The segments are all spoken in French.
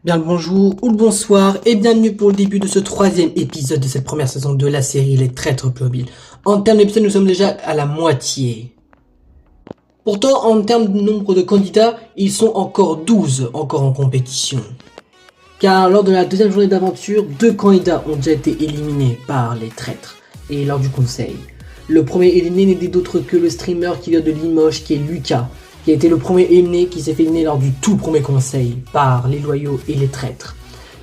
Bien le bonjour ou le bonsoir et bienvenue pour le début de ce troisième épisode de cette première saison de la série Les Traîtres Plomobiles. En termes d'épisodes, nous sommes déjà à la moitié. Pourtant, en termes de nombre de candidats, ils sont encore 12 encore en compétition. Car lors de la deuxième journée d'aventure, 2 candidats ont déjà été éliminés par les traîtres et lors du conseil. Le premier éliminé n'est d'autre que le streamer qui vient de Limoges, qui est Lucas, qui a été le premier éliminé, qui s'est fait éliminer lors du tout premier conseil par les loyaux et les traîtres.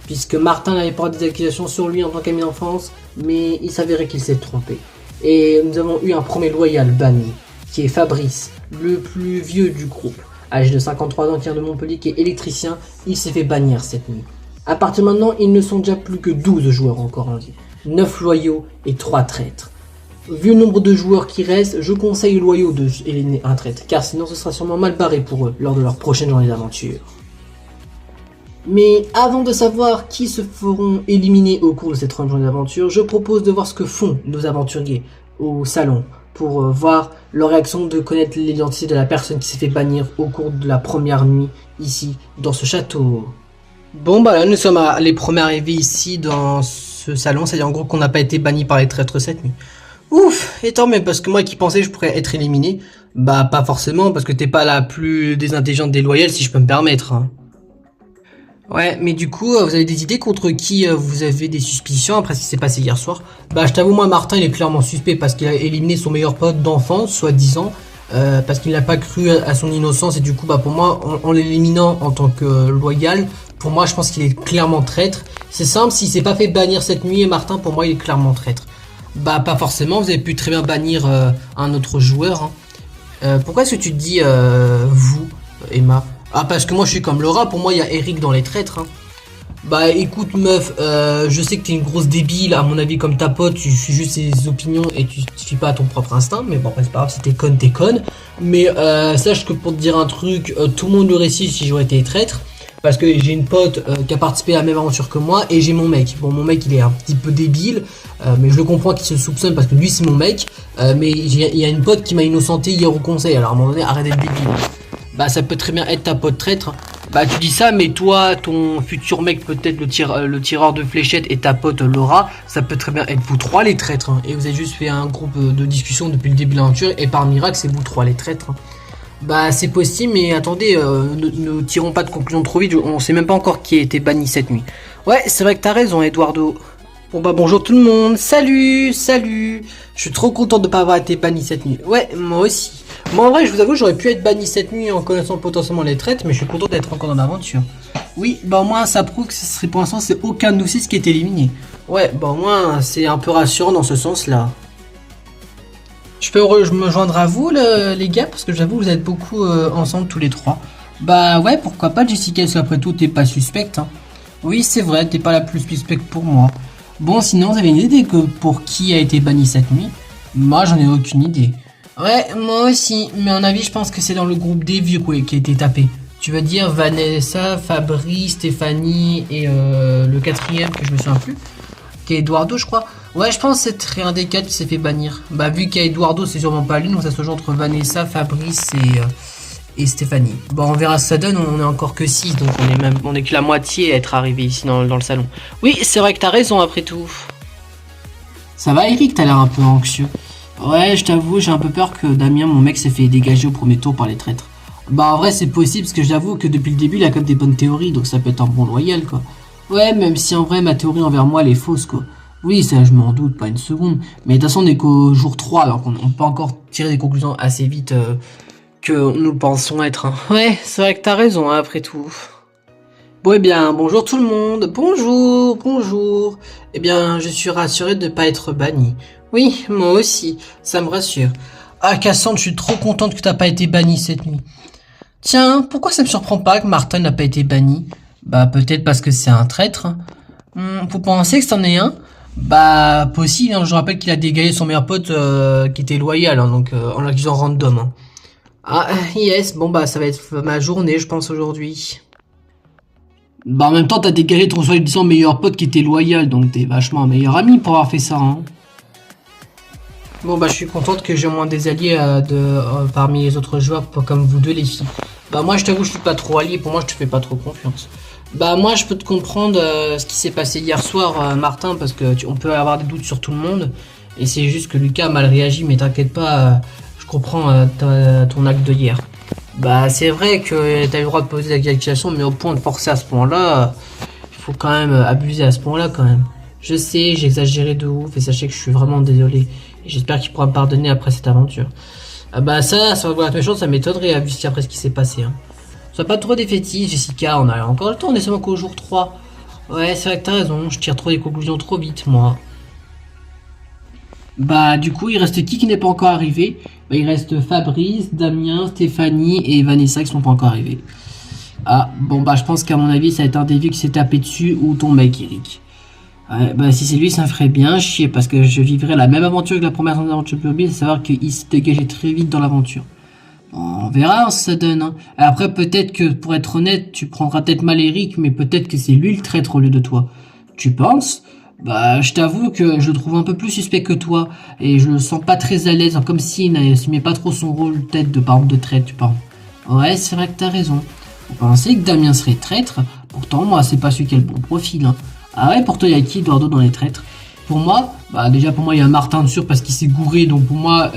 Puisque Martin avait porté des accusations sur lui en tant qu'ami d'enfance, mais il s'avérait qu'il s'est trompé. Et nous avons eu un premier loyal banni, qui est Fabrice, le plus vieux du groupe. Âgé de 53 ans, qui vient de Montpellier, qui est électricien, il s'est fait bannir cette nuit. À partir de maintenant, ils ne sont déjà plus que 12 joueurs encore en vie. 9 loyaux et 3 traîtres. Vu le nombre de joueurs qui restent, je conseille aux loyaux de éliminer un traître, car sinon ce sera sûrement mal barré pour eux lors de leur prochaine journée d'aventure. Mais avant de savoir qui se feront éliminer au cours de cette troisième journée d'aventure, je propose de voir ce que font nos aventuriers au salon, pour voir leur réaction, de connaître l'identité de la personne qui s'est fait bannir au cours de la première nuit ici, dans ce château. Bon bah là nous sommes les premiers arrivés ici dans ce salon, c'est-à-dire en gros qu'on n'a pas été banni par les traîtres cette nuit. Ouf, et tant mieux, parce que moi qui pensais que je pourrais être éliminé, bah pas forcément, parce que t'es pas la plus désintelligente des loyales, si je peux me permettre. Hein. Ouais, mais du coup, vous avez des idées contre qui vous avez des suspicions après ce qui s'est passé hier soir? Bah je t'avoue, moi Martin il est clairement suspect parce qu'il a éliminé son meilleur pote d'enfance, soi-disant, parce qu'il n'a pas cru à son innocence, et du coup bah pour moi, en l'éliminant en tant que loyal, pour moi je pense qu'il est clairement traître. C'est simple, s'il s'est pas fait bannir cette nuit, et Martin pour moi il est clairement traître. Bah pas forcément, vous avez pu très bien bannir un autre joueur. Hein. Pourquoi est-ce que tu te dis vous, Emma? Ah parce que moi je suis comme Laura, pour moi il y a Eric dans les traîtres. Hein. Bah écoute meuf, je sais que t'es une grosse débile, à mon avis comme ta pote, tu suis juste ses opinions et tu te fies pas à ton propre instinct. Mais bon après c'est pas grave, si t'es conne, t'es conne. Mais sache que pour te dire un truc, tout le monde l'aurait su si j'aurais été traître. Parce que j'ai une pote qui a participé à la même aventure que moi, et j'ai mon mec. Bon, mon mec il est un petit peu débile, mais je le comprends qu'il se soupçonne parce que lui c'est mon mec. Mais il y a une pote qui m'a innocenté hier au conseil, alors à un moment donné arrête d'être débile. Bah ça peut très bien être ta pote traître. Bah tu dis ça, mais toi, ton futur mec, peut-être le tireur de fléchettes, et ta pote Laura, ça peut très bien être vous trois les traîtres. Hein. Et vous avez juste fait un groupe de discussion depuis le début de l'aventure, et par miracle c'est vous trois les traîtres. Hein. Bah c'est possible, mais attendez, ne tirons pas de conclusion trop vite, on sait même pas encore qui a été banni cette nuit. Ouais, c'est vrai que t'as raison, Eduardo. Bon bah bonjour tout le monde, salut. Je suis trop content de pas avoir été banni cette nuit. Ouais, moi aussi. Moi en vrai, je vous avoue, j'aurais pu être banni cette nuit en connaissant potentiellement les traites, mais je suis content d'être encore dans l'aventure. Oui, bah au moins ça prouve que ce serait pour l'instant c'est aucun de nous six qui est éliminé. Ouais, bah au moins c'est un peu rassurant dans ce sens-là. Je peux me joindre à vous les gars, parce que j'avoue vous êtes beaucoup ensemble tous les trois. Bah ouais, pourquoi pas Jessica, parce qu'après tout t'es pas suspecte. Hein. Oui c'est vrai, t'es pas la plus suspecte pour moi. Bon sinon vous avez une idée que pour qui a été banni cette nuit? Moi j'en ai aucune idée. Ouais moi aussi, mais à mon avis je pense que c'est dans le groupe des vieux quoi, qui a été tapé. Tu veux dire Vanessa, Fabrice, Stéphanie et le quatrième que je me souviens plus, qui est Eduardo je crois. Ouais, je pense que c'est un des 4 qui s'est fait bannir. Bah, vu qu'il y a Eduardo, c'est sûrement pas lui, donc ça se joue entre Vanessa, Fabrice et Stéphanie. Bon, on verra ce que ça donne, on est encore que 6, donc on est que la moitié à être arrivé ici dans le salon. Oui, c'est vrai que t'as raison après tout. Ça va, Eric, t'as l'air un peu anxieux. Ouais, je t'avoue, j'ai un peu peur que Damien, mon mec, s'est fait dégager au premier tour par les traîtres. Bah, en vrai, c'est possible, parce que j'avoue que depuis le début, il a quand même des bonnes théories, donc ça peut être un bon loyal, quoi. Ouais, même si en vrai, ma théorie envers moi, elle est fausse, quoi. Oui, ça je m'en doute, pas une seconde. Mais de toute façon, on est qu'au jour 3, alors qu'on peut encore tirer des conclusions assez vite que nous pensons être. Hein. Ouais, c'est vrai que t'as raison, hein, après tout. Bon, eh bien, bonjour tout le monde. Bonjour. Eh bien, je suis rassuré de ne pas être banni. Oui, moi aussi, ça me rassure. Ah, Cassandre, je suis trop contente que t'as pas été banni cette nuit. Tiens, pourquoi ça me surprend pas que Martin n'a pas été banni? Bah, peut-être parce que c'est un traître. Hein. Vous pensez que c'en est un? Bah possible, hein. Je rappelle qu'il a dégagé son meilleur pote qui était loyal, hein, donc en l'accusant random. Hein. Ah yes, bon bah ça va être ma journée je pense aujourd'hui. Bah en même temps t'as dégagé ton soi-disant meilleur pote qui était loyal, donc t'es vachement un meilleur ami pour avoir fait ça. Hein. Bon bah je suis contente que j'ai au moins des alliés parmi les autres joueurs comme vous deux les filles. Bah moi je t'avoue je suis pas trop allié, pour moi je te fais pas trop confiance. Bah moi je peux te comprendre ce qui s'est passé hier soir Martin parce que on peut avoir des doutes sur tout le monde et c'est juste que Lucas a mal réagi mais t'inquiète pas je comprends ton acte de hier. Bah c'est vrai que t'as eu le droit de poser la qualification mais au point de forcer à ce point là il faut quand même abuser à ce point là quand même. Je sais j'ai exagéré de ouf et sachez que je suis vraiment désolé et j'espère qu'il pourra me pardonner après cette aventure. Ah bah ça va voir méchant ça m'étonnerait vu après ce qui s'est passé hein. Sois pas trop défaitiste, Jessica, on a encore le temps, on est seulement qu'au jour 3. Ouais, c'est vrai que t'as raison, je tire trop des conclusions trop vite, moi. Bah, du coup, il reste qui n'est pas encore arrivé? Bah, il reste Fabrice, Damien, Stéphanie et Vanessa qui sont pas encore arrivés. Ah, bon, bah, je pense qu'à mon avis, ça va être un des vieux qui s'est tapé dessus ou ton mec, Eric. Ouais, bah, si c'est lui, ça me ferait bien chier parce que je vivrais la même aventure que la première aventure de Plurby, c'est savoir qu'il se dégageait très vite dans l'aventure. On verra ce que ça donne. Hein. Après, peut-être que, pour être honnête, tu prendras peut-être mal Eric, mais peut-être que c'est lui le traître au lieu de toi. Tu penses? Bah, je t'avoue que je le trouve un peu plus suspect que toi, et je le sens pas très à l'aise, comme s'il n'assumait pas trop son rôle peut-être de parent de traître, tu penses? Ouais, c'est vrai que t'as raison. Vous pensez que Damien serait traître? Pourtant, moi, c'est pas celui qui a le bon profil. Hein. Ah ouais, pour toi, y a qui, Eduardo, dans les traîtres? Pour moi, bah déjà pour moi il y a Martin sûr parce qu'il s'est gouré donc pour moi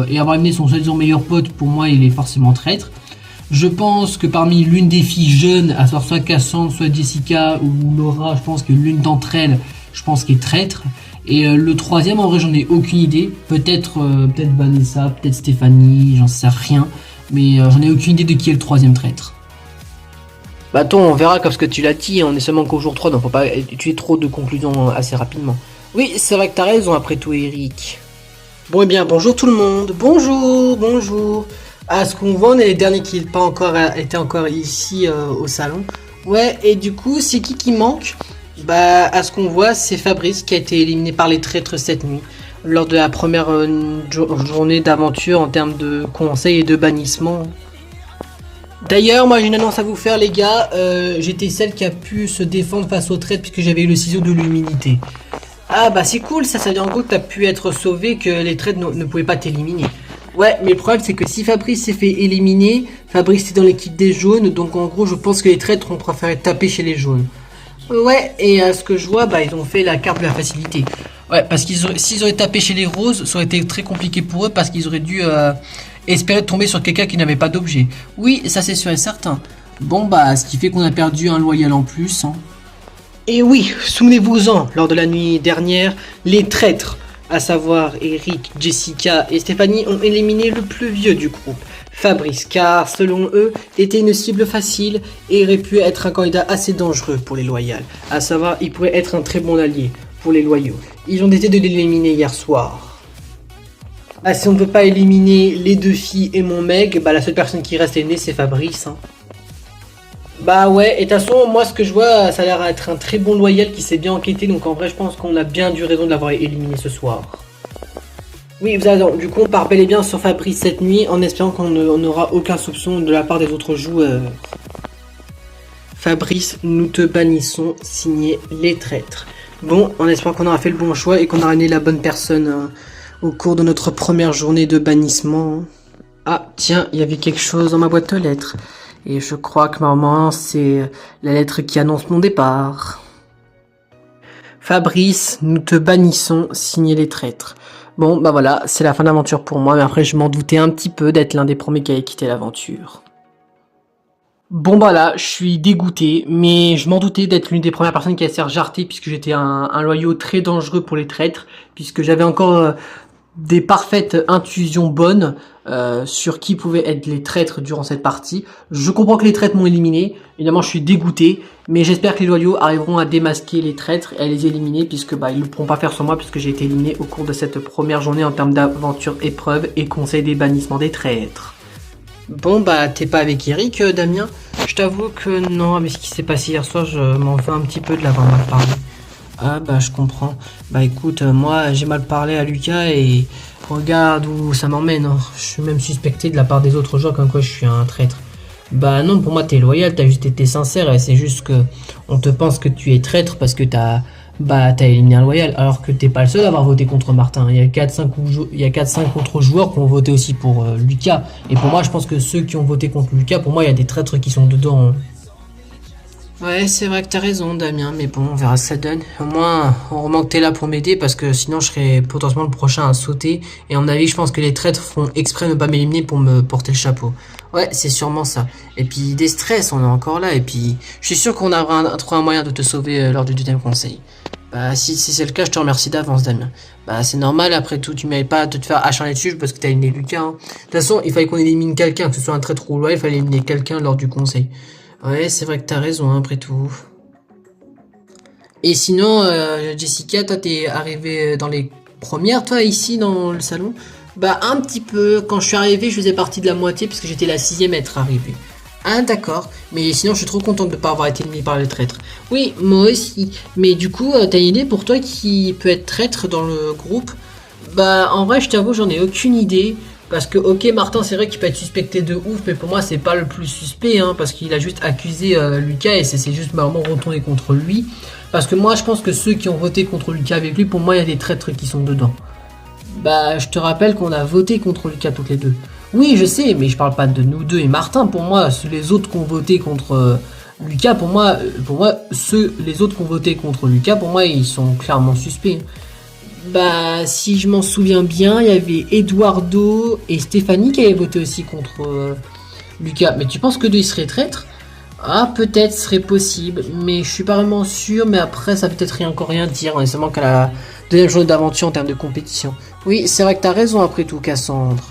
et avoir amené son soi-disant meilleur pote pour moi il est forcément traître. Je pense que parmi l'une des filles jeunes, à savoir soit Cassandre, soit Jessica ou Laura, je pense que l'une d'entre elles, je pense qu'elle est traître. Et le troisième en vrai j'en ai aucune idée. Peut-être Vanessa, peut-être Stéphanie, j'en sais rien. Mais j'en ai aucune idée de qui est le troisième traître. Bah attends, on verra comme ce que tu l'as dit, on est seulement qu'au jour 3 donc faut pas étudier trop de conclusions assez rapidement. Oui, c'est vrai que t'as raison après tout Eric. Bon et bien bonjour tout le monde, bonjour. À ce qu'on voit on est les derniers qui n'ont pas encore été encore ici au salon. Ouais et du coup c'est qui manque? Bah à ce qu'on voit c'est Fabrice qui a été éliminé par les traîtres cette nuit. Lors de la première journée d'aventure en termes de conseils et de bannissement. D'ailleurs, moi j'ai une annonce à vous faire les gars, j'étais celle qui a pu se défendre face aux traîtres puisque j'avais eu le ciseau de l'humilité. Ah bah c'est cool, ça veut dire en gros que t'as pu être sauvé, que les traîtres ne pouvaient pas t'éliminer. Ouais, mais le problème c'est que si Fabrice s'est fait éliminer, Fabrice est dans l'équipe des jaunes, donc en gros je pense que les traîtres ont préféré taper chez les jaunes. Ouais, et à ce que je vois, bah ils ont fait la carte de la facilité. Ouais, parce s'ils auraient tapé chez les roses, ça aurait été très compliqué pour eux parce qu'ils auraient dû espérer tomber sur quelqu'un qui n'avait pas d'objet. Oui, ça c'est sûr et certain. Bon bah, ce qui fait qu'on a perdu un loyal en plus. Hein. Et oui, souvenez-vous-en, lors de la nuit dernière, les traîtres, à savoir Eric, Jessica et Stéphanie, ont éliminé le plus vieux du groupe, Fabrice, car selon eux, était une cible facile et aurait pu être un candidat assez dangereux pour les loyaux. À savoir, il pourrait être un très bon allié pour les loyaux. Ils ont décidé de l'éliminer hier soir. Ah, si on ne peut pas éliminer les deux filles et mon mec, bah la seule personne qui reste aînée c'est Fabrice. Hein. Bah ouais, et de toute façon, moi ce que je vois, ça a l'air d'être un très bon loyal qui s'est bien enquêté, donc en vrai je pense qu'on a bien dû raison de l'avoir éliminé ce soir. Oui, vous avez raison, du coup on part bel et bien sur Fabrice cette nuit en espérant qu'on n'aura aucun soupçon de la part des autres joueurs. Fabrice, nous te bannissons, signé les traîtres. Bon, en espérant qu'on aura fait le bon choix et qu'on aura amené la bonne personne au cours de notre première journée de bannissement. Ah, tiens, il y avait quelque chose dans ma boîte aux lettres. Et je crois que maman, c'est la lettre qui annonce mon départ. Fabrice, nous te bannissons, signé les traîtres. Bon, bah voilà, c'est la fin de l'aventure pour moi, mais après je m'en doutais un petit peu d'être l'un des premiers qui avait quitté l'aventure. Bon bah là, je suis dégoûté, mais je m'en doutais d'être l'une des premières personnes qui allait se faire jarter puisque j'étais un loyau très dangereux pour les traîtres, puisque j'avais encore des parfaites intuitions bonnes sur qui pouvaient être les traîtres durant cette partie. Je comprends que les traîtres m'ont éliminé, évidemment je suis dégoûté, mais j'espère que les loyaux arriveront à démasquer les traîtres et à les éliminer puisque bah ils ne pourront pas faire sur moi puisque j'ai été éliminé au cours de cette première journée en termes d'aventure épreuve et conseil des bannissements des traîtres. Bon bah t'es pas avec Eric Damien? Je t'avoue que non, mais ce qui s'est passé hier soir je m'en veux un petit peu de l'avoir mal parlé. Ah bah je comprends. Bah écoute, moi j'ai mal parlé à Lucas et regarde où ça m'emmène. Hein. Je suis même suspecté de la part des autres joueurs comme quoi je suis un traître. Bah non, pour moi t'es loyal, t'as juste été sincère et c'est juste que on te pense que tu es traître parce que t'as éliminé un loyal alors que t'es pas le seul à avoir voté contre Martin. Il y a 4-5 autres joueurs qui ont voté aussi pour Lucas. Et pour moi je pense que ceux qui ont voté contre Lucas, pour moi il y a des traîtres qui sont dedans. Hein. Ouais, c'est vrai que t'as raison, Damien, mais bon, on verra ce que ça donne. Au moins, on remarque que t'es là pour m'aider, parce que sinon je serais potentiellement le prochain à sauter. Et à mon avis, je pense que les traîtres font exprès de ne pas m'éliminer pour me porter le chapeau. Ouais, c'est sûrement ça. Et puis, des stress, on est encore là, et puis, je suis sûr qu'on aura trouvé un moyen de te sauver lors du deuxième conseil. Bah, si c'est le cas, je te remercie d'avance, Damien. Bah, c'est normal, après tout, tu mérites pas de te faire acharner dessus parce que t'as éliminé Lucas, hein. De toute façon, il fallait qu'on élimine quelqu'un, que ce soit un traître ou loin, il fallait éliminer quelqu'un lors du conseil. Ouais, c'est vrai que t'as raison, hein, après tout. Et sinon, Jessica, toi, t'es arrivée dans les premières, toi, ici, dans le salon? Bah, un petit peu. Quand je suis arrivée, je faisais partie de la moitié, parce que j'étais la sixième à être arrivée. Ah, d'accord. Mais sinon, je suis trop contente de ne pas avoir été éliminée par le traître. Oui, moi aussi. Mais du coup, t'as une idée pour toi qui peut être traître dans le groupe? Bah, en vrai, je t'avoue, j'en ai aucune idée. Parce que, ok, Martin, c'est vrai qu'il peut être suspecté de ouf, mais pour moi, c'est pas le plus suspect, hein, parce qu'il a juste accusé Lucas et c'est juste marrant retourné contre lui. Parce que moi, je pense que ceux qui ont voté contre Lucas avec lui, pour moi, il y a des traîtres qui sont dedans. Bah, je te rappelle qu'on a voté contre Lucas toutes les deux. Oui, je sais, mais je parle pas de nous deux et Martin. Pour moi, les autres qui ont voté contre Lucas, les autres qui ont voté contre Lucas, pour moi, ils sont clairement suspects. Bah, si je m'en souviens bien, il y avait Eduardo et Stéphanie qui avaient voté aussi contre Lucas. Mais tu penses que deux ils seraient traîtres? Ah, peut-être, ce serait possible, mais je suis pas vraiment sûr. Mais après, ça peut peut-être encore rien dire. On est seulement qu'à la deuxième journée d'aventure en termes de compétition. Oui, c'est vrai que t'as raison après tout, Cassandre.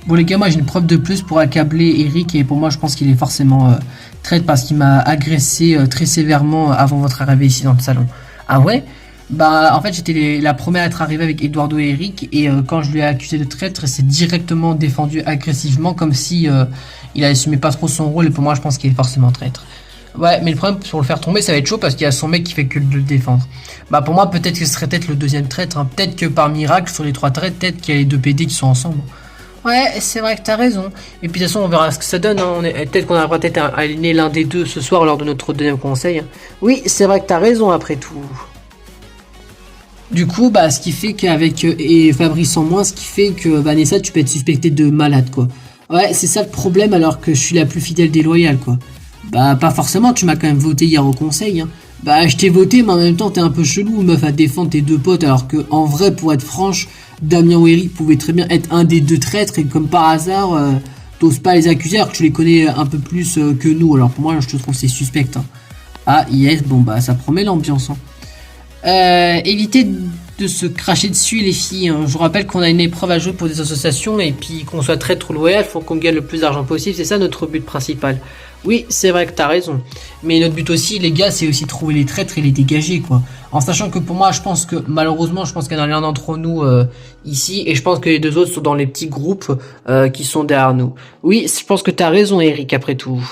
Bon les gars, moi j'ai une preuve de plus pour accabler Eric et pour moi je pense qu'il est forcément traître parce qu'il m'a agressé très sévèrement avant votre arrivée ici dans le salon. Ah ouais? Bah en fait j'étais la première à être arrivée avec Eduardo et Eric et quand je lui ai accusé de traître, il s'est directement défendu agressivement comme si il assumait pas trop son rôle et pour moi je pense qu'il est forcément traître. Ouais, mais le problème pour le faire tomber, ça va être chaud parce qu'il y a son mec qui fait que de le défendre. Bah pour moi peut-être que ce serait peut-être le deuxième traître, hein. Peut-être que par miracle sur les trois traîtres, peut-être qu'il y a les deux PD qui sont ensemble. Ouais, c'est vrai que t'as raison. Et puis de toute façon, on verra ce que ça donne, hein. Peut-être qu'on arrivera peut-être à aligner l'un des deux ce soir lors de notre deuxième conseil, hein. Oui, c'est vrai que t'as raison après tout. Du coup, bah, ce qui fait qu'avec et Fabrice en moins, ce qui fait que Vanessa, tu peux être suspectée de malade, quoi. Ouais, c'est ça le problème, alors que je suis la plus fidèle des loyales, quoi. Bah, pas forcément, tu m'as quand même voté hier au conseil, hein. Bah, je t'ai voté, mais en même temps, t'es un peu chelou, meuf, à défendre tes deux potes, alors que, en vrai, pour être franche, Damien ou Eric pouvaient très bien être un des deux traîtres, et comme par hasard, t'oses pas les accuser, alors que tu les connais un peu plus que nous. Alors pour moi, je te trouve c'est suspect, hein. Ah, yes, bon, bah, ça promet l'ambiance, hein. Évitez de se cracher dessus les filles, hein. Je vous rappelle qu'on a une épreuve à jouer pour des associations et puis qu'on soit traître ou loyal, faut qu'on gagne le plus d'argent possible, c'est ça notre but principal. Oui, c'est vrai que t'as raison. Mais notre but aussi, les gars, c'est aussi trouver les traîtres et les dégager, quoi. En sachant que pour moi, je pense que, malheureusement, je pense qu'il y en a l'un d'entre nous ici, et je pense que les deux autres sont dans les petits groupes qui sont derrière nous. Oui, je pense que t'as raison, Eric, après tout.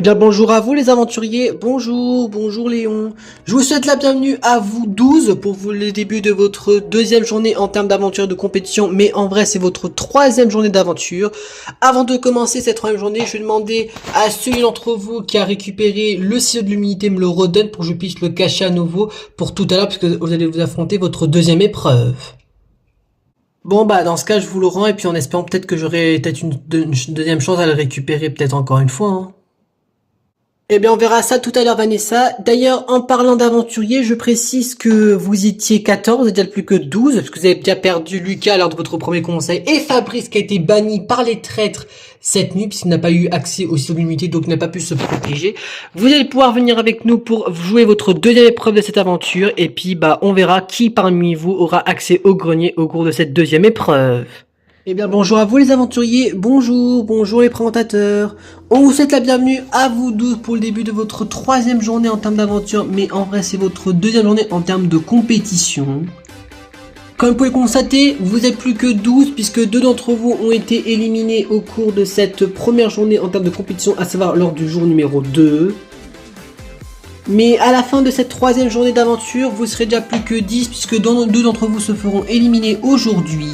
Eh bien bonjour à vous les aventuriers, bonjour Léon. Je vous souhaite la bienvenue à vous 12 pour le début de votre deuxième journée en termes d'aventure et de compétition, mais en vrai c'est votre troisième journée d'aventure. Avant de commencer cette troisième journée, je vais demander à celui d'entre vous qui a récupéré le silo de l'humilité me le redonne pour que je puisse le cacher à nouveau pour tout à l'heure puisque vous allez vous affronter votre deuxième épreuve. Bon bah dans ce cas je vous le rends et puis en espérant peut-être que j'aurai peut-être une deuxième chance à le récupérer peut-être encore une fois, hein. Eh bien, on verra ça tout à l'heure, Vanessa. D'ailleurs, en parlant d'aventurier, je précise que vous étiez 14, vous êtes plus que 12, parce que vous avez déjà perdu Lucas lors de votre premier conseil, et Fabrice qui a été banni par les traîtres cette nuit, puisqu'il n'a pas eu accès aux silos d'immunité, donc n'a pas pu se protéger. Vous allez pouvoir venir avec nous pour jouer votre deuxième épreuve de cette aventure, et puis bah on verra qui parmi vous aura accès au grenier au cours de cette deuxième épreuve. Eh bien bonjour à vous les aventuriers, bonjour les présentateurs. On vous souhaite la bienvenue à vous 12 pour le début de votre troisième journée en termes d'aventure, mais en vrai c'est votre deuxième journée en termes de compétition. Comme vous pouvez constater, vous êtes plus que 12 puisque deux d'entre vous ont été éliminés au cours de cette première journée en termes de compétition, à savoir lors du jour numéro 2. Mais à la fin de cette troisième journée d'aventure, vous serez déjà plus que 10 puisque deux d'entre vous se feront éliminer aujourd'hui.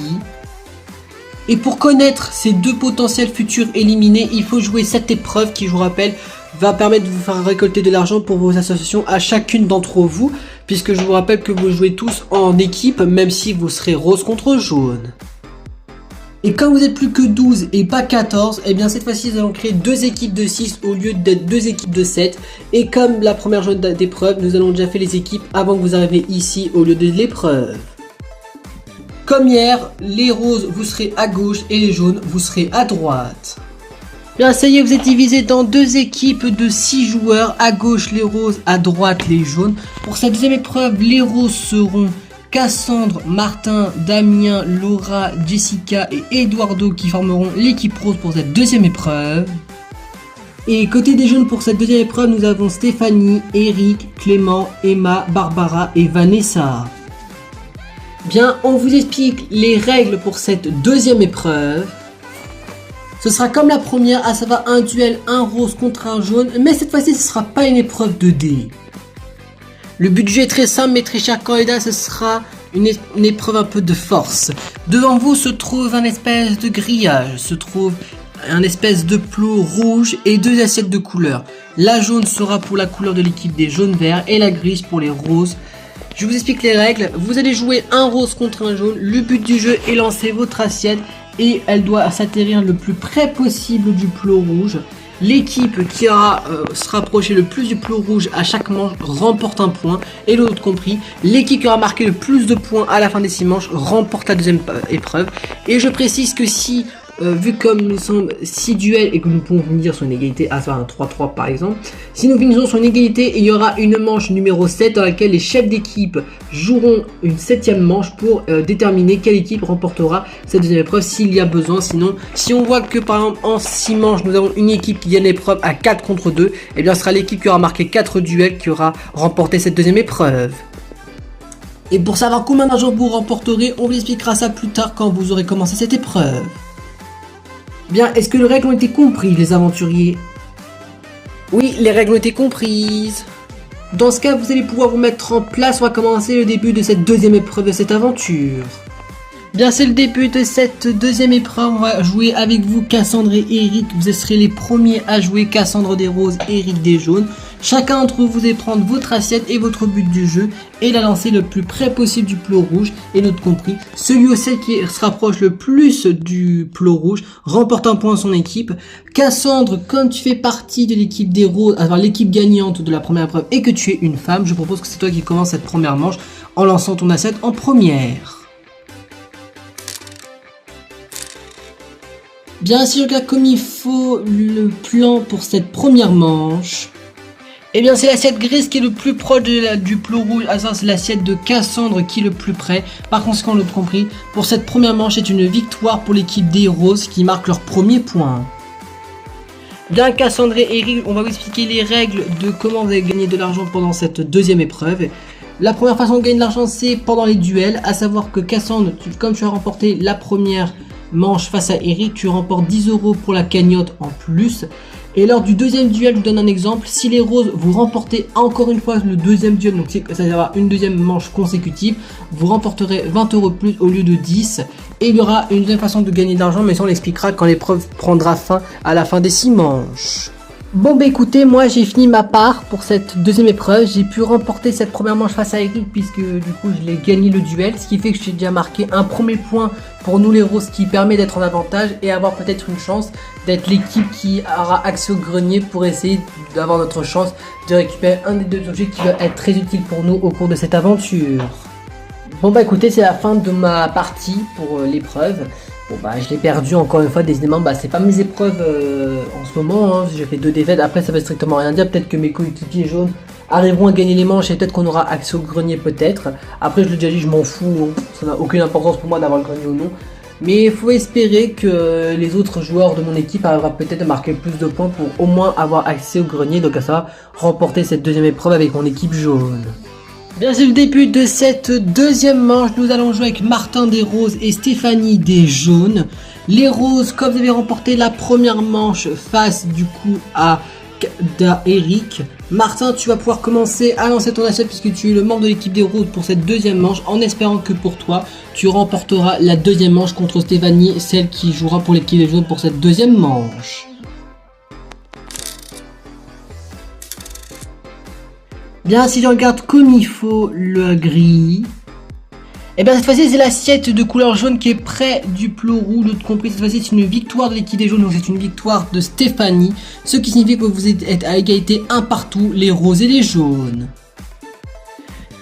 Et pour connaître ces deux potentiels futurs éliminés, il faut jouer cette épreuve qui, je vous rappelle, va permettre de vous faire récolter de l'argent pour vos associations à chacune d'entre vous, puisque je vous rappelle que vous jouez tous en équipe, même si vous serez rose contre jaune. Et comme vous êtes plus que 12 et pas 14, et bien cette fois-ci nous allons créer 2 équipes de 6 au lieu d'être 2 équipes de 7. Et comme la première journée d'épreuve, nous allons déjà faire les équipes avant que vous arriviez ici au lieu de l'épreuve. Comme hier, les roses vous serez à gauche et les jaunes vous serez à droite. Bien ça y est, vous êtes divisé dans 2 équipes de 6 joueurs, à gauche les roses, à droite les jaunes. Pour cette deuxième épreuve, les roses seront Cassandre, Martin, Damien, Laura, Jessica et Eduardo qui formeront l'équipe rose pour cette deuxième épreuve. Et côté des jaunes pour cette deuxième épreuve, nous avons Stéphanie, Eric, Clément, Emma, Barbara et Vanessa. Bien, on vous explique les règles pour cette deuxième épreuve. Ce sera comme la première, à savoir un duel, un rose contre un jaune, mais cette fois-ci ce ne sera pas une épreuve de dés. Le but du jeu est très simple, mes très chers candidats, ce sera une épreuve un peu de force. Devant vous se trouve un espèce de grillage, se trouve un espèce de plot rouge et 2 assiettes de couleurs. La jaune sera pour la couleur de l'équipe des jaunes-verts et la grise pour les roses. Je vous explique les règles. Vous allez jouer un rose contre un jaune. Le but du jeu est lancer votre assiette et elle doit s'atterrir le plus près possible du plot rouge. L'équipe qui aura se rapproché le plus du plot rouge à chaque manche remporte un point et l'autre compris. L'équipe qui aura marqué le plus de points à la fin des 6 manches remporte la deuxième épreuve. Et je précise que si, vu comme nous sommes 6 duels et que nous pouvons finir sur une égalité, à savoir un 3-3 par exemple, si nous finissons sur une égalité, il y aura une manche numéro 7 dans laquelle les chefs d'équipe joueront une 7ème manche pour déterminer quelle équipe remportera cette deuxième épreuve s'il y a besoin. Sinon, si on voit que par exemple en 6 manches nous avons une équipe qui gagne l'épreuve à 4 contre 2, et bien ce sera l'équipe qui aura marqué 4 duels qui aura remporté cette deuxième épreuve. Et pour savoir combien d'argent vous remporterez, on vous expliquera ça plus tard quand vous aurez commencé cette épreuve. Bien, est-ce que les règles ont été comprises, les aventuriers? Oui, les règles ont été comprises. Dans ce cas, vous allez pouvoir vous mettre en place. On va commencer le début de cette deuxième épreuve de cette aventure. Bien, c'est le début de cette deuxième épreuve. On va jouer avec vous Cassandre et Eric. Vous serez les premiers à jouer, Cassandre des roses, Eric des jaunes. Chacun d'entre vous allez prendre votre assiette et votre but du jeu et la lancer le plus près possible du plot rouge. Et notre compris, celui ou celle qui se rapproche le plus du plot rouge remporte un point à son équipe. Cassandre, comme tu fais partie de l'équipe des roses, alors l'équipe gagnante de la première épreuve et que tu es une femme, je propose que c'est toi qui commences cette première manche en lançant ton assiette en première. Bien, si je regarde comme il faut le plan pour cette première manche, eh bien c'est l'assiette grise qui est le plus proche du plot rouge, à savoir c'est l'assiette de Cassandre qui est le plus près. Par conséquent, l'autre compris, pour cette première manche c'est une victoire pour l'équipe des roses qui marque leur premier point. Bien, Cassandre et Eric, on va vous expliquer les règles de comment vous allez gagner de l'argent pendant cette deuxième épreuve. La première façon de gagner de l'argent c'est pendant les duels, à savoir que Cassandre, comme tu as remporté la première manche face à Eric, tu remportes 10 € pour la cagnotte en plus. Et lors du deuxième duel, je vous donne un exemple. Si les roses, vous remportez encore une fois le deuxième duel, donc ça va y avoir une deuxième manche consécutive, vous remporterez 20 € plus au lieu de 10. Et il y aura une deuxième façon de gagner de l'argent, mais ça on l'expliquera quand l'épreuve prendra fin à la fin des 6 manches. Bon bah écoutez, moi j'ai fini ma part pour cette deuxième épreuve. J'ai pu remporter cette première manche face à Eric puisque du coup je l'ai gagné le duel, ce qui fait que j'ai déjà marqué un premier point pour nous les roses qui permet d'être en avantage et avoir peut-être une chance d'être l'équipe qui aura accès au grenier pour essayer d'avoir notre chance de récupérer un des 2 objets qui va être très utile pour nous au cours de cette aventure. Bon bah écoutez, c'est la fin de ma partie pour l'épreuve. Bon bah je l'ai perdu encore une fois, décidément bah c'est pas mes épreuves en ce moment, hein. J'ai fait 2 défaites, après ça veut strictement rien dire, peut-être que mes coéquipiers jaunes arriveront à gagner les manches et peut-être qu'on aura accès au grenier peut-être. Après je l'ai déjà dit, je m'en fous, hein. Ça n'a aucune importance pour moi d'avoir le grenier ou non. Mais il faut espérer que les autres joueurs de mon équipe arriveront peut-être à marquer plus de points pour au moins avoir accès au grenier, donc à ça remporter cette deuxième épreuve avec mon équipe jaune. Bien, c'est le début de cette deuxième manche. Nous allons jouer avec Martin des roses et Stéphanie des jaunes. Les roses, comme vous avez remporté la première manche face du coup à Eric. Martin, tu vas pouvoir commencer à lancer ton assiette puisque tu es le membre de l'équipe des roses pour cette deuxième manche, en espérant que pour toi, tu remporteras la deuxième manche contre Stéphanie, celle qui jouera pour l'équipe des jaunes pour cette deuxième manche. Bien, si je regarde comme il faut le gris, Et bien cette fois-ci c'est l'assiette de couleur jaune qui est près du plot rouge, de compris. Cette fois-ci c'est une victoire de l'équipe des jaunes, donc c'est une victoire de Stéphanie, ce qui signifie que vous êtes à égalité un partout, les roses et les jaunes.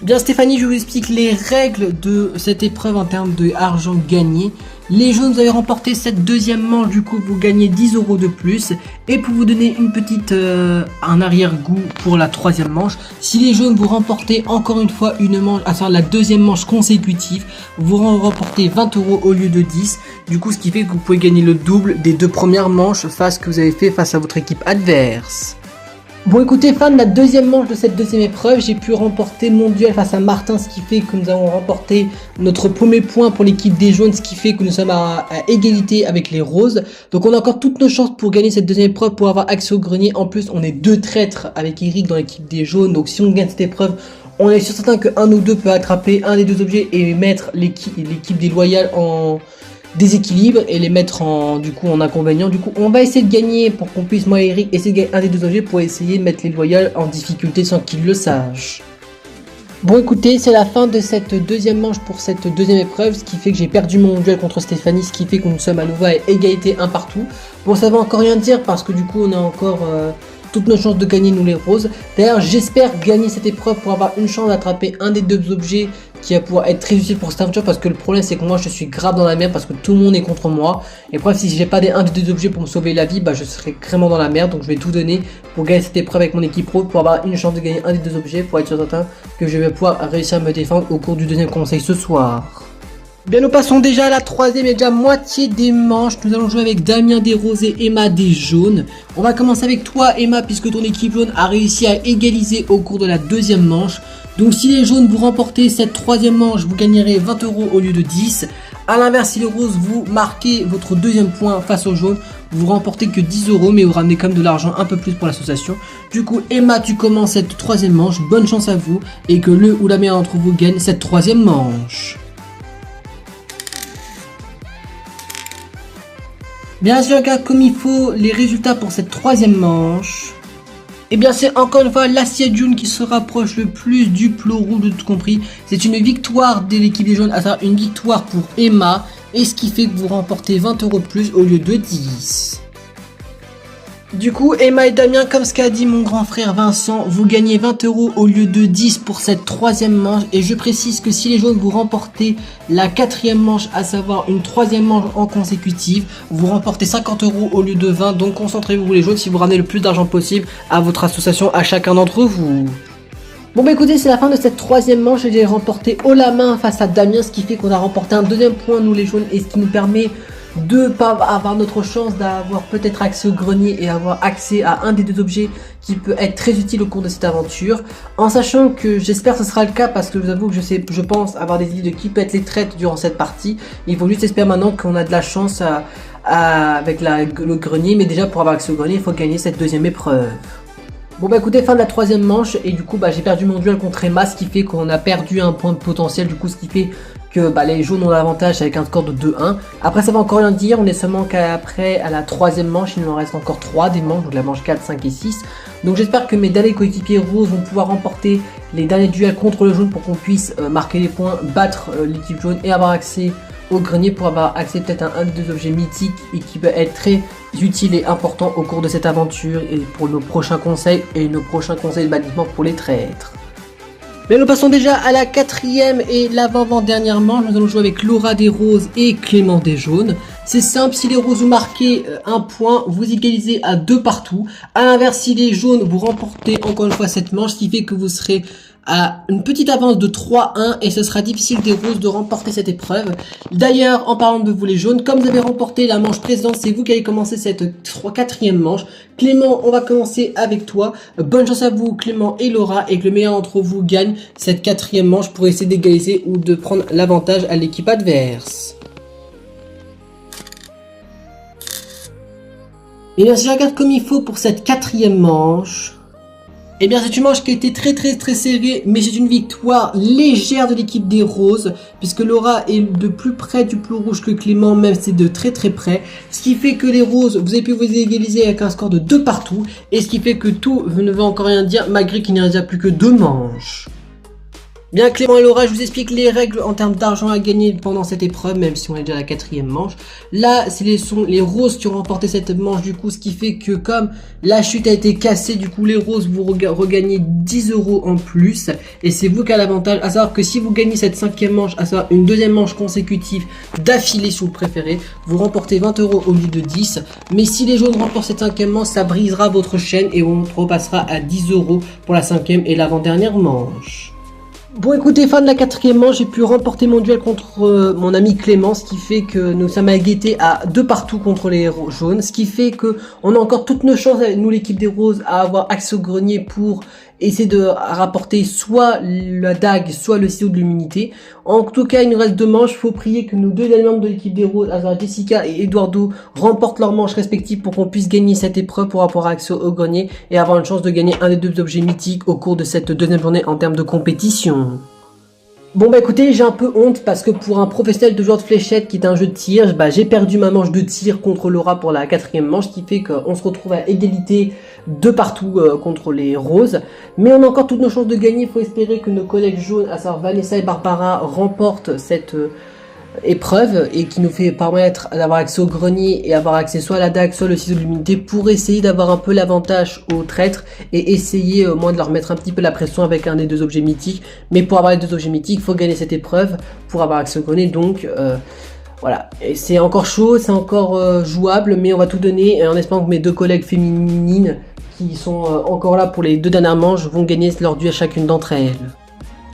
Bien Stéphanie, je vous explique les règles de cette épreuve en termes d'argent gagné. Les jaunes, vous avez remporté cette deuxième manche, du coup vous gagnez 10 € de plus. Et pour vous donner une petite un arrière-goût pour la troisième manche, si les jaunes vous remportez encore une fois une manche, à savoir la deuxième manche consécutive, vous remportez 20 € au lieu de 10. Du coup ce qui fait que vous pouvez gagner le double des deux premières manches face que vous avez fait face à votre équipe adverse. Bon écoutez, fin de la deuxième manche de cette deuxième épreuve, j'ai pu remporter mon duel face à Martin, ce qui fait que nous avons remporté notre premier point pour l'équipe des jaunes, ce qui fait que nous sommes à égalité avec les roses. Donc on a encore toutes nos chances pour gagner cette deuxième épreuve, pour avoir accès au grenier. En plus on est deux traîtres avec Eric dans l'équipe des jaunes, donc si on gagne cette épreuve, on est sûr certain qu'un ou deux peut attraper un des deux objets et mettre l'équipe des loyales en déséquilibre et les mettre en inconvénient. Du coup on va essayer de gagner pour qu'on puisse, moi et Eric, essayer de gagner un des deux objets pour essayer de mettre les loyales en difficulté sans qu'ils le sachent. Bon écoutez, c'est la fin de cette deuxième manche pour cette deuxième épreuve, ce qui fait que j'ai perdu mon duel contre Stéphanie, ce qui fait que nous sommes à nouveau à égalité un partout. Bon ça va encore rien dire parce que du coup on a encore toutes nos chances de gagner, nous les roses. D'ailleurs j'espère gagner cette épreuve pour avoir une chance d'attraper un des deux objets qui va pouvoir être très utile pour cette aventure, parce que le problème c'est que moi je suis grave dans la merde parce que tout le monde est contre moi. Et bref, si j'ai pas un des deux objets pour me sauver la vie, bah je serai vraiment dans la merde. Donc je vais tout donner pour gagner cette épreuve avec mon équipe pro, pour avoir une chance de gagner un des deux objets, pour être certain que je vais pouvoir réussir à me défendre au cours du deuxième conseil ce soir. Bien, nous passons déjà à la troisième et déjà moitié des manches. Nous allons jouer avec Damien des roses et Emma des jaunes. On va commencer avec toi Emma, puisque ton équipe jaune a réussi à égaliser au cours de la deuxième manche. Donc si les jaunes vous remportez cette troisième manche, vous gagnerez 20 € au lieu de 10. A l'inverse, si les roses vous marquez votre deuxième point face aux jaunes, vous remportez que 10 €, mais vous ramenez quand même de l'argent un peu plus pour l'association. Du coup Emma, tu commences cette troisième manche, bonne chance à vous, et que le ou la meilleure d'entre vous gagne cette troisième manche. Bien sûr, regarde comme il faut les résultats pour cette troisième manche. Et bien c'est encore une fois l'assiette jaune qui se rapproche le plus du plot rouge de tout compris. C'est une victoire de l'équipe des jaunes, à savoir une victoire pour Emma. Et ce qui fait que vous remportez 20 € de plus au lieu de 10. Du coup, Emma et Damien, comme ce qu'a dit mon grand frère Vincent, vous gagnez 20 € au lieu de 10 pour cette troisième manche. Et je précise que si les jaunes vous remportez la quatrième manche, à savoir une troisième manche en consécutive, vous remportez 50 € au lieu de 20. Donc concentrez-vous les jaunes si vous ramenez le plus d'argent possible à votre association, à chacun d'entre vous. Bon bah écoutez, c'est la fin de cette troisième manche. J'ai remporté haut la main face à Damien, ce qui fait qu'on a remporté un deuxième point nous les jaunes, et ce qui nous permet de pas avoir notre chance d'avoir peut-être accès au grenier et avoir accès à un des deux objets qui peut être très utile au cours de cette aventure, en sachant que j'espère que ce sera le cas, parce que je vous avoue que je pense avoir des idées de qui peut être les traites durant cette partie. Il faut juste espérer maintenant qu'on a de la chance avec le grenier, mais déjà pour avoir accès au grenier il faut gagner cette deuxième épreuve. Bon bah écoutez, fin de la troisième manche, et du coup bah j'ai perdu mon duel contre Emma, ce qui fait qu'on a perdu un point de potentiel, du coup ce qui fait que bah, les jaunes ont l'avantage avec un score de 2-1. Après ça va encore rien dire, on est seulement qu'après à la troisième manche, il nous en reste encore 3 des manches, donc la manche 4, 5 et 6. Donc j'espère que mes derniers coéquipiers roses vont pouvoir remporter les derniers duels contre le jaune pour qu'on puisse marquer les points, battre l'équipe jaune et avoir accès au grenier, pour avoir accès peut-être à un des objets mythiques et qui peut être très utile et important au cours de cette aventure et pour nos prochains conseils de bannissement pour les traîtres. Mais nous passons déjà à la quatrième et l'avant-dernière manche. Nous allons jouer avec Laura des roses et Clément des jaunes. C'est simple, si les roses vous marquez un point, vous égalisez à 2 partout. A l'inverse, si les jaunes vous remportez encore une fois cette manche, ce qui fait que vous serez à une petite avance de 3-1 et ce sera difficile des roses de remporter cette épreuve. D'ailleurs, en parlant de vous les jaunes, comme vous avez remporté la manche précédente, c'est vous qui allez commencer cette quatrième manche. Clément, on va commencer avec toi. Bonne chance à vous Clément et Laura, et que le meilleur d'entre vous gagne cette quatrième manche pour essayer d'égaliser ou de prendre l'avantage à l'équipe adverse. Et bien si je regarde comme il faut pour cette quatrième manche, eh bien c'est une manche qui a été très serrée, mais c'est une victoire légère de l'équipe des roses, puisque Laura est de plus près du plot rouge que Clément, même c'est de très près, ce qui fait que les roses, vous avez pu vous égaliser avec un score de 2 partout, et ce qui fait que tout ne veut encore rien dire, malgré qu'il n'y a déjà plus que 2 manches. Bien Clément et Laura, je vous explique les règles en termes d'argent à gagner pendant cette épreuve, même si on est déjà à la 4e manche. Là, sont les roses qui ont remporté cette manche du coup, ce qui fait que comme la chute a été cassée, du coup les roses vous regagnez 10 € en plus. Et c'est vous qui avez l'avantage, à savoir que si vous gagnez cette 5e manche, à savoir une 2e manche consécutive d'affilée si vous le préférez, vous remportez 20 € au lieu de 10. Mais si les jaunes remportent cette 5e manche, ça brisera votre chaîne et on repassera à 10 € pour la 5e et l'avant-dernière manche. Bon écoutez, fin de la 4e manche, j'ai pu remporter mon duel contre mon ami Clément, ce qui fait que nous sommes à égalité à 2 partout contre les jaunes, ce qui fait que on a encore toutes nos chances, nous l'équipe des roses, à avoir accès au grenier pour essayer de rapporter soit la dague, soit le ciseau de l'immunité. En tout cas, il nous reste 2 manches, faut prier que nos 2 membres de l'équipe des roses, à savoir Jessica et Eduardo, remportent leurs manches respectives pour qu'on puisse gagner cette épreuve pour avoir accès au grenier et avoir une chance de gagner un des 2 objets mythiques au cours de cette 2e journée en termes de compétition. Bon bah écoutez, j'ai un peu honte parce que pour un professionnel de joueur de fléchettes qui est un jeu de tir, j'ai perdu ma manche de tir contre Laura pour la 4e manche, ce qui fait qu'on se retrouve à égalité de partout contre les roses. Mais on a encore toutes nos chances de gagner, il faut espérer que nos collègues jaunes, à savoir Vanessa et Barbara, remportent cette épreuve et qui nous fait permettre d'avoir accès au grenier et avoir accès soit à la dague soit le ciseau de l'immunité pour essayer d'avoir un peu l'avantage aux traîtres et essayer au moins de leur mettre un petit peu la pression avec un des 2 objets mythiques. Mais pour avoir les 2 objets mythiques, il faut gagner cette épreuve pour avoir accès au grenier, donc voilà, et c'est encore chaud, c'est encore jouable, mais on va tout donner en espérant que mes 2 collègues féminines qui sont encore là pour les 2 dernières manches vont gagner leur duel chacune d'entre elles.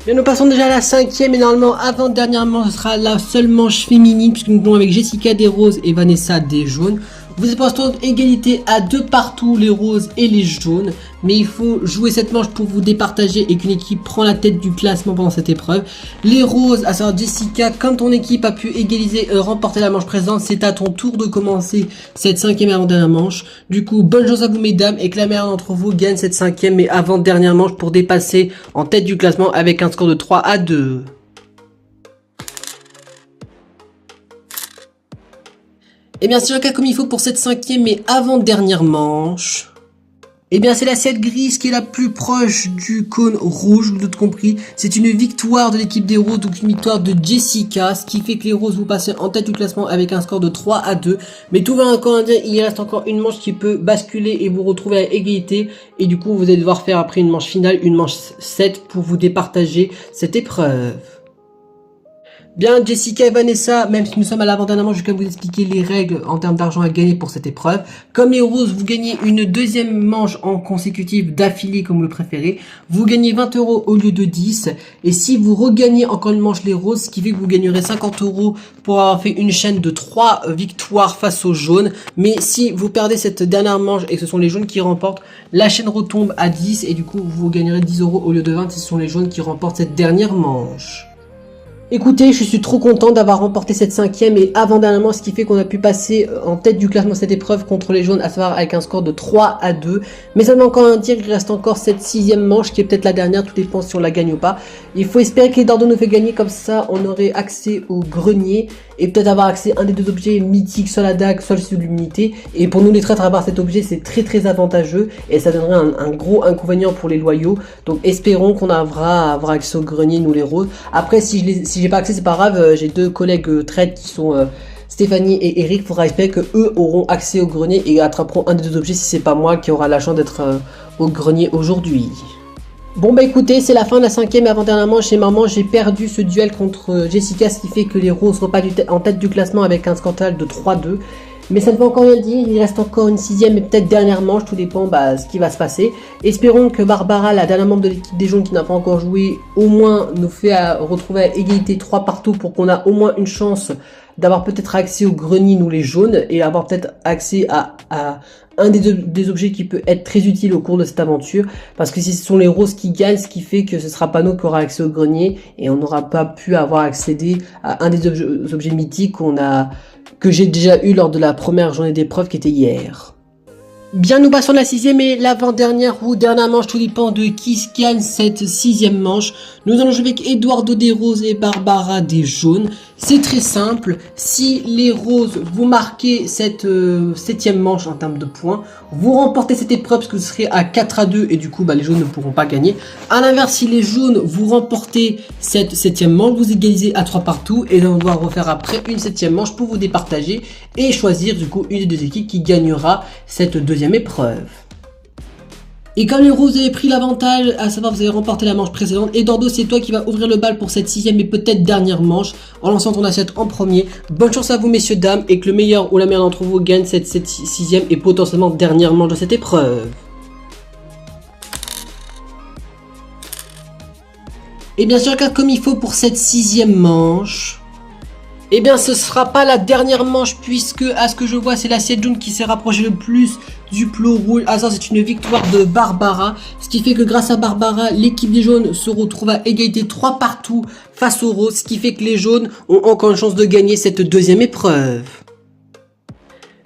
Bien, nous passons déjà à la 5e et normalement avant-dernière manche, ce sera la seule manche féminine puisque nous jouons avec Jessica des roses et Vanessa des jaunes. Vous êtes pour l'instant égalité à 2 partout, les roses et les jaunes. Mais il faut jouer cette manche pour vous départager et qu'une équipe prend la tête du classement pendant cette épreuve. Les roses, à savoir Jessica, comme ton équipe a pu égaliser, remporter la manche présente, c'est à ton tour de commencer cette 5e et avant-dernière manche. Du coup, bonne chance à vous mesdames et que la meilleure d'entre vous gagne cette 5e et avant-dernière manche pour dépasser en tête du classement avec un score de 3-2. Et bien c'est le cas comme il faut pour cette 5e et avant-dernière manche. Et bien c'est l'assiette grise qui est la plus proche du cône rouge, vous l'avez compris. C'est une victoire de l'équipe des roses, donc une victoire de Jessica, ce qui fait que les roses vous passent en tête du classement avec un score de 3-2. Mais tout va encore dire, il reste encore une manche qui peut basculer et vous retrouver à égalité. Et du coup vous allez devoir faire après une manche finale, une manche 7 pour vous départager cette épreuve. Bien, Jessica et Vanessa, même si nous sommes à l'avant-dernière manche, je vais quand même vous expliquer les règles en termes d'argent à gagner pour cette épreuve. Comme les roses, vous gagnez une 2e manche en consécutive d'affilée comme vous le préférez. Vous gagnez 20 € au lieu de 10. Et si vous regagnez encore une manche les roses, ce qui fait que vous gagnerez 50 € pour avoir fait une chaîne de 3 victoires face aux jaunes. Mais si vous perdez cette dernière manche et que ce sont les jaunes qui remportent, la chaîne retombe à 10 et du coup vous gagnerez 10 € au lieu de 20 si ce sont les jaunes qui remportent cette dernière manche. Écoutez, je suis trop content d'avoir remporté cette 5e et avant-dernièrement, ce qui fait qu'on a pu passer en tête du classement de cette épreuve contre les jaunes, à savoir avec un score de 3-2. Mais ça veut encore dire qu'il reste encore cette 6e manche qui est peut-être la dernière, tout dépend si on la gagne ou pas. Il faut espérer que Eduardo nous fait gagner, comme ça on aurait accès au grenier et peut-être avoir accès à un des 2 objets mythiques, soit la dague, soit le ciseau de l'immunité. Et pour nous les traîtres, avoir cet objet c'est très avantageux et ça donnerait un gros inconvénient pour les loyaux. Donc espérons qu'on arrivera à avoir accès au grenier, nous les roses. Après si j'ai pas accès, c'est pas grave, j'ai 2 collègues traîtres qui sont Stéphanie et Eric. Faudra espérer que eux auront accès au grenier et attraperont un des 2 objets si c'est pas moi qui aura la chance d'être au grenier aujourd'hui. Bon bah écoutez, c'est la fin de la 5e et avant-dernière manche et maman, j'ai perdu ce duel contre Jessica, ce qui fait que les roses repartent en tête du classement avec un score total de 3-2. Mais ça ne veut encore rien dire, il reste encore une 6e et peut-être dernière manche, tout dépend ce qui va se passer. Espérons que Barbara, la dernière membre de l'équipe des jaunes qui n'a pas encore joué, au moins nous fait retrouver à égalité 3 partout pour qu'on a au moins une chance d'avoir peut-être accès au grenier, nous les jaunes, et avoir peut-être accès à un des objets qui peut être très utile au cours de cette aventure, parce que si ce sont les roses qui gagnent, ce qui fait que ce sera pas nous qui aura accès au grenier, et on n'aura pas pu avoir accédé à un des objets mythiques que j'ai déjà eu lors de la première journée d'épreuve qui était hier. Bien, nous passons de la 6e et l'avant-dernière ou dernière manche, tout dépend de qui gagne cette 6e manche. Nous allons jouer avec Eduardo des Roses et Barbara des Jaunes. C'est très simple, si les Roses vous marquez cette 7e manche en termes de points, vous remportez cette épreuve parce que vous serez à 4-2 et du coup les Jaunes ne pourront pas gagner. A l'inverse, si les Jaunes vous remportez cette 7e manche, vous égalisez à 3 partout et on doit refaire après une 7e manche pour vous départager et choisir du coup une des deux équipes qui gagnera cette deuxième épreuve. Et comme les Roses avaient pris l'avantage, à savoir vous avez remporté la manche précédente, Eduardo c'est toi qui va ouvrir le bal pour cette 6e et peut-être dernière manche en lançant ton assiette en premier. Bonne chance à vous messieurs dames et que le meilleur ou la meilleure d'entre vous gagne cette 6e et potentiellement dernière manche de cette épreuve. Et bien sûr, regarde comme il faut pour cette 6e manche. Eh bien ce sera pas la dernière manche puisque à ce que je vois c'est l'assiette jaune qui s'est rapprochée le plus du plot rouge. Ah ça c'est une victoire de Barbara. Ce qui fait que grâce à Barbara l'équipe des jaunes se retrouve à égalité 3 partout face aux roses. Ce qui fait que les jaunes ont encore une chance de gagner cette deuxième épreuve.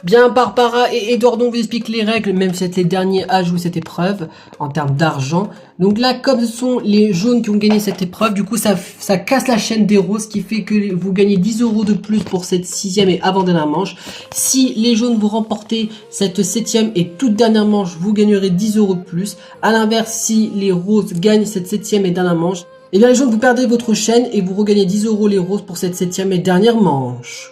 Bien, Barbara et Eduardo vous expliquent les règles, même si c'est les derniers à jouer cette épreuve, en termes d'argent. Donc là, comme ce sont les jaunes qui ont gagné cette épreuve, du coup ça casse la chaîne des roses, ce qui fait que vous gagnez 10 € de plus pour cette 6e et avant-dernière manche. Si les jaunes vous remportez cette 7e et toute dernière manche, vous gagnerez 10 € de plus. A l'inverse, si les roses gagnent cette 7e et dernière manche, et bien les jaunes vous perdez votre chaîne et vous regagnez 10 € les roses pour cette 7e et dernière manche.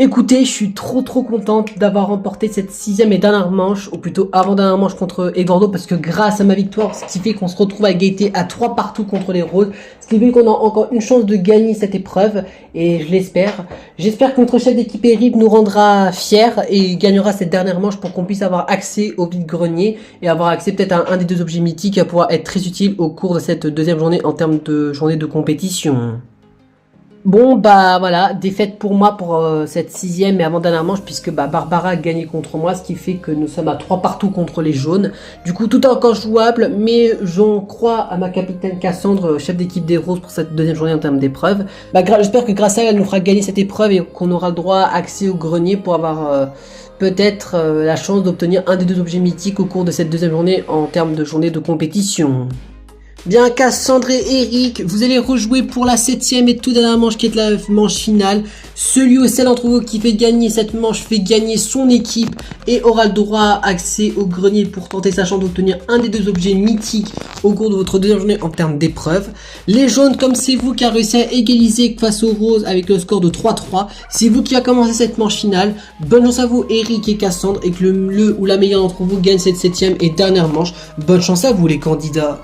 Écoutez, je suis trop contente d'avoir remporté cette 6e et dernière manche, ou plutôt avant-dernière manche contre Eduardo, parce que grâce à ma victoire, ce qui fait qu'on se retrouve à égalité à 3 partout contre les roses, ce qui fait qu'on a encore une chance de gagner cette épreuve, et je l'espère. J'espère que notre chef d'équipe Eric nous rendra fiers et gagnera cette dernière manche pour qu'on puisse avoir accès au vide-grenier et avoir accès peut-être à un des deux objets mythiques à pouvoir être très utile au cours de cette deuxième journée en termes de journée de compétition. Bon voilà, défaite pour moi pour cette 6e et avant-dernière manche puisque Barbara a gagné contre moi, ce qui fait que nous sommes à 3 partout contre les jaunes. Du coup tout est encore jouable, mais j'en crois à ma capitaine Cassandre, chef d'équipe des roses pour cette deuxième journée en termes d'épreuve. J'espère que grâce à elle nous fera gagner cette épreuve et qu'on aura le droit à accès au grenier pour avoir peut-être la chance d'obtenir un des deux objets mythiques au cours de cette deuxième journée en termes de journée de compétition. Bien, Cassandre et Eric, vous allez rejouer pour la 7e et toute dernière manche qui est la manche finale. Celui ou celle d'entre vous qui fait gagner cette manche fait gagner son équipe et aura le droit à accès au grenier pour tenter sa chance d'obtenir un des deux objets mythiques au cours de votre deuxième journée en termes d'épreuve. Les jaunes, comme c'est vous qui a réussi à égaliser face aux roses avec le score de 3-3, c'est vous qui a commencé cette manche finale. Bonne chance à vous Eric et Cassandre et que le ou la meilleure d'entre vous gagne cette 7e et dernière manche. Bonne chance à vous les candidats.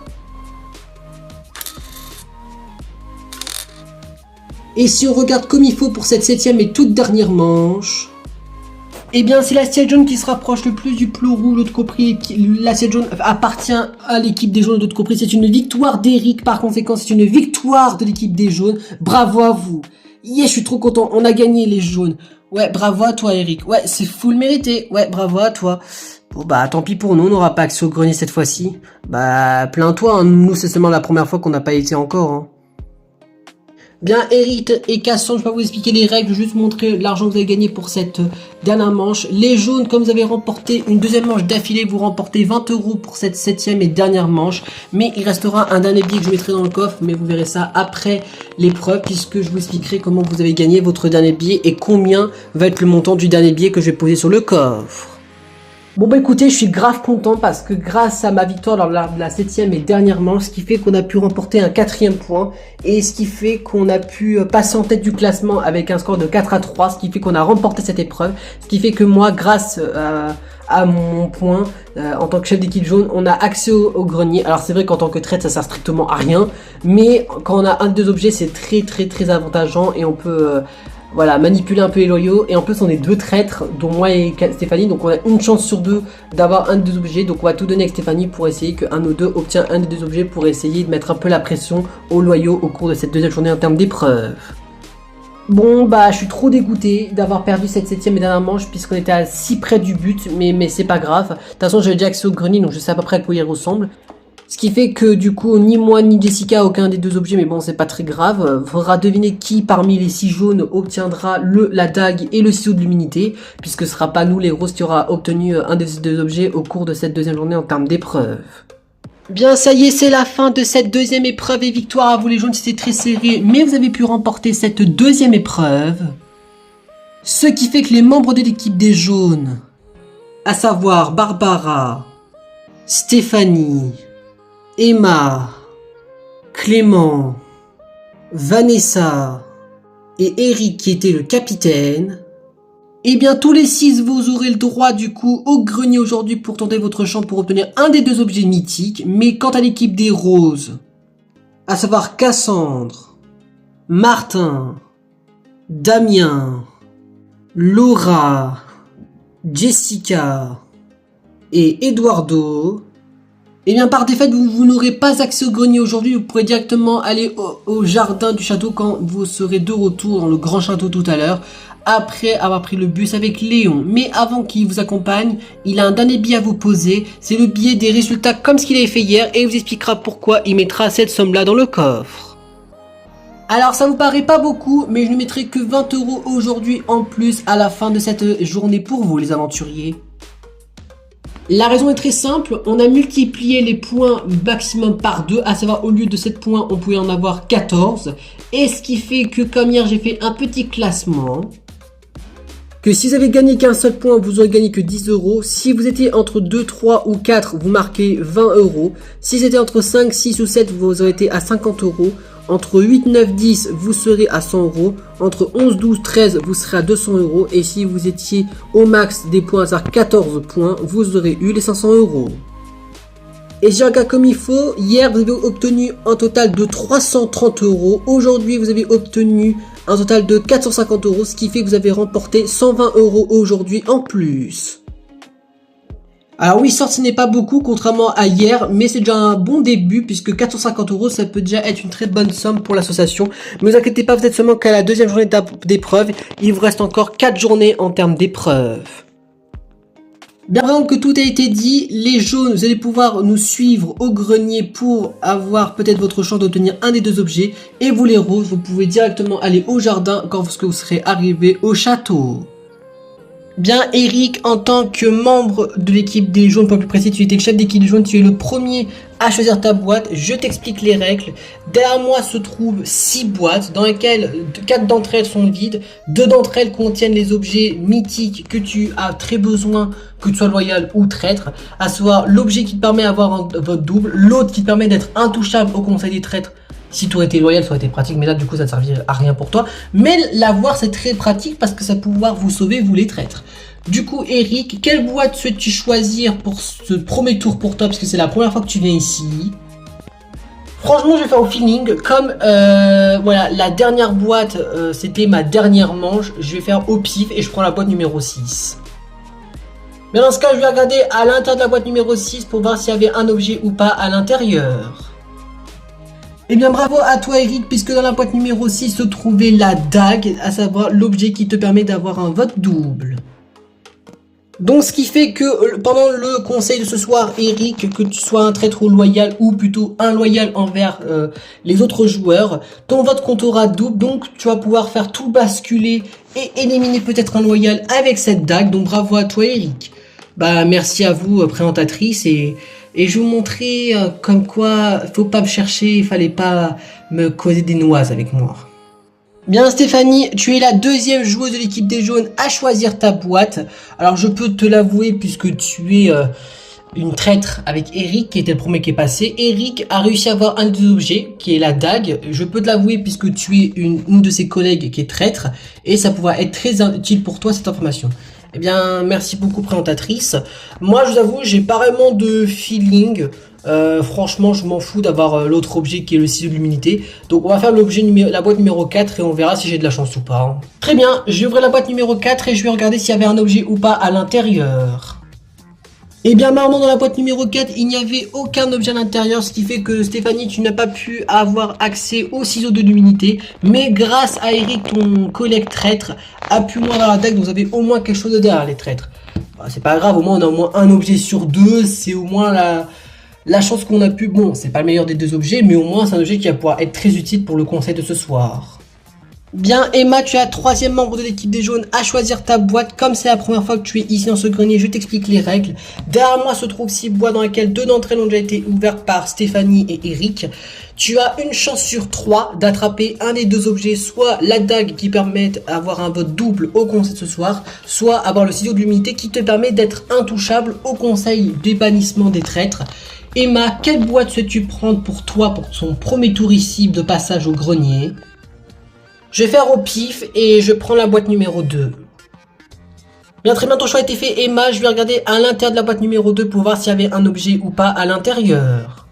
Et si on regarde comme il faut pour cette 7e et toute dernière manche, eh bien c'est l'assiette jaune qui se rapproche le plus du plot rouge, l'autre compris. L'assiette jaune appartient à l'équipe des jaunes, l'autre compris. C'est une victoire d'Eric, par conséquent c'est une victoire de l'équipe des jaunes. Bravo à vous. Yeah, je suis trop content, on a gagné les jaunes. Ouais, bravo à toi Eric. Ouais, c'est full mérité. Ouais, bravo à toi. Bon tant pis pour nous, on n'aura pas accès au grenier cette fois-ci. Plains-toi, hein. Nous c'est seulement la première fois qu'on n'a pas été encore. Hein. Bien, Eric et Cassandre, je vais pas vous expliquer les règles, je vais juste montrer l'argent que vous avez gagné pour cette dernière manche. Les jaunes, comme vous avez remporté une deuxième manche d'affilée, vous remportez 20 € pour cette 7e et dernière manche. Mais il restera un dernier billet que je mettrai dans le coffre, mais vous verrez ça après l'épreuve, puisque je vous expliquerai comment vous avez gagné votre dernier billet et combien va être le montant du dernier billet que je vais poser sur le coffre. Bon écoutez, je suis grave content parce que grâce à ma victoire lors de la 7e et dernière manche, ce qui fait qu'on a pu remporter un 4e point et ce qui fait qu'on a pu passer en tête du classement avec un score de 4-3, ce qui fait qu'on a remporté cette épreuve, ce qui fait que moi, grâce à mon point, en tant que chef d'équipe jaune, on a accès au grenier. Alors c'est vrai qu'en tant que traître, ça sert strictement à rien, mais quand on a un des deux objets, c'est très avantageant et on peut... manipuler un peu les loyaux. Et en plus on est deux traîtres, dont moi et Stéphanie, donc on a une chance sur deux d'avoir un des deux objets. Donc on va tout donner avec Stéphanie pour essayer qu'un de nous deux obtient un des deux objets, pour essayer de mettre un peu la pression aux loyaux au cours de cette deuxième journée en termes d'épreuve. Bon je suis trop dégoûté d'avoir perdu cette 7e et dernière manche puisqu'on était à si près du but, mais c'est pas grave. De toute façon j'avais déjà accès au grenier, donc je sais à peu près à quoi il ressemble. Ce qui fait que du coup, ni moi ni Jessica, aucun des deux objets, mais bon, c'est pas très grave. Faudra deviner qui parmi les 6 jaunes obtiendra la dague et le ciseau de l'humilité, puisque ce sera pas nous les roses qui aura obtenu un des deux objets au cours de cette deuxième journée en termes d'épreuve. Bien, ça y est, c'est la fin de cette deuxième épreuve et victoire à vous les jaunes, c'était très serré, mais vous avez pu remporter cette deuxième épreuve. Ce qui fait que les membres de l'équipe des jaunes, à savoir Barbara, Stéphanie, Emma, Clément, Vanessa et Eric qui était le capitaine, et bien tous les 6 vous aurez le droit du coup au grenier aujourd'hui pour tenter votre chance pour obtenir un des deux objets mythiques. Mais quant à l'équipe des roses, à savoir Cassandre, Martin, Damien, Laura, Jessica et Eduardo, et bien par défaite vous n'aurez pas accès au grenier aujourd'hui, vous pourrez directement aller au jardin du château quand vous serez de retour dans le grand château tout à l'heure, après avoir pris le bus avec Léon. Mais avant qu'il vous accompagne, il a un dernier billet à vous poser, c'est le billet des résultats comme ce qu'il avait fait hier, et il vous expliquera pourquoi il mettra cette somme là dans le coffre. Alors ça vous paraît pas beaucoup, mais je ne mettrai que 20 € aujourd'hui en plus à la fin de cette journée pour vous les aventuriers. La raison est très simple, on a multiplié les points maximum par 2, à savoir au lieu de 7 points, on pouvait en avoir 14. Et ce qui fait que comme hier j'ai fait un petit classement, que si vous avez gagné qu'un seul point, vous aurez gagné que 10 €. Si vous étiez entre 2, 3 ou 4, vous marquez 20 €. Si c'était entre 5, 6 ou 7, vous aurez été à 50 €. Entre 8, 9, 10, vous serez à 100 €. Entre 11, 12, 13, vous serez à 200 €. Et si vous étiez au max des points, c'est-à-dire 14 points, vous aurez eu les 500 €. Et si je regarde comme il faut, hier vous avez obtenu un total de 330 €. Aujourd'hui vous avez obtenu un total de 450 €, ce qui fait que vous avez remporté 120 € aujourd'hui en plus. Alors oui, certes ce n'est pas beaucoup contrairement à hier, mais c'est déjà un bon début puisque 450 € ça peut déjà être une très bonne somme pour l'association. Ne vous inquiétez pas, vous êtes seulement qu'à la deuxième journée d'épreuve, il vous reste encore 4 journées en termes d'épreuve. Bien avant que tout a été dit, les jaunes, vous allez pouvoir nous suivre au grenier pour avoir peut-être votre chance d'obtenir un des deux objets. Et vous les roses, vous pouvez directement aller au jardin quand vous serez arrivé au château. Bien Eric, en tant que membre de l'équipe des jaunes, pour plus précis, tu étais le chef d'équipe des jaunes, tu es le premier à choisir ta boîte. Je t'explique les règles. Derrière moi se trouvent 6 boîtes dans lesquelles 4 d'entre elles sont vides. 2 d'entre elles contiennent les objets mythiques que tu as très besoin, que tu sois loyal ou traître. À savoir l'objet qui te permet d'avoir votre double, l'autre qui te permet d'être intouchable au conseil des traîtres. Si tu aurais été loyal, ça aurait été pratique, mais là, du coup, ça ne servirait à rien pour toi. Mais l'avoir, c'est très pratique parce que ça va pouvoir vous sauver, vous les traîtres. Du coup, Eric, quelle boîte souhaites-tu choisir pour ce premier tour pour toi? Parce que c'est la première fois que tu viens ici. Franchement, je vais faire au feeling. Comme, voilà, la dernière boîte, c'était ma dernière manche. Je vais faire au pif et je prends la boîte numéro 6. Mais dans ce cas, je vais regarder à l'intérieur de la boîte numéro 6 pour voir s'il y avait un objet ou pas à l'intérieur. Eh bien bravo à toi Eric, puisque dans la boîte numéro 6 se trouvait la dague, à savoir l'objet qui te permet d'avoir un vote double. Donc ce qui fait que pendant le conseil de ce soir Eric, que tu sois un traître loyal ou plutôt un loyal envers les autres joueurs, ton vote comptera double, donc tu vas pouvoir faire tout basculer et éliminer peut-être un loyal avec cette dague, donc bravo à toi Eric. Bah merci à vous présentatrice et je vais vous montrer comme quoi faut pas me chercher, il fallait pas me causer des noises avec moi. Bien Stéphanie, tu es la deuxième joueuse de l'équipe des jaunes à choisir ta boîte. Alors je peux te l'avouer puisque tu es une traître avec Eric qui était le premier qui est passé. Eric a réussi à avoir un des objets qui est la dague. Je peux te l'avouer puisque tu es une de ses collègues qui est traître et ça pourra être très utile pour toi cette information. Eh bien, merci beaucoup présentatrice. Moi, je vous avoue, j'ai pas vraiment de feeling. Franchement, je m'en fous d'avoir l'autre objet qui est le ciseau de l'humilité. Donc, on va faire la boîte numéro 4 et on verra si j'ai de la chance ou pas. Hein. Très bien, je vais ouvrir la boîte numéro 4 et je vais regarder s'il y avait un objet ou pas à l'intérieur. Et bien marrant, dans la boîte numéro 4, il n'y avait aucun objet à l'intérieur, ce qui fait que Stéphanie, tu n'as pas pu avoir accès au ciseau de l'humilité. Mais grâce à Eric, ton collègue traître, a pu moins avoir la dague, donc vous avez au moins quelque chose derrière les traîtres. Bah, c'est pas grave, au moins on a au moins un objet sur deux, c'est au moins La chance qu'on a pu, bon, c'est pas le meilleur des deux objets, mais au moins c'est un objet qui va pouvoir être très utile pour le conseil de ce soir. Bien Emma, tu es la troisième membre de l'équipe des jaunes à choisir ta boîte. Comme c'est la première fois que tu es ici dans ce grenier, je t'explique les règles. Derrière moi se trouvent 6 boîtes dans lesquelles 2 d'entre elles ont déjà été ouvertes par Stéphanie et Eric. Tu as une chance sur 3 d'attraper un des deux objets, soit la dague qui permet d'avoir un vote double au conseil de ce soir, soit avoir le ciseau de l'humilité qui te permet d'être intouchable au conseil des bannissements des traîtres. Emma, quelle boîte souhaites-tu prendre pour toi pour son premier tour ici de passage au grenier? Je vais faire au pif et je prends la boîte numéro 2. Bien, très bien, ton choix a été fait, Emma. Je vais regarder à l'intérieur de la boîte numéro 2 pour voir s'il y avait un objet ou pas à l'intérieur.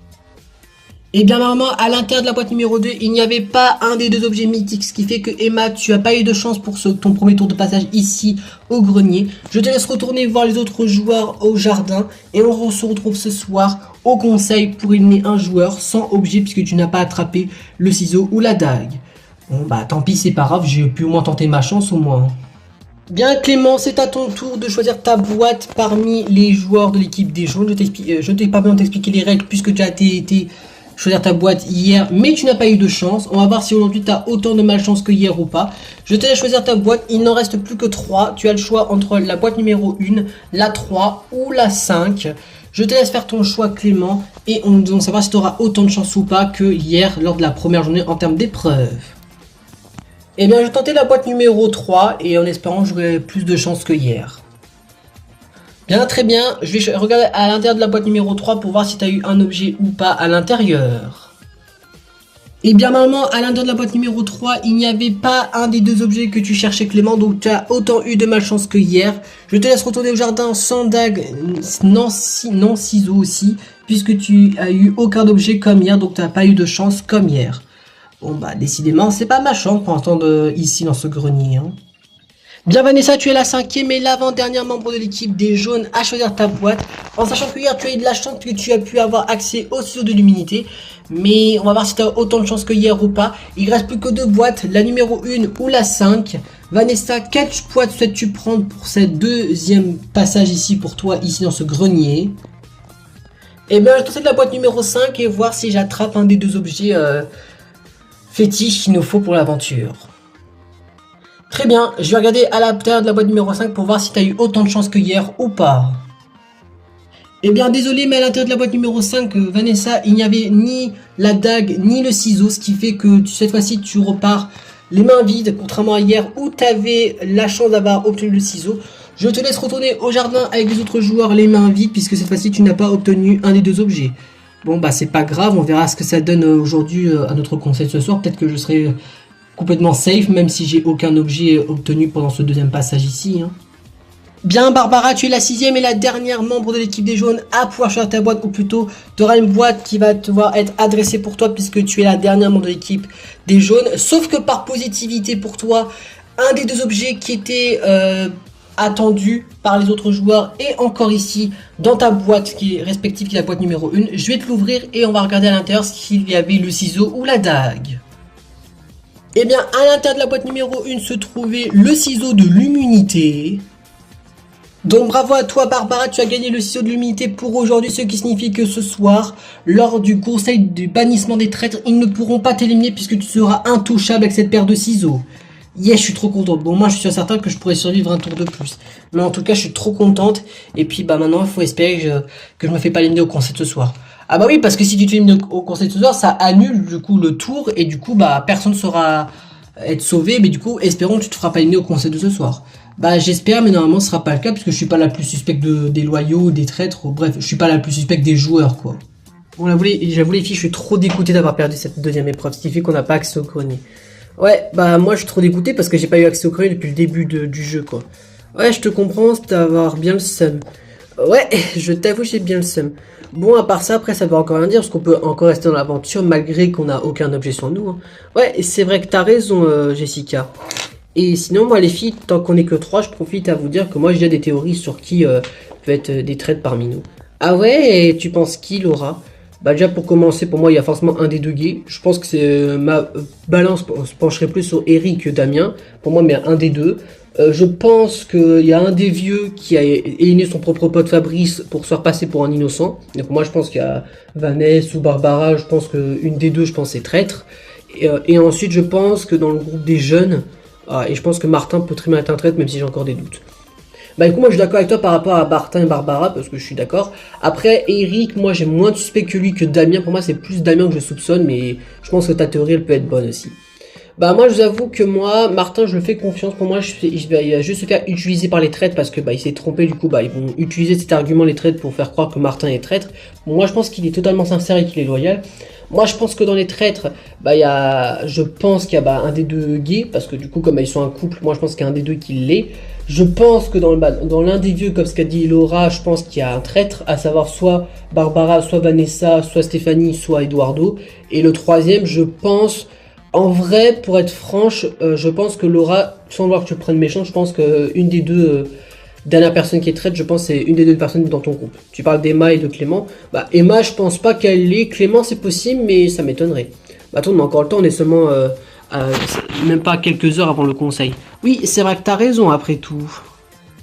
Et bien, normalement, à l'intérieur de la boîte numéro 2, il n'y avait pas un des deux objets mythiques, ce qui fait que Emma, tu n'as pas eu de chance pour ton premier tour de passage ici au grenier. Je te laisse retourner voir les autres joueurs au jardin et on se retrouve ce soir au conseil pour éliminer un joueur sans objet puisque tu n'as pas attrapé le ciseau ou la dague. Bon bah tant pis, c'est pas grave, j'ai pu au moins tenter ma chance au moins. Bien Clément, c'est à ton tour de choisir ta boîte parmi les joueurs de l'équipe des jaunes. Je t'ai pas besoin de t'expliquer les règles puisque tu as été choisir ta boîte hier, mais tu n'as pas eu de chance. On va voir si aujourd'hui tu as autant de malchance que hier ou pas. Je te laisse choisir ta boîte, il n'en reste plus que 3. Tu as le choix entre la boîte numéro 1, la 3 ou la 5. Je te laisse faire ton choix Clément et on va savoir si tu auras autant de chance ou pas que hier lors de la première journée en termes d'épreuves. Eh bien, je tentais la boîte numéro 3 et en espérant que j'aurai plus de chance que hier. Bien, très bien. Je vais regarder à l'intérieur de la boîte numéro 3 pour voir si tu as eu un objet ou pas à l'intérieur. Et bien, normalement, à l'intérieur de la boîte numéro 3, il n'y avait pas un des deux objets que tu cherchais, Clément. Donc, tu as autant eu de malchance que hier. Je te laisse retourner au jardin sans dague, non ciseaux aussi, puisque tu as eu aucun objet comme hier. Donc, tu n'as pas eu de chance comme hier. Bon bah décidément c'est pas ma chance pour entendre ici dans ce grenier. Hein. Bien Vanessa, tu es la cinquième et l'avant-dernière membre de l'équipe des jaunes à choisir ta boîte. En sachant que hier tu as eu de la chance que tu as pu avoir accès au ciseau de l'humilité. Mais on va voir si tu as autant de chance que hier ou pas. Il reste plus que 2 boîtes, la numéro 1 ou la 5. Vanessa, quelle boîte souhaites-tu prendre pour ce deuxième passage ici pour toi, ici dans ce grenier? Et bien je tente la boîte numéro 5 et voir si j'attrape un des deux objets fétiche qu'il nous faut pour l'aventure. Très bien, je vais regarder à l'intérieur de la boîte numéro 5 pour voir si tu as eu autant de chance que hier ou pas. Eh bien désolé, mais à l'intérieur de la boîte numéro 5, Vanessa, il n'y avait ni la dague ni le ciseau, ce qui fait que cette fois-ci tu repars les mains vides, contrairement à hier où tu avais la chance d'avoir obtenu le ciseau. Je te laisse retourner au jardin avec les autres joueurs les mains vides, puisque cette fois-ci tu n'as pas obtenu un des deux objets. Bon bah c'est pas grave, on verra ce que ça donne aujourd'hui à notre conseil ce soir. Peut-être que je serai complètement safe, même si j'ai aucun objet obtenu pendant ce deuxième passage ici. Hein. Bien Barbara, tu es la 6e et la dernière membre de l'équipe des jaunes à pouvoir choisir ta boîte, ou plutôt tu auras une boîte qui va devoir être adressée pour toi puisque tu es la dernière membre de l'équipe des jaunes. Sauf que par positivité pour toi, un des deux objets qui était attendu par les autres joueurs et encore ici dans ta boîte qui est respective, qui est la boîte numéro 1, je vais te l'ouvrir et on va regarder à l'intérieur s'il y avait le ciseau ou la dague. Et bien à l'intérieur de la boîte numéro 1 se trouvait le ciseau de l'immunité. Donc bravo à toi Barbara, tu as gagné le ciseau de l'humilité pour aujourd'hui, ce qui signifie que ce soir, lors du conseil du bannissement des traîtres, ils ne pourront pas t'éliminer puisque tu seras intouchable avec cette paire de ciseaux. Yes, je suis trop contente. Bon, moi, je suis certain que je pourrais survivre un tour de plus. Mais en tout cas, je suis trop contente. Et puis, bah, maintenant, il faut espérer que je me fais pas éliminer au conseil de ce soir. Ah bah oui, parce que si tu t'élimines au conseil de ce soir, ça annule, du coup, le tour. Et du coup, bah, personne ne saura être sauvé. Mais du coup, espérons que tu te feras pas éliminer au conseil de ce soir. Bah, j'espère, mais normalement, ce sera pas le cas, puisque je suis pas la plus suspecte des loyaux, des traîtres. Bref, je suis pas la plus suspecte des joueurs, quoi. Bon, j'avoue les filles, je suis trop dégoûté d'avoir perdu cette deuxième épreuve. Ce qui fait qu'on n'a pas accès au grenier. Ouais, bah moi je suis trop dégoûté parce que j'ai pas eu accès au grenier depuis le début du jeu quoi. Ouais, je te comprends, d'avoir bien le seum. Ouais, je t'avoue j'ai bien le seum. Bon, à part ça, après ça veut encore rien dire parce qu'on peut encore rester dans l'aventure malgré qu'on a aucun objet sur nous. Hein. Ouais, c'est vrai que t'as raison Jessica. Et sinon moi les filles, tant qu'on est que 3, je profite à vous dire que moi j'ai déjà des théories sur qui peut être des traîtres parmi nous. Ah ouais, et tu penses qui Laura? Bah déjà pour commencer, pour moi il y a forcément un des deux gays. Je pense que c'est ma balance se pencherait plus sur Eric que Damien. Pour moi mais un des deux. Je pense qu'il y a un des vieux qui a éliminé son propre pote Fabrice pour se faire passer pour un innocent. Donc moi je pense qu'il y a Vanessa ou Barbara, je pense qu'une des deux je pense est traître. Et ensuite je pense que dans le groupe des jeunes, et je pense que Martin peut très bien être un traître même si j'ai encore des doutes. Bah écoute, moi je suis d'accord avec toi par rapport à Martin et Barbara, parce que je suis d'accord. Après, Eric, moi j'ai moins de suspect que lui que Damien. Pour moi c'est plus Damien que je soupçonne, mais je pense que ta théorie elle peut être bonne aussi. Bah moi je vous avoue que moi, Martin je le fais confiance. Pour moi il va juste se faire utiliser par les traîtres parce que bah il s'est trompé, du coup bah ils vont utiliser cet argument les traîtres pour faire croire que Martin est traître. Bon, moi je pense qu'il est totalement sincère et qu'il est loyal. Moi je pense que dans les traîtres, bah je pense qu'il y a un des deux gays, parce que du coup comme ils sont un couple, moi je pense qu'il y a un des deux qui l'est. Je pense que dans l'un des vieux, comme ce qu'a dit Laura, je pense qu'il y a un traître, à savoir soit Barbara, soit Vanessa, soit Stéphanie, soit Eduardo. Et le troisième, je pense, en vrai, pour être franche, je pense que Laura, sans vouloir que tu prennes méchant, je pense qu'une des deux dernières personnes qui est traître, je pense c'est une des deux personnes dans ton groupe. Tu parles d'Emma et de Clément. Bah Emma, je pense pas qu'elle l'est. Clément, c'est possible, mais ça m'étonnerait. Bah attends, on a encore le temps, on est seulement même pas quelques heures avant le conseil. Oui, c'est vrai que t'as raison après tout.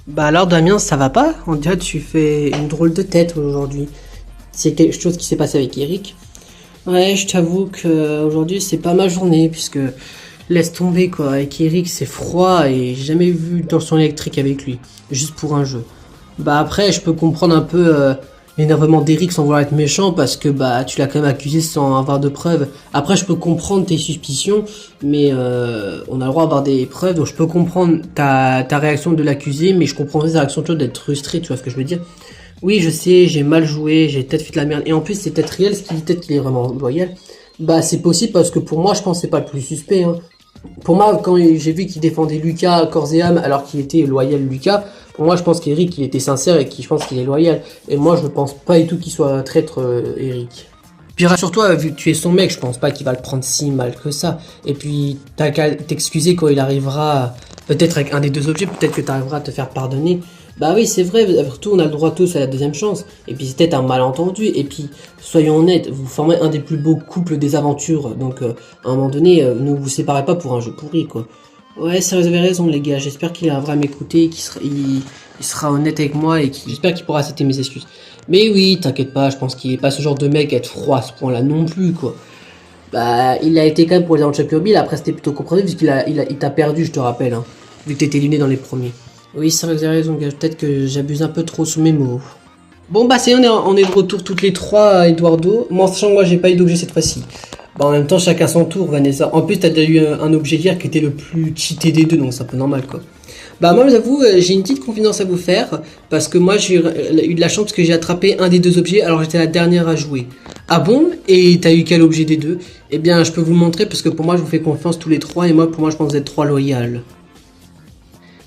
Bah alors Damien, ça va pas? On dirait que tu fais une drôle de tête aujourd'hui. C'est quelque chose qui s'est passé avec Eric. Ouais, je t'avoue que aujourd'hui c'est pas ma journée puisque laisse tomber quoi. Avec Eric c'est froid et j'ai jamais vu de tension électrique avec lui, juste pour un jeu. Bah après je peux comprendre un peu l'énervement d'Eric sans vouloir être méchant parce que bah tu l'as quand même accusé sans avoir de preuves. Après je peux comprendre tes suspicions, mais on a le droit d'avoir des preuves, donc je peux comprendre ta réaction de l'accusé, mais je comprends ta réaction toi d'être frustré, tu vois ce que je veux dire. Oui, je sais, j'ai mal joué, j'ai peut-être fait de la merde. Et en plus, c'est peut-être réel, ce qui dit peut-être qu'il est vraiment loyal. Bah, c'est possible parce que pour moi, je pense que c'est pas le plus suspect. Hein. Pour moi, quand j'ai vu qu'il défendait Lucas corps et âme alors qu'il était loyal Lucas, pour moi, je pense qu'Eric, il était sincère et je pense qu'il est loyal. Et moi, je ne pense pas du tout qu'il soit traître, Eric. Puis rassure-toi, vu que tu es son mec, je pense pas qu'il va le prendre si mal que ça. Et puis, t'as qu'à t'excuser quand il arrivera, peut-être avec un des deux objets, peut-être que tu arriveras à te faire pardonner. Bah oui, c'est vrai, surtout on a le droit tous à la deuxième chance. Et puis c'est peut-être un malentendu. Et puis, soyons honnêtes, vous formez un des plus beaux couples des aventures. Donc, à un moment donné, ne vous séparez pas pour un jeu pourri, quoi. Ouais, ça vous avez raison, les gars. J'espère qu'il arrivera à m'écouter, il sera honnête avec moi et j'espère qu'il pourra accepter mes excuses. Mais oui, t'inquiète pas, je pense qu'il est pas ce genre de mec à être froid à ce point-là non plus, quoi. Bah, il a été quand même pour les aventures Kirby, après c'était plutôt compréhensible puisqu'il t'a perdu, je te rappelle, hein, vu que t'étais éliminé dans les premiers. Oui, c'est vrai que vous avez raison, gars. Peut-être que j'abuse un peu trop sur mes mots. Bon, bah, c'est on est de retour toutes les trois, Eduardo. Moi, en sachant que moi, j'ai pas eu d'objet cette fois-ci. Bah, en même temps, chacun son tour, Vanessa. En plus, t'as déjà eu un objet hier qui était le plus cheaté des deux, donc c'est un peu normal, quoi. Bah, moi, j'avoue, j'ai une petite confidence à vous faire. Parce que moi, j'ai eu de la chance parce que j'ai attrapé un des deux objets, alors j'étais la dernière à jouer. Ah bon? Et t'as eu quel objet des deux? Eh bien, je peux vous le montrer parce que pour moi, je vous fais confiance tous les trois. Et moi, pour moi, je pense que vous êtes trois loyales.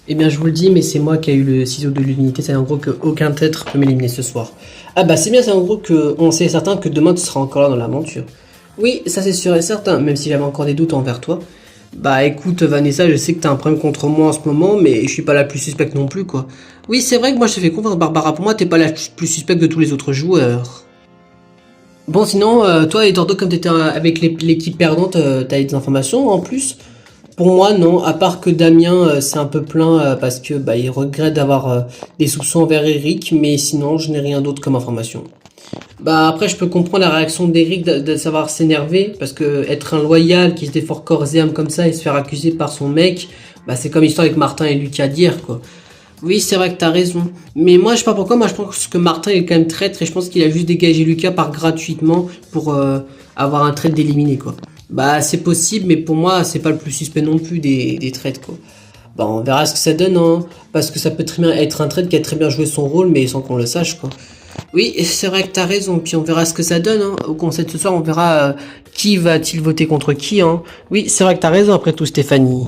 Eh bien, je vous le dis, mais c'est moi qui ai eu le ciseau de l'unité. C'est en gros qu'aucun traître peut m'éliminer ce soir. Ah bah c'est bien, c'est en gros qu'on sait certain que demain tu seras encore là dans l'aventure. Oui, ça c'est sûr et certain, même si j'avais encore des doutes envers toi. Bah écoute Vanessa, je sais que t'as un problème contre moi en ce moment, mais je suis pas la plus suspecte non plus quoi. Oui, c'est vrai que moi je te fais confiance Barbara, pour moi t'es pas la plus suspecte de tous les autres joueurs. Bon sinon, toi et Tordo, comme t'étais avec l'équipe perdante, t'as des informations en plus? Pour moi, non, à part que Damien c'est un peu plein parce que bah, il regrette d'avoir des soupçons envers Eric, mais sinon, je n'ai rien d'autre comme information. Bah après, je peux comprendre la réaction d'Eric de savoir s'énerver, parce que être un loyal qui se défend corps et âme comme ça et se faire accuser par son mec, bah c'est comme l'histoire avec Martin et Lucas d'hier, quoi. Oui, c'est vrai que t'as raison. Mais moi, je sais pas pourquoi, moi je pense que Martin est quand même traître et je pense qu'il a juste dégagé Lucas par gratuitement pour avoir un trait d'éliminé, quoi. Bah c'est possible, mais pour moi c'est pas le plus suspect non plus des trades quoi. Bah on verra ce que ça donne hein, parce que ça peut très bien être un trade qui a très bien joué son rôle mais sans qu'on le sache quoi. Oui c'est vrai que t'as raison, puis on verra ce que ça donne hein. Au conseil de ce soir on verra qui va-t-il voter contre qui hein. Oui c'est vrai que t'as raison après tout Stéphanie.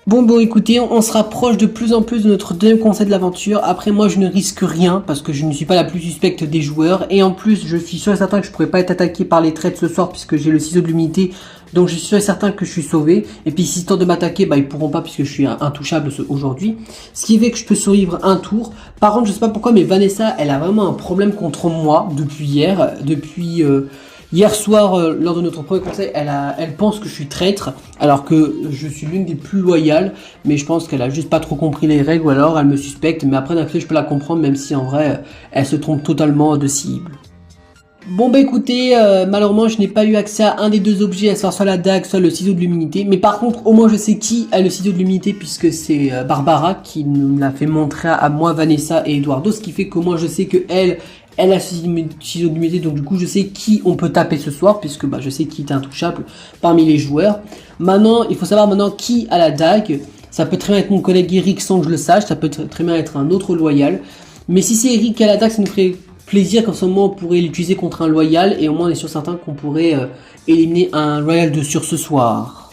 Bon, écoutez, on se rapproche de plus en plus de notre deuxième conseil de l'aventure. Après, moi, je ne risque rien parce que je ne suis pas la plus suspecte des joueurs. Et en plus, je suis sûr et certain que je pourrais pas être attaqué par les traits ce soir puisque j'ai le ciseau de l'humilité. Donc, je suis sûr et certain que je suis sauvé. Et puis, s'ils tentent de m'attaquer, bah, ils pourront pas puisque je suis intouchable aujourd'hui. Ce qui fait que je peux survivre un tour. Par contre, je sais pas pourquoi, mais Vanessa, elle a vraiment un problème contre moi depuis hier. Hier soir, lors de notre premier conseil, elle pense que je suis traître, alors que je suis l'une des plus loyales, mais je pense qu'elle a juste pas trop compris les règles, ou alors elle me suspecte, mais après d'un côté je peux la comprendre, même si en vrai, elle se trompe totalement de cible. Bon bah écoutez, malheureusement je n'ai pas eu accès à un des deux objets, à savoir soit la dague, soit le ciseau de l'humilité, mais par contre au moins je sais qui a le ciseau de l'humilité, puisque c'est Barbara qui nous l'a fait montrer à moi, Vanessa et Eduardo, ce qui fait que moi je sais que elle a le ciseau de l'humilité, donc du coup je sais qui on peut taper ce soir, puisque bah, je sais qui est intouchable parmi les joueurs. Maintenant, il faut savoir maintenant qui a la dague. Ça peut très bien être mon collègue Eric sans que je le sache, ça peut très bien être un autre loyal, mais si c'est Eric qui a la dague, ça nous ferait plaisir qu'en ce moment on pourrait l'utiliser contre un loyal, et au moins on est sûr certain qu'on pourrait éliminer un loyal de sûr ce soir.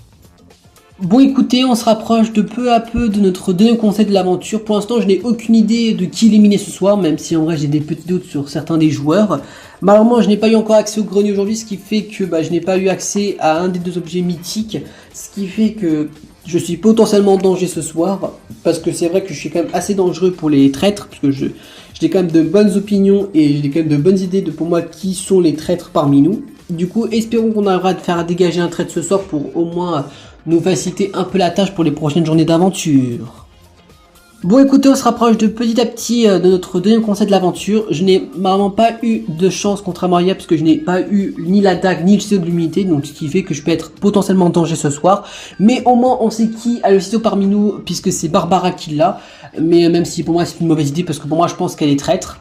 Bon écoutez, on se rapproche de peu à peu de notre deuxième conseil de l'aventure. Pour l'instant je n'ai aucune idée de qui éliminer ce soir, même si en vrai j'ai des petits doutes sur certains des joueurs. Malheureusement je n'ai pas eu encore accès au grenier aujourd'hui, ce qui fait que je n'ai pas eu accès à un des deux objets mythiques, ce qui fait que je suis potentiellement en danger ce soir, parce que c'est vrai que je suis quand même assez dangereux pour les traîtres, parce que j'ai quand même de bonnes opinions et j'ai quand même de bonnes idées de pour moi qui sont les traîtres parmi nous. Du coup, espérons qu'on arrivera à faire dégager un traître ce soir pour au moins nous faciliter un peu la tâche pour les prochaines journées d'aventure. Bon écoutez, on se rapproche de petit à petit de notre deuxième conseil de l'aventure. Je n'ai vraiment pas eu de chance contre Amaria, parce que je n'ai pas eu ni la dague ni le ciseau de l'humilité, donc ce qui fait que je peux être potentiellement en danger ce soir. Mais au moins on sait qui a le ciseau parmi nous, puisque c'est Barbara qui l'a. Mais même si pour moi c'est une mauvaise idée, parce que pour moi je pense qu'elle est traître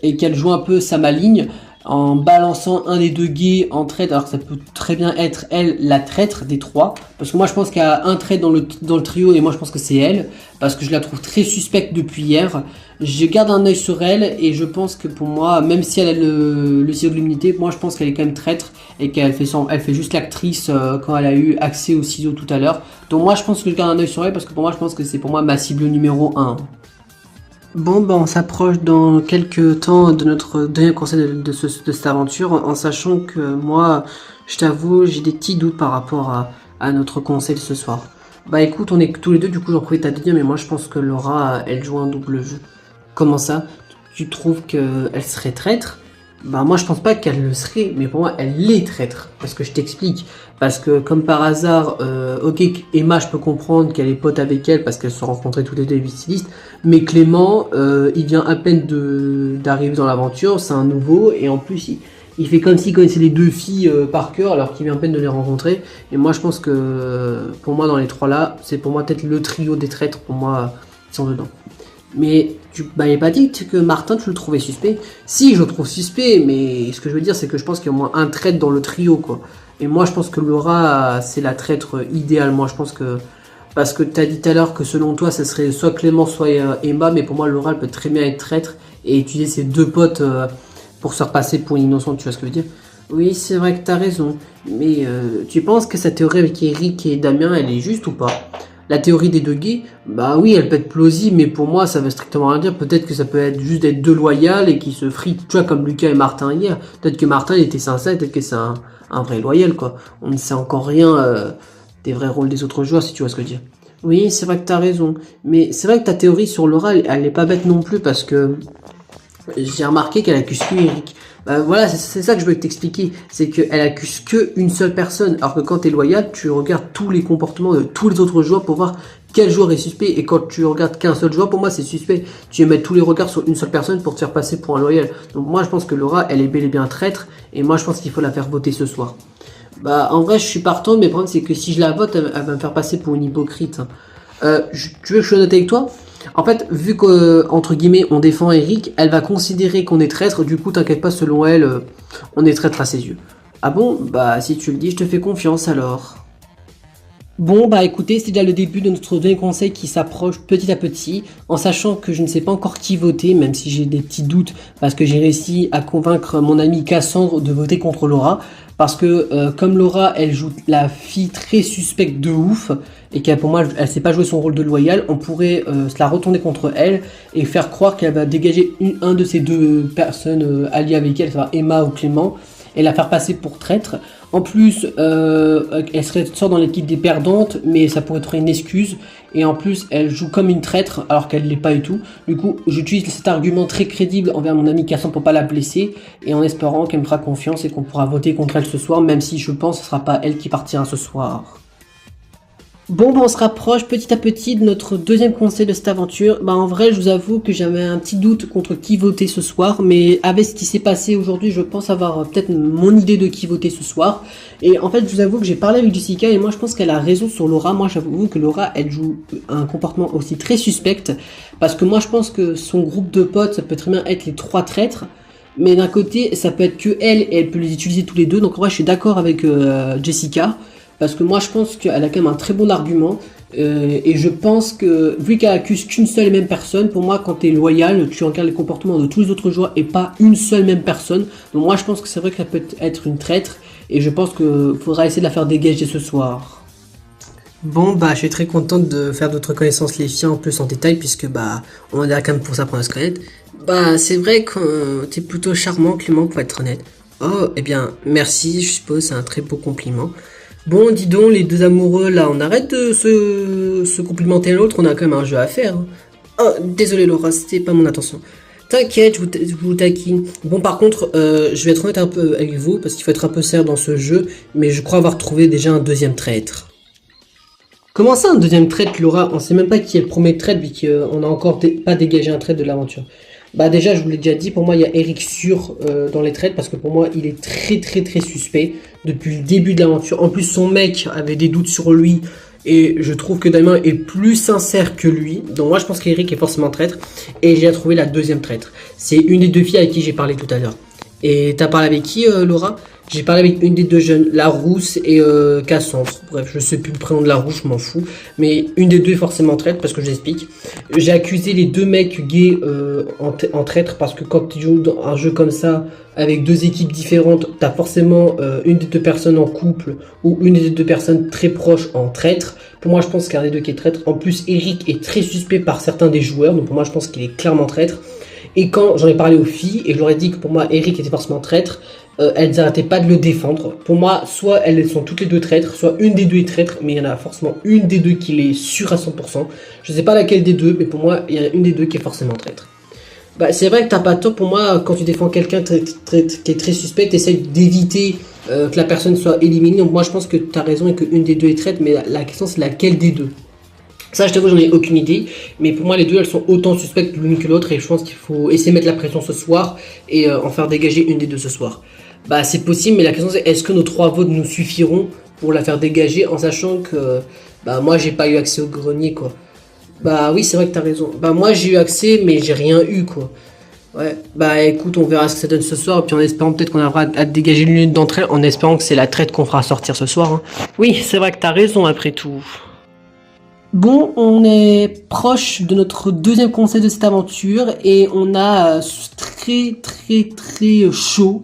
et qu'elle joue un peu sa maligne en balançant un des deux gays en traître, alors que ça peut très bien être elle la traître des trois, parce que moi je pense qu'il y a un traître dans le trio, et moi je pense que c'est elle, parce que je la trouve très suspecte depuis hier. Je garde un œil sur elle, et je pense que pour moi, même si elle a le ciseau de l'immunité, moi je pense qu'elle est quand même traître, et qu'elle fait juste l'actrice quand elle a eu accès au ciseau tout à l'heure. Donc moi je pense que je garde un œil sur elle, parce que pour moi je pense que c'est pour moi ma cible numéro 1. Bon, on s'approche dans quelques temps de notre dernier conseil de cette aventure, en sachant que moi, je t'avoue, j'ai des petits doutes par rapport à notre conseil de ce soir. Bah écoute, on est tous les deux, du coup j'en profite à te dire, mais moi je pense que Laura, elle joue un double jeu. Comment ça? Tu trouves qu'elle serait traître? Bah moi je pense pas qu'elle le serait, mais pour moi elle est traître, parce que je t'explique. Parce que comme par hasard, ok, Emma je peux comprendre qu'elle est pote avec elle parce qu'elles se sont rencontrées toutes les deux stylistes, mais Clément, il vient à peine d'arriver dans l'aventure, c'est un nouveau, et en plus il fait comme s'il connaissait les deux filles par cœur alors qu'il vient à peine de les rencontrer. Et moi je pense que pour moi dans les trois là, c'est pour moi peut-être le trio des traîtres, pour moi ils sont dedans. Mais tu m'avais pas dit que Martin, tu le trouvais suspect? Si, je le trouve suspect, mais ce que je veux dire, c'est que je pense qu'il y a au moins un traître dans le trio, quoi. Et moi, je pense que Laura, c'est la traître idéale. Moi, je pense que... Parce que tu as dit tout à l'heure que selon toi, ça serait soit Clément, soit Emma, mais pour moi, Laura, elle peut très bien être traître et utiliser ses deux potes pour se repasser pour une innocente, tu vois ce que je veux dire? Oui, c'est vrai que tu as raison. Mais tu penses que sa théorie avec Eric et Damien, elle est juste ou pas? La théorie des deux gays, bah oui, elle peut être plausible, mais pour moi, ça veut strictement rien dire. Peut-être que ça peut être juste d'être deux loyales et qui se fritent, tu vois, comme Lucas et Martin hier. Peut-être que Martin il était sincère, peut-être que c'est un vrai loyal, quoi. On ne sait encore rien des vrais rôles des autres joueurs, si tu vois ce que je veux dire. Oui, c'est vrai que t'as raison. Mais c'est vrai que ta théorie sur Laura, elle est pas bête non plus, parce que j'ai remarqué qu'elle accuse que Eric. Bah voilà, c'est ça que je veux t'expliquer. C'est qu'elle accuse que une seule personne. Alors que quand t'es loyal, tu regardes tous les comportements de tous les autres joueurs pour voir quel joueur est suspect. Et quand tu regardes qu'un seul joueur, pour moi c'est suspect. Tu vas mettre tous les regards sur une seule personne pour te faire passer pour un loyal. Donc moi je pense que Laura, elle est bel et bien traître. Et moi je pense qu'il faut la faire voter ce soir. Bah en vrai je suis partant, mais le problème c'est que si je la vote, elle va me faire passer pour une hypocrite. Tu veux que je sois honnête avec toi? En fait, vu qu'entre guillemets on défend Eric, elle va considérer qu'on est traître, du coup t'inquiète pas, selon elle, on est traître à ses yeux. Ah bon? Bah si tu le dis, je te fais confiance alors. Bon bah écoutez, c'est déjà le début de notre dernier conseil qui s'approche petit à petit, en sachant que je ne sais pas encore qui voter, même si j'ai des petits doutes, parce que j'ai réussi à convaincre mon ami Cassandre de voter contre Laura, parce que comme Laura, elle joue la fille très suspecte de ouf, et qu'elle pour moi, elle sait pas jouer son rôle de loyal, on pourrait se la retourner contre elle, et faire croire qu'elle va dégager un de ces deux personnes alliées avec elle, soit Emma ou Clément, et la faire passer pour traître. En plus, elle serait sort dans l'équipe des perdantes, mais ça pourrait être une excuse. Et en plus, elle joue comme une traître, alors qu'elle ne l'est pas du tout. Du coup, j'utilise cet argument très crédible envers mon ami Cassandre pour pas la blesser, et en espérant qu'elle me fera confiance et qu'on pourra voter contre elle ce soir, même si je pense que ce sera pas elle qui partira ce soir. Bon, on se rapproche petit à petit de notre deuxième conseil de cette aventure. En vrai, je vous avoue que j'avais un petit doute contre qui voter ce soir, mais avec ce qui s'est passé aujourd'hui, je pense avoir peut-être mon idée de qui voter ce soir. Et en fait, je vous avoue que j'ai parlé avec Jessica et moi, je pense qu'elle a raison sur Laura. Moi, j'avoue que Laura, elle joue un comportement aussi très suspect, parce que moi, je pense que son groupe de potes, ça peut très bien être les 3 traîtres. Mais d'un côté, ça peut être que elle, et elle peut les utiliser tous les deux. Donc en vrai, je suis d'accord avec Jessica. Parce que moi je pense qu'elle a quand même un très bon argument et je pense que vu qu'elle accuse qu'une seule et même personne, pour moi quand tu es loyal, tu regardes les comportements de tous les autres joueurs et pas une seule même personne. Donc moi je pense que c'est vrai qu'elle peut être une traître et je pense qu'il faudra essayer de la faire dégager ce soir. Bon je suis très contente de faire d'autres connaissances les filles en plus en détail puisque on est là quand même pour ça pour se connaître. C'est vrai que t'es plutôt charmant Clément pour être honnête. Oh eh bien merci, je suppose c'est un très beau compliment. Bon, dis donc, les deux amoureux, là, on arrête de se complimenter l'autre, on a quand même un jeu à faire. Hein. Oh, désolé Laura, c'était pas mon intention. T'inquiète, je vous taquine. Bon, par contre, je vais être honnête un peu avec vous, parce qu'il faut être un peu sérieux dans ce jeu, mais je crois avoir trouvé déjà un deuxième traître. Comment ça, un deuxième traître, Laura? On sait même pas qui est le premier traître, vu qu'on a encore pas dégagé un traître de l'aventure. Déjà, je vous l'ai déjà dit, pour moi, il y a Eric sûr dans les trades, parce que pour moi, il est très très très suspect depuis le début de l'aventure. En plus, son mec avait des doutes sur lui, et je trouve que Damien est plus sincère que lui. Donc moi, je pense qu'Eric est forcément traître, et j'ai trouvé la deuxième traître. C'est une des deux filles avec qui j'ai parlé tout à l'heure. Et t'as parlé avec qui, Laura? J'ai parlé avec une des deux jeunes, la Rousse et Cassandre. Bref, je sais plus le prénom de la Rousse, je m'en fous. Mais une des deux est forcément traître, parce que je l'explique. J'ai accusé les deux mecs gays en traître, parce que quand tu joues dans un jeu comme ça, avec deux équipes différentes, t'as forcément une des deux personnes en couple, ou une des deux personnes très proches en traître. Pour moi, je pense qu'il y a un des deux qui est traître. En plus, Eric est très suspect par certains des joueurs, donc pour moi, je pense qu'il est clairement traître. Et quand j'en ai parlé aux filles, et je leur ai dit que pour moi, Eric était forcément traître, elles n'arrêtaient pas de le défendre. Pour moi, soit elles sont toutes les deux traîtres, soit une des deux est traître, mais il y en a forcément une des deux qui l'est sûre à 100%. Je sais pas laquelle des deux, mais pour moi, il y en a une des deux qui est forcément traître. C'est vrai que t'as pas tort. Pour moi, quand tu défends quelqu'un qui est très suspect, t'essayes d'éviter que la personne soit éliminée. Donc moi, je pense que t'as raison et qu'une des deux est traître, mais la question c'est laquelle des deux. Ça, je t'avoue, j'en ai aucune idée, mais pour moi, les deux, elles sont autant suspectes l'une que l'autre, et je pense qu'il faut essayer de mettre la pression ce soir, et en faire dégager une des deux ce soir. C'est possible, mais la question c'est, est-ce que nos 3 votes nous suffiront pour la faire dégager, en sachant que, moi, j'ai pas eu accès au grenier, quoi. Oui, c'est vrai que t'as raison. Moi, j'ai eu accès, mais j'ai rien eu, quoi. Ouais, écoute, on verra ce que ça donne ce soir, et puis en espérant peut-être qu'on arrivera à dégager l'une d'entre elles, en espérant que c'est la traite qu'on fera sortir ce soir, hein. Oui, c'est vrai que t'as raison, après tout. Bon, on est proche de notre deuxième conseil de cette aventure et on a très très très chaud,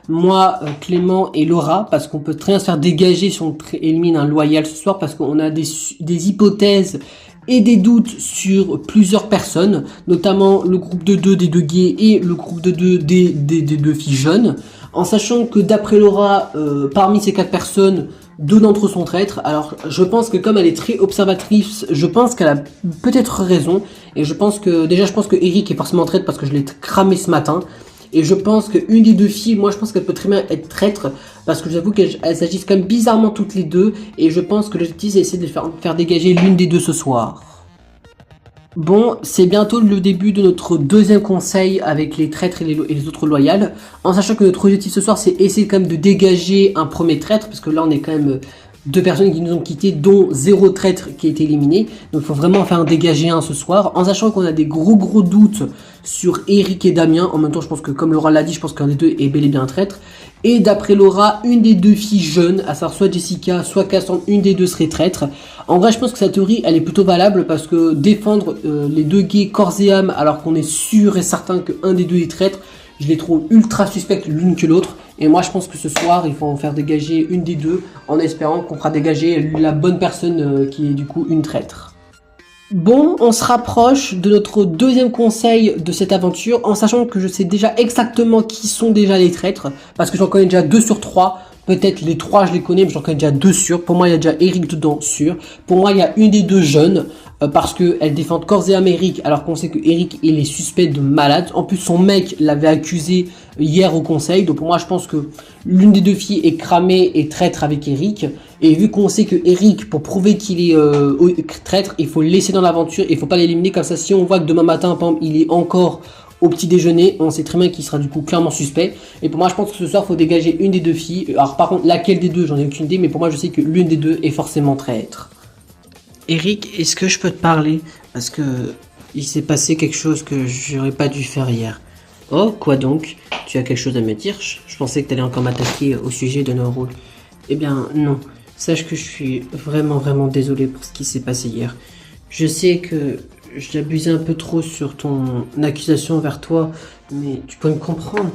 moi, Clément et Laura, parce qu'on peut très bien se faire dégager si on élimine un loyal ce soir, parce qu'on a des hypothèses et des doutes sur plusieurs personnes, notamment le groupe de 2 des 2 gays et le groupe de 2 des 2 filles jeunes, en sachant que d'après Laura, parmi ces 4 personnes, 2 d'entre eux sont traîtres. Alors je pense que comme elle est très observatrice, je pense qu'elle a peut-être raison, et je pense que Eric est forcément traître parce que je l'ai cramé ce matin. Et je pense qu'une des deux filles, moi je pense qu'elle peut très bien être traître, parce que j'avoue qu'elles agissent quand même bizarrement toutes les deux, et je pense que l'objectif c'est d'essayer de faire dégager l'une des deux ce soir. Bon, c'est bientôt le début de notre deuxième conseil avec les traîtres et les autres loyales, en sachant que notre objectif ce soir c'est essayer quand même de dégager un premier traître, parce que là on est quand même 2 personnes qui nous ont quittés, dont 0 traître qui a été éliminé. Donc il faut vraiment en faire un dégager un ce soir, en sachant qu'on a des gros doutes sur Eric et Damien. En même temps, je pense que comme Laura l'a dit, je pense qu'un des deux est bel et bien un traître. Et d'après Laura, une des 2 filles jeunes, à savoir soit Jessica, soit Cassandre, une des 2 serait traître. En vrai, je pense que sa théorie, elle est plutôt valable, parce que défendre les 2 gays corps et âme, alors qu'on est sûr et certain qu'un des 2 est traître, je les trouve ultra suspectes l'une que l'autre. Et moi, je pense que ce soir, il faut en faire dégager une des 2, en espérant qu'on fera dégager la bonne personne qui est du coup une traître. Bon, on se rapproche de notre deuxième conseil de cette aventure, en sachant que je sais déjà exactement qui sont déjà les traîtres, parce que j'en connais déjà 2 sur 3. Peut-être les 3 je les connais, mais j'en connais déjà 2 sûrs. Pour moi, il y a déjà Eric dedans, sûr. Pour moi, il y a une des deux jeunes, parce qu'elle défend corps et âme Eric, alors qu'on sait que Eric, il est suspect de malade. En plus, son mec l'avait accusé hier au conseil, donc pour moi, je pense que l'une des deux filles est cramée et traître avec Eric. Et vu qu'on sait que Eric, pour prouver qu'il est traître, il faut le laisser dans l'aventure, il faut pas l'éliminer. Comme ça, si on voit que demain matin, par exemple, il est encore au petit déjeuner, on sait très bien qu'il sera du coup clairement suspect. Et pour moi, je pense que ce soir, il faut dégager une des deux filles. Alors par contre, laquelle des deux, j'en ai aucune idée, mais pour moi, je sais que l'une des deux est forcément traître. Eric, est-ce que je peux te parler? Parce que il s'est passé quelque chose que j'aurais pas dû faire hier. Oh, quoi donc? Tu as quelque chose à me dire? Je pensais que tu allais encore m'attaquer au sujet de nos rôles. Eh bien, non. Sache que je suis vraiment désolé pour ce qui s'est passé hier. Je sais que j'abusais un peu trop sur ton accusation envers toi, mais tu peux me comprendre.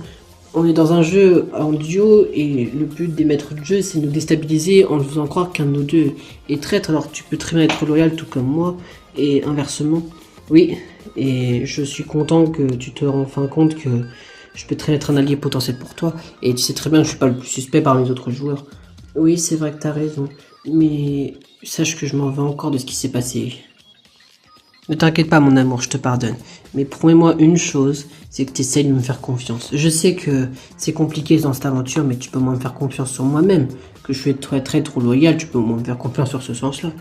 On est dans un jeu en duo et le but des maîtres de jeu, c'est de nous déstabiliser en nous faisant croire qu'un de nous deux est traître. Alors tu peux très bien être loyal tout comme moi et inversement. Oui, et je suis content que tu te rends enfin compte que je peux très bien être un allié potentiel pour toi. Et tu sais très bien que je suis pas le plus suspect parmi les autres joueurs. Oui, c'est vrai que t'as raison, mais sache que je m'en veux encore de ce qui s'est passé. Ne t'inquiète pas mon amour, je te pardonne. Mais promets-moi une chose, c'est que tu essayes de me faire confiance. Je sais que c'est compliqué dans cette aventure, mais tu peux au moins me faire confiance sur moi-même. Que je suis très trop loyal, tu peux au moins me faire confiance sur ce sens-là.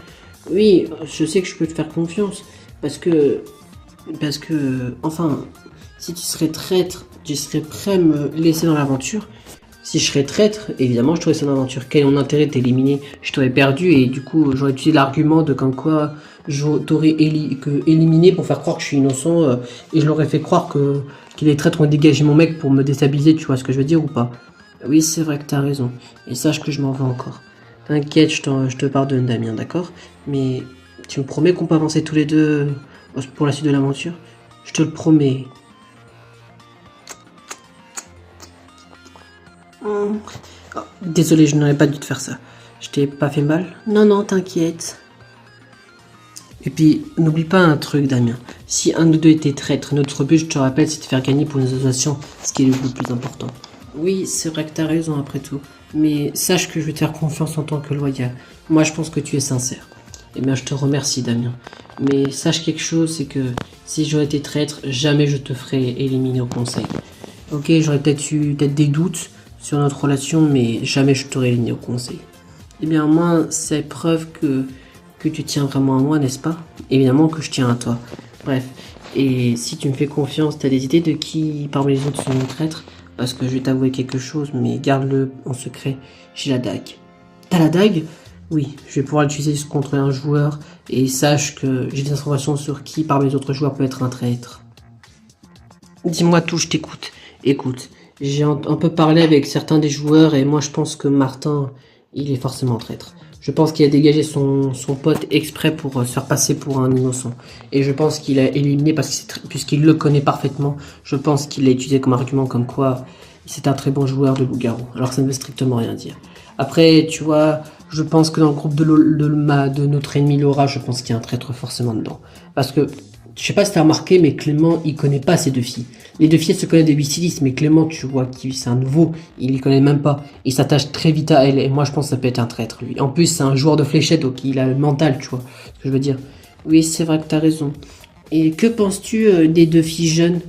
Oui, je sais que je peux te faire confiance. Enfin, si tu serais traître, tu serais prêt à me laisser dans l'aventure. Si je serais traître, évidemment, je trouverais ça une aventure. Quel est mon intérêt de t'éliminer? Je t'aurais perdu et du coup, j'aurais utilisé l'argument de comme quoi je t'aurais éliminé pour faire croire que je suis innocent et je l'aurais fait croire qu'il est traître, on dégager mon mec pour me déstabiliser, tu vois ce que je veux dire ou pas? Oui, c'est vrai que t'as raison. Et sache que je m'en veux encore. T'inquiète, je te pardonne, Damien, d'accord? Mais tu me promets qu'on peut avancer tous les deux pour la suite de l'aventure? Je te le promets. Oh, désolé, je n'aurais pas dû te faire ça. Je t'ai pas fait mal? Non, t'inquiète. Et puis, n'oublie pas un truc, Damien. Si un de nous deux était traître, notre but, je te rappelle, c'est de faire gagner pour une association, ce qui est le plus important. Oui, c'est vrai que t'as raison après tout. Mais sache que je vais te faire confiance en tant que loyal. Moi, je pense que tu es sincère. Eh bien, je te remercie, Damien. Mais sache quelque chose, c'est que si j'aurais été traître, jamais je te ferais éliminer au conseil. Ok, j'aurais peut-être eu des doutes sur notre relation, mais jamais je t'aurais éliminé au conseil. Eh bien, moi, c'est preuve que tu tiens vraiment à moi, n'est-ce pas? Évidemment que je tiens à toi. Bref, et si tu me fais confiance, t'as des idées de qui parmi les autres sont nos traîtres? Parce que je vais t'avouer quelque chose, mais garde-le en secret. J'ai la dague. T'as la dague? Oui, je vais pouvoir l'utiliser contre un joueur, et sache que j'ai des informations sur qui parmi les autres joueurs peut être un traître. Dis-moi tout, je t'écoute. Écoute, j'ai un peu parlé avec certains des joueurs, et moi je pense que Martin, il est forcément traître. Je pense qu'il a dégagé son pote exprès pour se faire passer pour un innocent. Et je pense qu'il a éliminé puisqu'il le connaît parfaitement. Je pense qu'il l'a utilisé comme argument comme quoi c'est un très bon joueur de loup-garou. Alors ça ne veut strictement rien dire. Après, tu vois, je pense que dans le groupe de notre ennemi Laura, je pense qu'il y a un traître forcément dedans. Parce que, je sais pas si t'as remarqué, mais Clément, il connaît pas ces deux filles. Les deux filles, elles se connaissent des Vicilis, mais Clément, tu vois, c'est un nouveau, il les connaît même pas. Il s'attache très vite à elle, et moi, je pense que ça peut être un traître, lui. En plus, c'est un joueur de fléchettes, donc il a le mental, tu vois, ce que je veux dire. Oui, c'est vrai que t'as raison. Et que penses-tu des deux filles jeunes?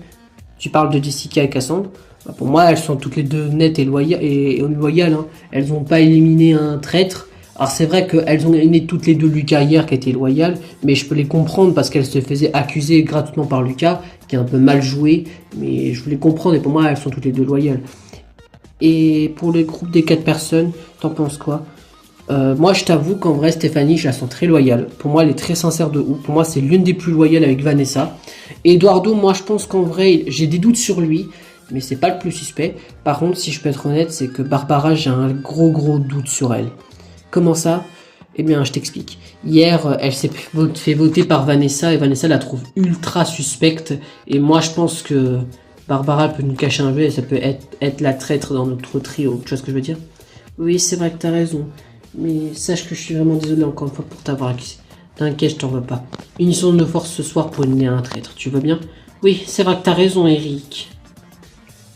Tu parles de Jessica et Cassandre. Bah, pour moi, elles sont toutes les deux nettes et loyales, hein. Elles n'ont pas éliminé un traître. Alors c'est vrai qu'elles ont éliminé toutes les deux Lucas hier qui était loyal, mais je peux les comprendre parce qu'elles se faisaient accuser gratuitement par Lucas, qui est un peu mal joué, mais je voulais comprendre et pour moi elles sont toutes les deux loyales. Et pour le groupe des 4 personnes, t'en penses quoi? Moi je t'avoue qu'en vrai Stéphanie je la sens très loyale. Pour moi elle est très sincère de ouf. Pour moi c'est l'une des plus loyales avec Vanessa. Et Eduardo, moi je pense qu'en vrai j'ai des doutes sur lui, mais c'est pas le plus suspect. Par contre si je peux être honnête, c'est que Barbara j'ai un gros doute sur elle. Comment ça? Eh bien, je t'explique. Hier, elle s'est fait voter par Vanessa et Vanessa la trouve ultra suspecte. Et moi, je pense que Barbara peut nous cacher un jeu et ça peut être la traître dans notre trio. Tu vois ce que je veux dire? Oui, c'est vrai que t'as raison. Mais sache que je suis vraiment désolé encore une fois pour t'avoir accusé. T'inquiète, je t'en veux pas. Unissons nos forces ce soir pour éliminer un traître, tu veux bien? Oui, c'est vrai que t'as raison, Eric.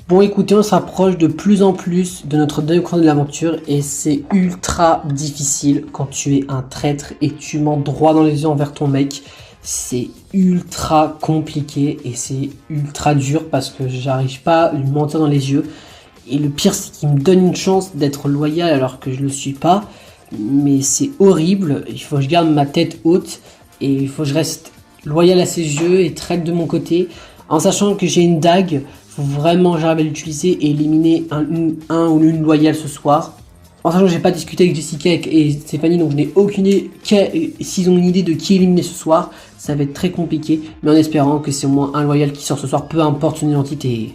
Bon, écoutez, on s'approche de plus en plus de notre deuxième coin de l'aventure et c'est ultra difficile quand tu es un traître et tu mens droit dans les yeux envers ton mec. C'est ultra compliqué et c'est ultra dur parce que j'arrive pas à lui mentir dans les yeux. Et le pire, c'est qu'il me donne une chance d'être loyal alors que je le suis pas. Mais c'est horrible, il faut que je garde ma tête haute et il faut que je reste loyal à ses yeux et traite de mon côté en sachant que j'ai une dague. Faut vraiment que j'arrive à l'utiliser et éliminer un ou une loyale ce soir. En sachant que j'ai pas discuté avec Jessica et Stéphanie, donc je n'ai aucune idée s'ils ont une idée de qui éliminer ce soir. Ça va être très compliqué, mais en espérant que c'est au moins un loyal qui sort ce soir, peu importe son identité.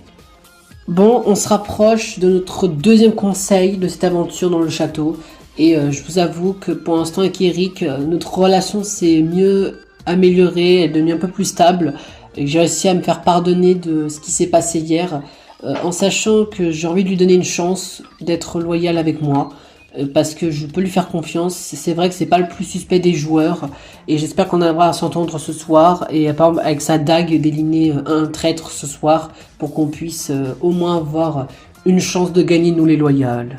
Bon, on se rapproche de notre deuxième conseil de cette aventure dans le château. Et je vous avoue que pour l'instant avec Eric, notre relation s'est mieux améliorée, elle est devenue un peu plus stable. Et j'ai réussi à me faire pardonner de ce qui s'est passé hier, en sachant que j'ai envie de lui donner une chance d'être loyal avec moi, parce que je peux lui faire confiance. C'est vrai que c'est pas le plus suspect des joueurs, et j'espère qu'on arrivera à s'entendre ce soir, et par exemple avec sa dague d'éliminer un traître ce soir, pour qu'on puisse au moins avoir une chance de gagner nous les loyales.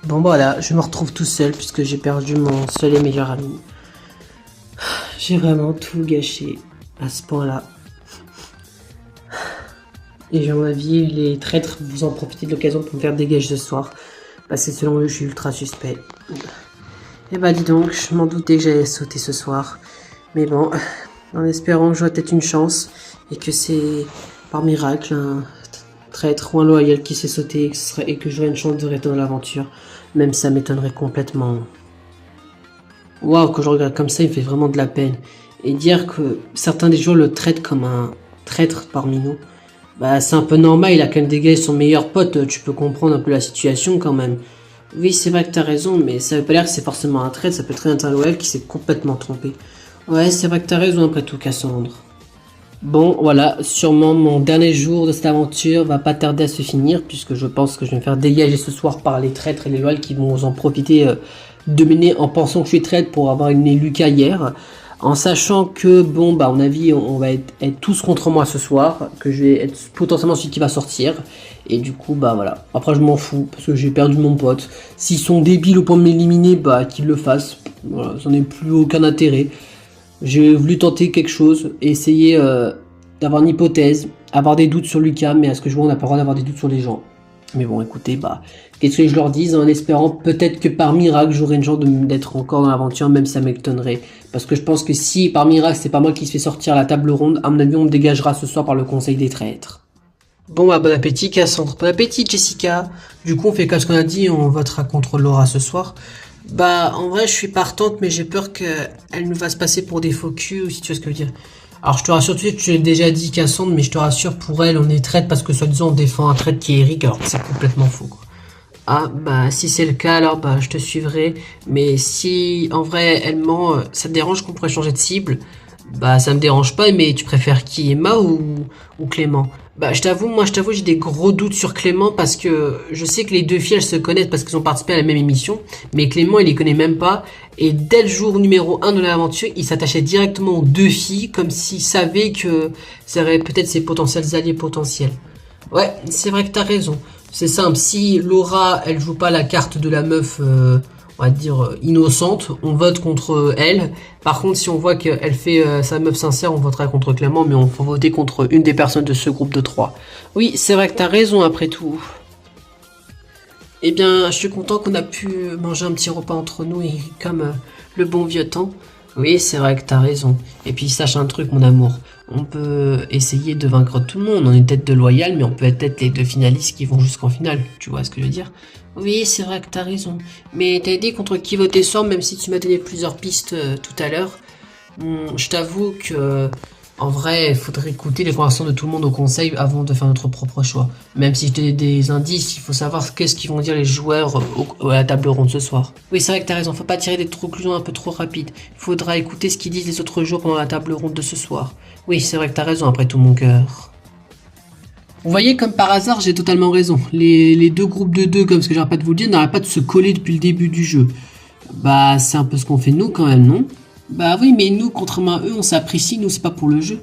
Bon voilà, je me retrouve tout seul puisque j'ai perdu mon seul et meilleur ami. J'ai vraiment tout gâché à ce point-là. Et à mon avis, les traîtres vous en profitez de l'occasion pour me faire dégager ce soir. Parce que selon eux, je suis ultra suspect. Et bah dis donc, je m'en doutais que j'allais sauter ce soir. Mais bon, en espérant que j'aurai peut-être une chance. Et que c'est par miracle un traître ou un loyal qui s'est sauté et que j'aurai une chance de rester dans l'aventure. Même ça m'étonnerait complètement. Waouh, quand je regarde comme ça, il me fait vraiment de la peine. Et dire que certains des joueurs le traitent comme un traître parmi nous, bah c'est un peu normal, il a quand même dégagé son meilleur pote, tu peux comprendre un peu la situation quand même. Oui, c'est vrai que t'as raison, mais ça veut pas dire que c'est forcément un traître, ça peut être un loyal qui s'est complètement trompé. Ouais, c'est vrai que t'as raison après tout, Cassandre. Bon, voilà, sûrement mon dernier jour de cette aventure va pas tarder à se finir, puisque je pense que je vais me faire dégager ce soir par les traîtres et les loyals qui vont en profiter de mener en pensant que je suis traître pour avoir une Lucas hier. En sachant que, bon, bah, à mon avis, on va être tous contre moi ce soir, que je vais être potentiellement celui qui va sortir, et du coup, bah, voilà. Après, je m'en fous, parce que j'ai perdu mon pote. S'ils sont débiles au point de m'éliminer, bah, qu'ils le fassent. Voilà, j'en ai plus aucun intérêt. J'ai voulu tenter quelque chose, essayer d'avoir une hypothèse, avoir des doutes sur Lucas, mais à ce que je vois, on n'a pas le droit d'avoir des doutes sur les gens. Mais bon, écoutez, bah, qu'est-ce que je leur dise en espérant peut-être que par miracle, j'aurai une chance d'être encore dans l'aventure, même si ça m'étonnerait. Parce que je pense que si par miracle, c'est pas moi qui se fait sortir à la table ronde, à mon avis, on me dégagera ce soir par le conseil des traîtres. Bon, bah, bon appétit, Cassandre. Bon appétit, Jessica. Du coup, on fait comme ce qu'on a dit, on votera contre Laura ce soir. Bah, en vrai, je suis partante, mais j'ai peur qu'elle nous fasse passer pour des faux culs, si tu vois ce que je veux dire. Alors, je te rassure tout de suite, tu l'as déjà dit, Cassandre, mais je te rassure, pour elle, on est traître parce que soi-disant, on défend un traître qui est Eric, alors que c'est complètement faux, quoi. Ah, bah, si c'est le cas, alors, bah, je te suivrai. Mais si, en vrai, elle ment, ça te dérange qu'on pourrait changer de cible? Bah, ça me dérange pas, mais tu préfères qui, Emma ou Clément? Bah, je t'avoue, j'ai des gros doutes sur Clément parce que je sais que les deux filles, elles se connaissent parce qu'elles ont participé à la même émission, mais Clément, il les connaît même pas. Et dès le jour numéro 1 de l'aventure, il s'attachait directement aux deux filles comme s'il savait que ça serait peut-être ses potentiels alliés potentiels. Ouais, c'est vrai que t'as raison. C'est simple, si Laura, elle joue pas la carte de la meuf, on va dire, innocente, on vote contre elle. Par contre, si on voit qu'elle fait sa meuf sincère, on votera contre Clément, mais on faut voter contre une des personnes de ce groupe de 3. Oui, c'est vrai que t'as raison après tout. Eh bien, je suis content qu'on a pu manger un petit repas entre nous, et comme le bon vieux temps. Oui, c'est vrai que t'as raison. Et puis, sache un truc, mon amour. On peut essayer de vaincre tout le monde. On est tête de loyal, mais on peut être les deux finalistes qui vont jusqu'en finale. Tu vois ce que je veux dire? Oui, c'est vrai que t'as raison. Mais t'as dit contre qui voter ce soir, même si tu m'as donné plusieurs pistes tout à l'heure. Je t'avoue que, en vrai, il faudrait écouter les conversations de tout le monde au conseil avant de faire notre propre choix. Même si je te donne des indices, il faut savoir qu'est-ce qu'ils vont dire les joueurs à la table ronde ce soir. Oui, c'est vrai que t'as raison. Faut pas tirer des conclusions un peu trop rapides. Il faudra écouter ce qu'ils disent les autres jours pendant la table ronde de ce soir. Oui, c'est vrai que t'as raison après tout mon cœur. Vous voyez, comme par hasard, j'ai totalement raison. Les deux groupes de deux, comme ce que j'arrête pas de vous le dire, n'arrêtent pas de se coller depuis le début du jeu. Bah, c'est un peu ce qu'on fait nous quand même, non? Bah oui, mais nous, contrairement à eux, on s'apprécie, nous, c'est pas pour le jeu.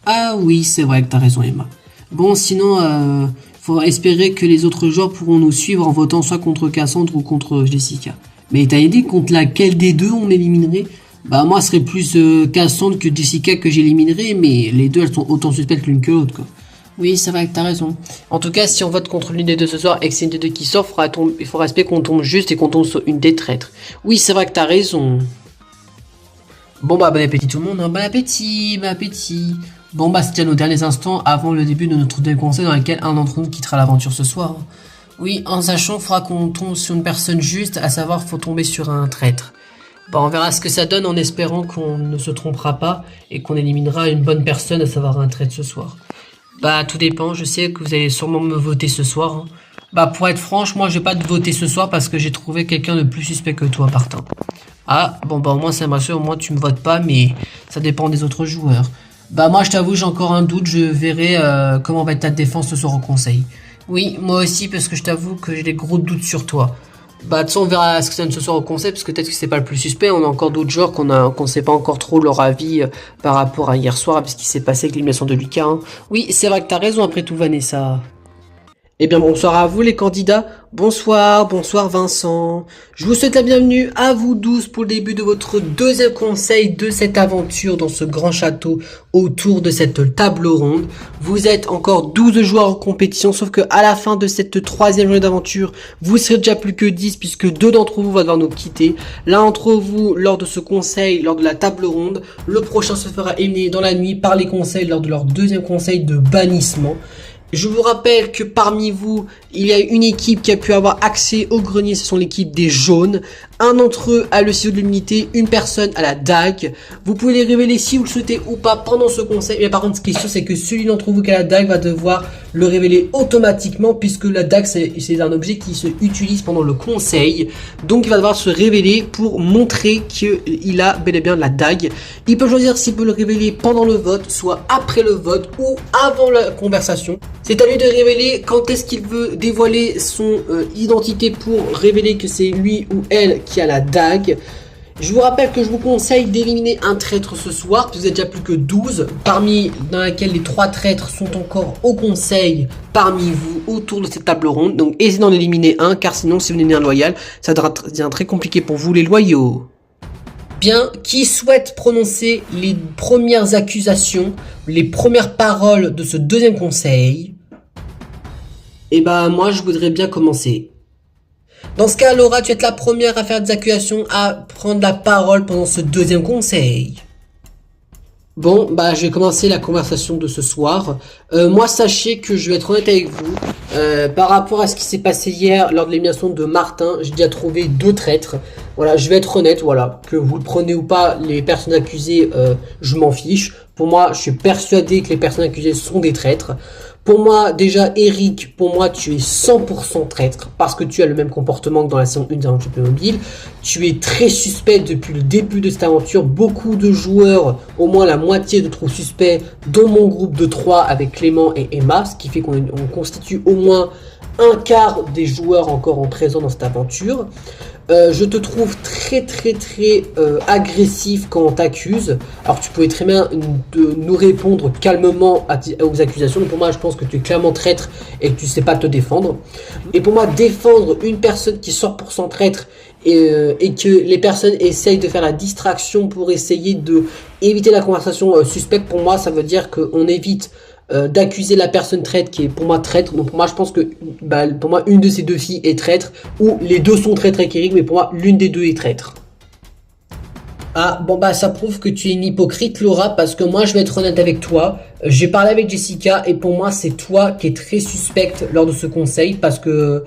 Ah oui, c'est vrai que t'as raison, Emma. Bon, sinon, faut espérer que les autres joueurs pourront nous suivre en votant soit contre Cassandre ou contre Jessica. Mais t'as idée contre laquelle des deux on éliminerait? Bah moi, ce serait plus Cassandre que Jessica que j'éliminerais, mais les deux, elles sont autant suspectes l'une que l'autre, quoi. Oui, c'est vrai que t'as raison. En tout cas, si on vote contre l'une des deux ce soir et que c'est une des deux qui sort, il faudra espérer qu'on tombe juste et qu'on tombe sur une des traîtres. Oui, c'est vrai que t'as raison. Bon bah bon appétit tout le monde, hein. Bon appétit, bon appétit. Bon bah c'était nos derniers instants avant le début de notre deuxième conseil dans lequel un d'entre nous quittera l'aventure ce soir. Oui, en sachant, il faudra qu'on tombe sur une personne juste, à savoir faut tomber sur un traître. Bon, on verra ce que ça donne en espérant qu'on ne se trompera pas et qu'on éliminera une bonne personne, à savoir un traître ce soir. Bah tout dépend, je sais que vous allez sûrement me voter ce soir, hein. Bah pour être franche, moi je vais pas te voter ce soir parce que j'ai trouvé quelqu'un de plus suspect que toi, Martin. Ah, bon bah au moins ça me rassure, au moins tu me votes pas, mais ça dépend des autres joueurs. Bah moi je t'avoue, j'ai encore un doute, je verrai comment va être ta défense ce soir au conseil. Oui, moi aussi, parce que je t'avoue que j'ai des gros doutes sur toi. Bah de toute façon, on verra ce que ça donne ce soir au conseil, parce que peut-être que c'est pas le plus suspect, on a encore d'autres joueurs qu'on sait pas encore trop leur avis par rapport à hier soir, parce qu'il s'est passé avec l'élimination de Lucas, hein. Oui, c'est vrai que t'as raison après tout, Vanessa. Eh bien bonsoir à vous les candidats, bonsoir, bonsoir Vincent. Je vous souhaite la bienvenue à vous 12 pour le début de votre deuxième conseil de cette aventure dans ce grand château autour de cette table ronde. Vous êtes encore 12 joueurs en compétition, sauf que à la fin de cette troisième journée d'aventure, vous serez déjà plus que 10 puisque deux d'entre vous vont devoir nous quitter. L'un d'entre vous lors de ce conseil, lors de la table ronde, le prochain se fera éliminer dans la nuit par les conseils lors de leur deuxième conseil de bannissement. Je vous rappelle que parmi vous, il y a une équipe qui a pu avoir accès au grenier, ce sont l'équipe des jaunes. Un d'entre eux a le ciseau de l'immunité, une personne a la dague. Vous pouvez les révéler si vous le souhaitez ou pas pendant ce conseil. Mais par contre, ce qui est sûr, c'est que celui d'entre vous qui a la dague va devoir le révéler automatiquement puisque la dague, c'est un objet qui se utilise pendant le conseil. Donc, il va devoir se révéler pour montrer qu'il a bel et bien la dague. Il peut choisir s'il peut le révéler pendant le vote, soit après le vote ou avant la conversation. C'est à lui de révéler quand est-ce qu'il veut dévoiler son identité pour révéler que c'est lui ou elle qui a la dague. Je vous rappelle que je vous conseille d'éliminer un traître ce soir, vous êtes déjà plus que 12, parmi dans laquelle les 3 traîtres sont encore au conseil parmi vous autour de cette table ronde. Donc essayez d'en éliminer un, car sinon si vous éliminez un loyal, ça devient très compliqué pour vous les loyaux. Bien, qui souhaite prononcer les premières accusations, les premières paroles de ce deuxième conseil? Eh ben moi je voudrais bien commencer. Dans ce cas, Laura, tu es la première à faire des accusations, à prendre la parole pendant ce deuxième conseil. Bon, bah je vais commencer la conversation de ce soir. Moi, sachez que je vais être honnête avec vous. Par rapport à ce qui s'est passé hier lors de l'élimination de Martin, j'ai déjà trouvé 2 traîtres. Voilà, je vais être honnête, voilà. Que vous le prenez ou pas, les personnes accusées, je m'en fiche. Pour moi, je suis persuadé que les personnes accusées sont des traîtres. Pour moi, déjà, Eric, pour moi, tu es 100% traître parce que tu as le même comportement que dans la saison 1 d'Aventure Playmobil. Tu es très suspect depuis le début de cette aventure. Beaucoup de joueurs, au moins la moitié de trouvent suspect, dont mon groupe de 3 avec Clément et Emma, ce qui fait qu'on constitue au moins un quart des joueurs encore en présent dans cette aventure. Je te trouve très agressif quand on t'accuse. Alors tu pouvais très bien nous répondre calmement aux accusations. Mais pour moi, je pense que tu es clairement traître et que tu sais pas te défendre. Et pour moi, défendre une personne qui sort pour son traître et que les personnes essayent de faire la distraction pour essayer de éviter la conversation suspecte, pour moi, ça veut dire qu'on évite d'accuser la personne traître qui est pour moi traître. Donc pour moi je pense que pour moi une de ces deux filles est traître, ou les deux sont traîtres avec Eric, mais pour moi l'une des deux est traître. Ah bon bah ça prouve que tu es une hypocrite, Laura, parce que moi je vais être honnête avec toi. J'ai parlé avec Jessica et pour moi c'est toi qui es très suspecte lors de ce conseil, parce que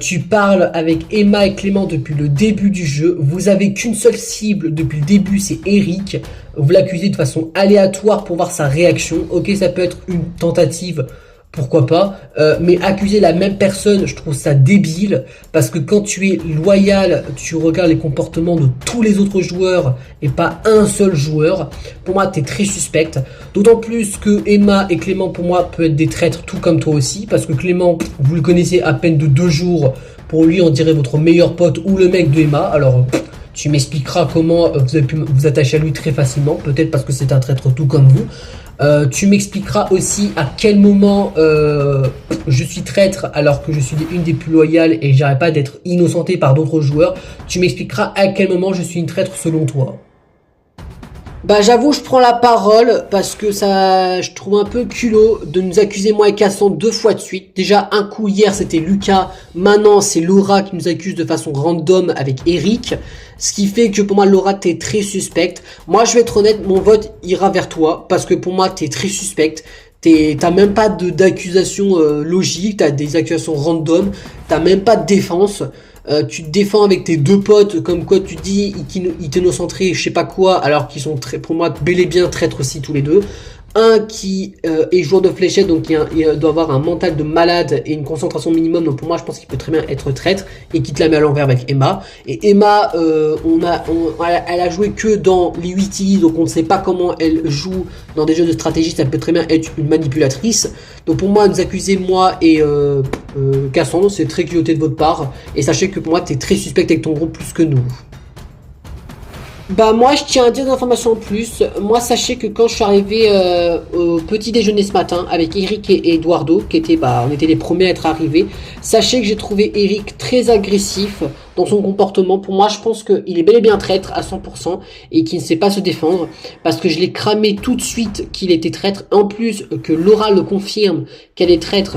tu parles avec Emma et Clément depuis le début du jeu. Vous avez qu'une seule cible depuis le début, c'est Eric. Vous l'accusez de façon aléatoire pour voir sa réaction. Ok, ça peut être une tentative, pourquoi pas, mais accuser la même personne, je trouve ça débile, parce que quand tu es loyal, tu regardes les comportements de tous les autres joueurs et pas un seul joueur. Pour moi, t'es très suspecte, d'autant plus que Emma et Clément, pour moi, peuvent être des traîtres, tout comme toi aussi, parce que Clément, vous le connaissez à peine de 2 jours, pour lui, on dirait votre meilleur pote ou le mec de Emma, alors Tu m'expliqueras comment vous avez pu vous attacher à lui très facilement, peut-être parce que c'est un traître tout comme vous. Tu m'expliqueras aussi à quel moment je suis traître alors que je suis une des plus loyales et j'arrête pas d'être innocenté par d'autres joueurs. Tu m'expliqueras à quel moment je suis une traître selon toi. Bah j'avoue, je prends la parole parce que ça, je trouve un peu culot de nous accuser moi et Cassandre 2 fois de suite. Déjà un coup hier c'était Lucas, maintenant c'est Laura qui nous accuse de façon random avec Eric. Ce qui fait que pour moi Laura t'es très suspecte. Moi je vais être honnête, mon vote ira vers toi parce que pour moi t'es très suspecte. T'as même pas d'accusation logique, t'as des accusations random, t'as même pas de défense. Tu te défends avec tes 2 potes, comme quoi tu dis ils t'innocentraient, je sais pas quoi, alors qu'ils sont très, pour moi bel et bien traîtres aussi tous les deux. Un qui est joueur de fléchette, donc il doit avoir un mental de malade et une concentration minimum, donc pour moi je pense qu'il peut très bien être traître et qui te la met à l'envers avec Emma. Et Emma, elle a joué que dans les 8 donc on ne sait pas comment elle joue dans des jeux de stratégie, ça peut très bien être une manipulatrice. Donc pour moi, nous accuser moi et Cassandre, c'est très culotté de votre part. Et sachez que pour moi, t'es très suspect avec ton groupe plus que nous. Bah moi je tiens à dire des informations en plus. Moi sachez que quand je suis arrivé au petit déjeuner ce matin avec Eric et Eduardo, qui étaient on était les premiers à être arrivés, sachez que j'ai trouvé Eric très agressif dans son comportement. Pour moi je pense qu'il est bel et bien traître à 100% et qu'il ne sait pas se défendre parce que je l'ai cramé tout de suite qu'il était traître. En plus que Laura le confirme qu'elle est traître,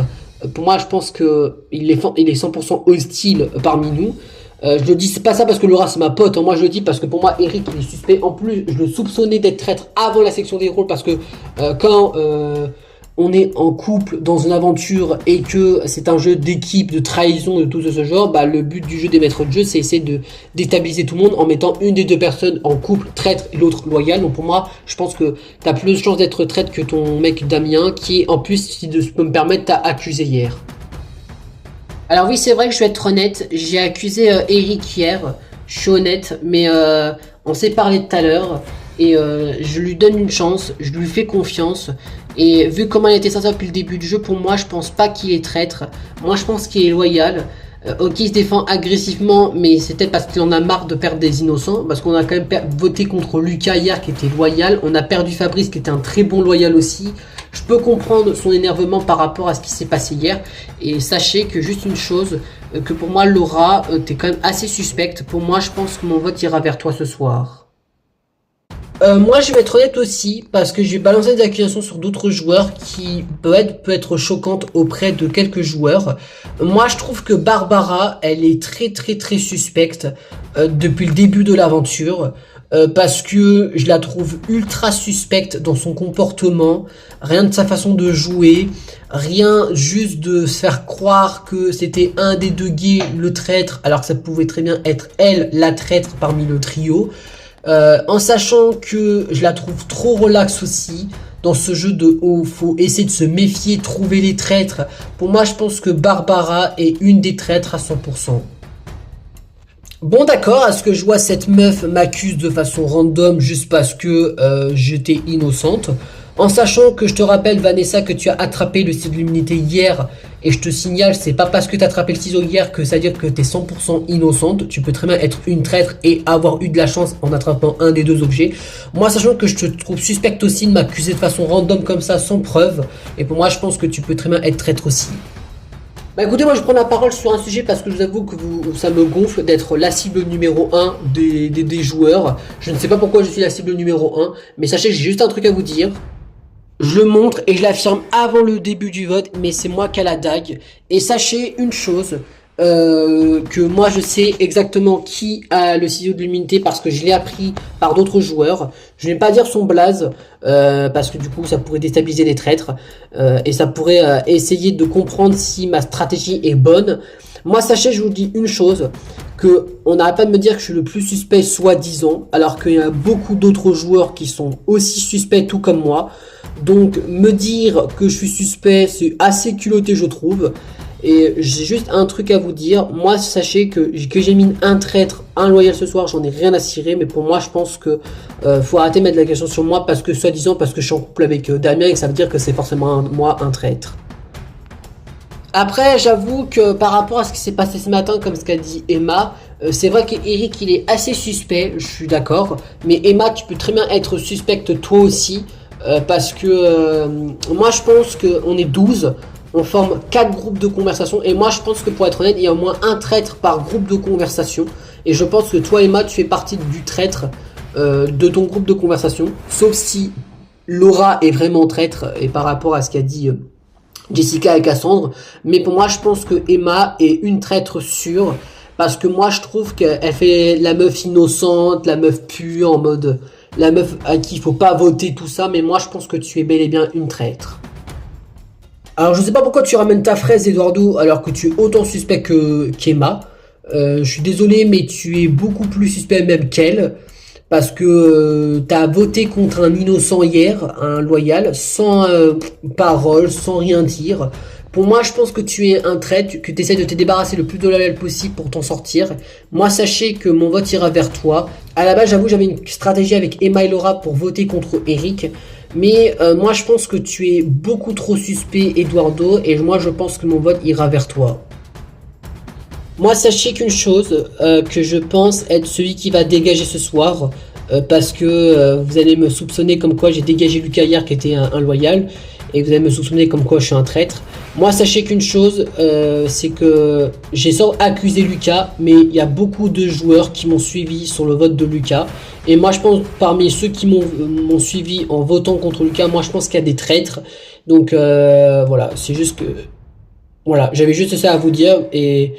pour moi je pense que il est 100% hostile parmi nous. Je le dis, c'est pas ça parce que Laura c'est ma pote, hein. Moi je le dis parce que pour moi Eric il est suspect. En plus je le soupçonnais d'être traître avant la section des rôles parce que quand on est en couple dans une aventure et que c'est un jeu d'équipe, de trahison, de tout ce genre, bah le but du jeu des maîtres de jeu c'est essayer de déstabiliser tout le monde en mettant une des 2 personnes en couple traître et l'autre loyale. Donc pour moi je pense que t'as plus de chances d'être traître que ton mec Damien qui en plus, si je peux me permettre, t'a accusé hier. Alors oui, c'est vrai que je vais être honnête, j'ai accusé Eric hier, je suis honnête, mais on s'est parlé tout à l'heure, et je lui donne une chance, je lui fais confiance, et vu comment il était sincère depuis le début du jeu, pour moi je pense pas qu'il est traître, moi je pense qu'il est loyal. Ok, il se défend agressivement, mais c'est peut-être parce qu'il en a marre de perdre des innocents, parce qu'on a quand même voté contre Lucas hier qui était loyal, on a perdu Fabrice qui était un très bon loyal aussi. Je peux comprendre son énervement par rapport à ce qui s'est passé hier, et sachez que juste une chose, que pour moi Laura, t'es quand même assez suspecte. Pour moi je pense que mon vote ira vers toi ce soir. Moi je vais être honnête aussi parce que j'ai balancé des accusations sur d'autres joueurs qui peut être choquantes auprès de quelques joueurs. Moi je trouve que Barbara elle est très suspecte depuis le début de l'aventure. Parce que je la trouve ultra suspecte dans son comportement, rien de sa façon de jouer, rien juste de se faire croire que c'était un des 2 gays le traître alors que ça pouvait très bien être elle la traître parmi le trio. En sachant que je la trouve trop relax aussi dans ce jeu de haut, faut essayer de se méfier, trouver les traîtres. Pour moi je pense que Barbara est une des traîtres à 100%. Bon d'accord, à ce que je vois cette meuf m'accuse de façon random juste parce que j'étais innocente. En sachant que je te rappelle Vanessa que tu as attrapé le ciseau de l'immunité hier. Et je te signale, c'est pas parce que tu as attrapé le ciseau hier que ça veut dire que tu es 100% innocente. Tu peux très bien être une traître et avoir eu de la chance en attrapant un des 2 objets. Moi sachant que je te trouve suspecte aussi de m'accuser de façon random comme ça sans preuve. Et pour moi je pense que tu peux très bien être traître aussi. Bah écoutez, moi je prends la parole sur un sujet parce que je vous avoue que ça me gonfle d'être la cible numéro 1 des joueurs. Je ne sais pas pourquoi je suis la cible numéro 1, mais sachez que j'ai juste un truc à vous dire. Je le montre et je l'affirme avant le début du vote, mais c'est moi qui a la dague. Et sachez une chose, que moi je sais exactement qui a le ciseau de l'immunité parce que je l'ai appris par d'autres joueurs. Je ne vais pas dire son blaze parce que du coup ça pourrait déstabiliser les traîtres et ça pourrait essayer de comprendre si ma stratégie est bonne. Moi sachez, je vous dis une chose, que on n'arrête pas de me dire que je suis le plus suspect soi-disant, alors qu'il y a beaucoup d'autres joueurs qui sont aussi suspects tout comme moi. Donc me dire que je suis suspect, c'est assez culotté je trouve. Et j'ai juste un truc à vous dire, moi sachez que j'ai mis un traître, un loyal ce soir, j'en ai rien à cirer, mais pour moi je pense que faut arrêter de mettre la question sur moi parce que soi-disant parce que je suis en couple avec Damien et que ça veut dire que c'est forcément moi un traître. Après, j'avoue que par rapport à ce qui s'est passé ce matin, comme ce qu'a dit Emma, c'est vrai qu'Eric il est assez suspect, je suis d'accord. Mais Emma, tu peux très bien être suspecte toi aussi. Parce que moi je pense qu'on est 12, on forme 4 groupes de conversation. Et moi je pense que pour être honnête, il y a au moins un traître par groupe de conversation. Et je pense que toi Emma, tu fais partie du traître de ton groupe de conversation. Sauf si Laura est vraiment traître et par rapport à ce qu'a dit... Jessica et Cassandre, mais pour moi je pense que Emma est une traître sûre, parce que moi je trouve qu'elle fait la meuf innocente, la meuf pure, en mode la meuf à qui il faut pas voter, tout ça, mais moi je pense que tu es bel et bien une traître. Alors je sais pas pourquoi tu ramènes ta fraise Eduardo alors que tu es autant suspect qu'Emma. Je suis désolé mais tu es beaucoup plus suspect même qu'elle. Parce que t'as voté contre un innocent hier, un loyal, sans parole, sans rien dire. Pour moi, je pense que tu es un traître, que tu essaies de te débarrasser le plus de loyal possible pour t'en sortir. Moi, sachez que mon vote ira vers toi. À la base, j'avoue, j'avais une stratégie avec Emma et Laura pour voter contre Eric. Mais moi, je pense que tu es beaucoup trop suspect, Eduardo. Et moi, je pense que mon vote ira vers toi. Moi, sachez qu'une chose, que je pense être celui qui va dégager ce soir, parce que vous allez me soupçonner comme quoi j'ai dégagé Lucas hier qui était un loyal, et vous allez me soupçonner comme quoi je suis un traître. Moi, sachez qu'une chose, c'est que j'ai sans accusé Lucas, mais il y a beaucoup de joueurs qui m'ont suivi sur le vote de Lucas. Et moi, je pense, parmi ceux qui m'ont suivi en votant contre Lucas, moi, je pense qu'il y a des traîtres. Donc, voilà, c'est juste que... Voilà, j'avais juste ça à vous dire, et...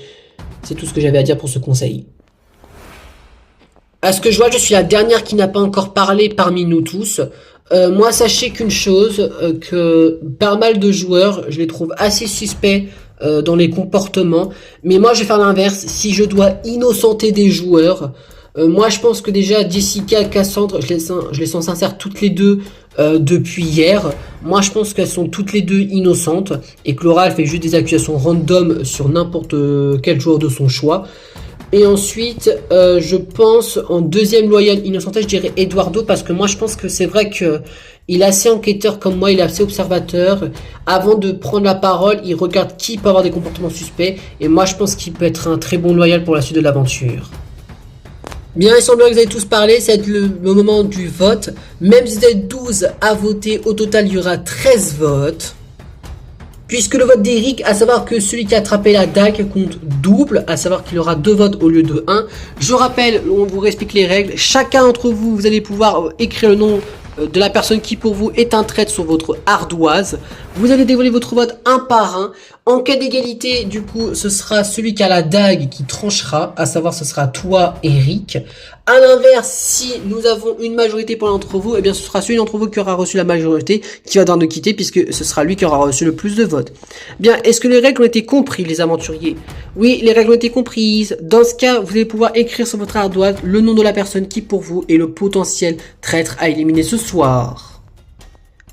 c'est tout ce que j'avais à dire pour ce conseil. À ce que je vois, je suis la dernière qui n'a pas encore parlé parmi nous tous. Moi, sachez qu'une chose, que pas mal de joueurs, je les trouve assez suspects dans les comportements. Mais moi, je vais faire l'inverse. Si je dois innocenter des joueurs, moi, je pense que déjà, Jessica et Cassandre, je les sens sincères toutes les deux depuis hier. Moi, je pense qu'elles sont toutes les deux innocentes et que Laura, elle fait juste des accusations random sur n'importe quel joueur de son choix. Et ensuite, je pense en deuxième loyal innocenté, je dirais Eduardo, parce que moi, je pense que c'est vrai que il est assez enquêteur comme moi, il est assez observateur. Avant de prendre la parole, il regarde qui peut avoir des comportements suspects. Et moi, je pense qu'il peut être un très bon loyal pour la suite de l'aventure. Bien, il semblerait que vous avez tous parlé, ça va être le moment du vote. Même si vous êtes 12 à voter, au total, il y aura 13 votes. Puisque le vote d'Eric, à savoir que celui qui a attrapé la dague compte double, à savoir qu'il y aura 2 votes au lieu de 1. Je rappelle, on vous explique les règles. Chacun d'entre vous, vous allez pouvoir écrire le nom de la personne qui pour vous est un traître sur votre ardoise. Vous allez dévoiler votre vote un par un. En cas d'égalité, du coup, ce sera celui qui a la dague qui tranchera, à savoir ce sera toi, Eric. À l'inverse, si nous avons une majorité pour l'un d'entre vous, eh bien ce sera celui d'entre vous qui aura reçu la majorité qui va devoir nous quitter, puisque ce sera lui qui aura reçu le plus de votes. Bien, est-ce que les règles ont été comprises, les aventuriers? Oui, les règles ont été comprises. Dans ce cas, vous allez pouvoir écrire sur votre ardoise le nom de la personne qui pour vous est le potentiel traître à éliminer ce soir.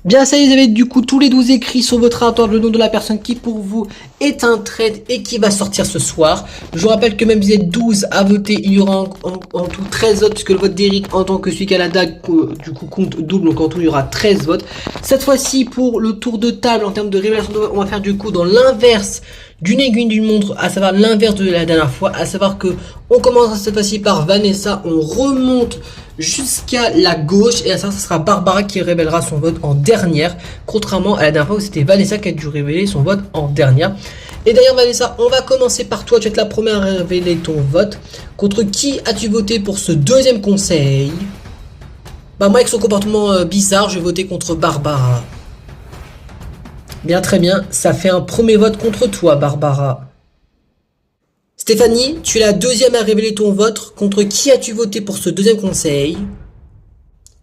Bien, ça y est, vous avez du coup tous les 12 écrits sur votre ardoise le nom de la personne qui pour vous est un traître et qui va sortir ce soir. Je vous rappelle que même si vous êtes 12 à voter, il y aura en tout 13 votes, puisque le vote d'Eric en tant que celui qui a la dague du coup compte double, donc en tout il y aura 13 votes. Cette fois-ci, pour le tour de table en termes de révélation de vote, on va faire du coup dans l'inverse d'une aiguille d'une montre, à savoir l'inverse de la dernière fois, à savoir que on commencera cette fois-ci par Vanessa, on remonte jusqu'à la gauche et à ça, ce sera Barbara qui révélera son vote en dernière, contrairement à la dernière fois où c'était Vanessa qui a dû révéler son vote en dernière. Et d'ailleurs Vanessa, on va commencer par toi, tu vas être la première à révéler ton vote. Contre qui as-tu voté pour ce deuxième conseil? Bah moi avec son comportement bizarre, je vais voter contre Barbara. Bien, très bien, ça fait un premier vote contre toi Barbara. Stéphanie, tu es la deuxième à révéler ton vote. Contre qui as-tu voté pour ce deuxième conseil?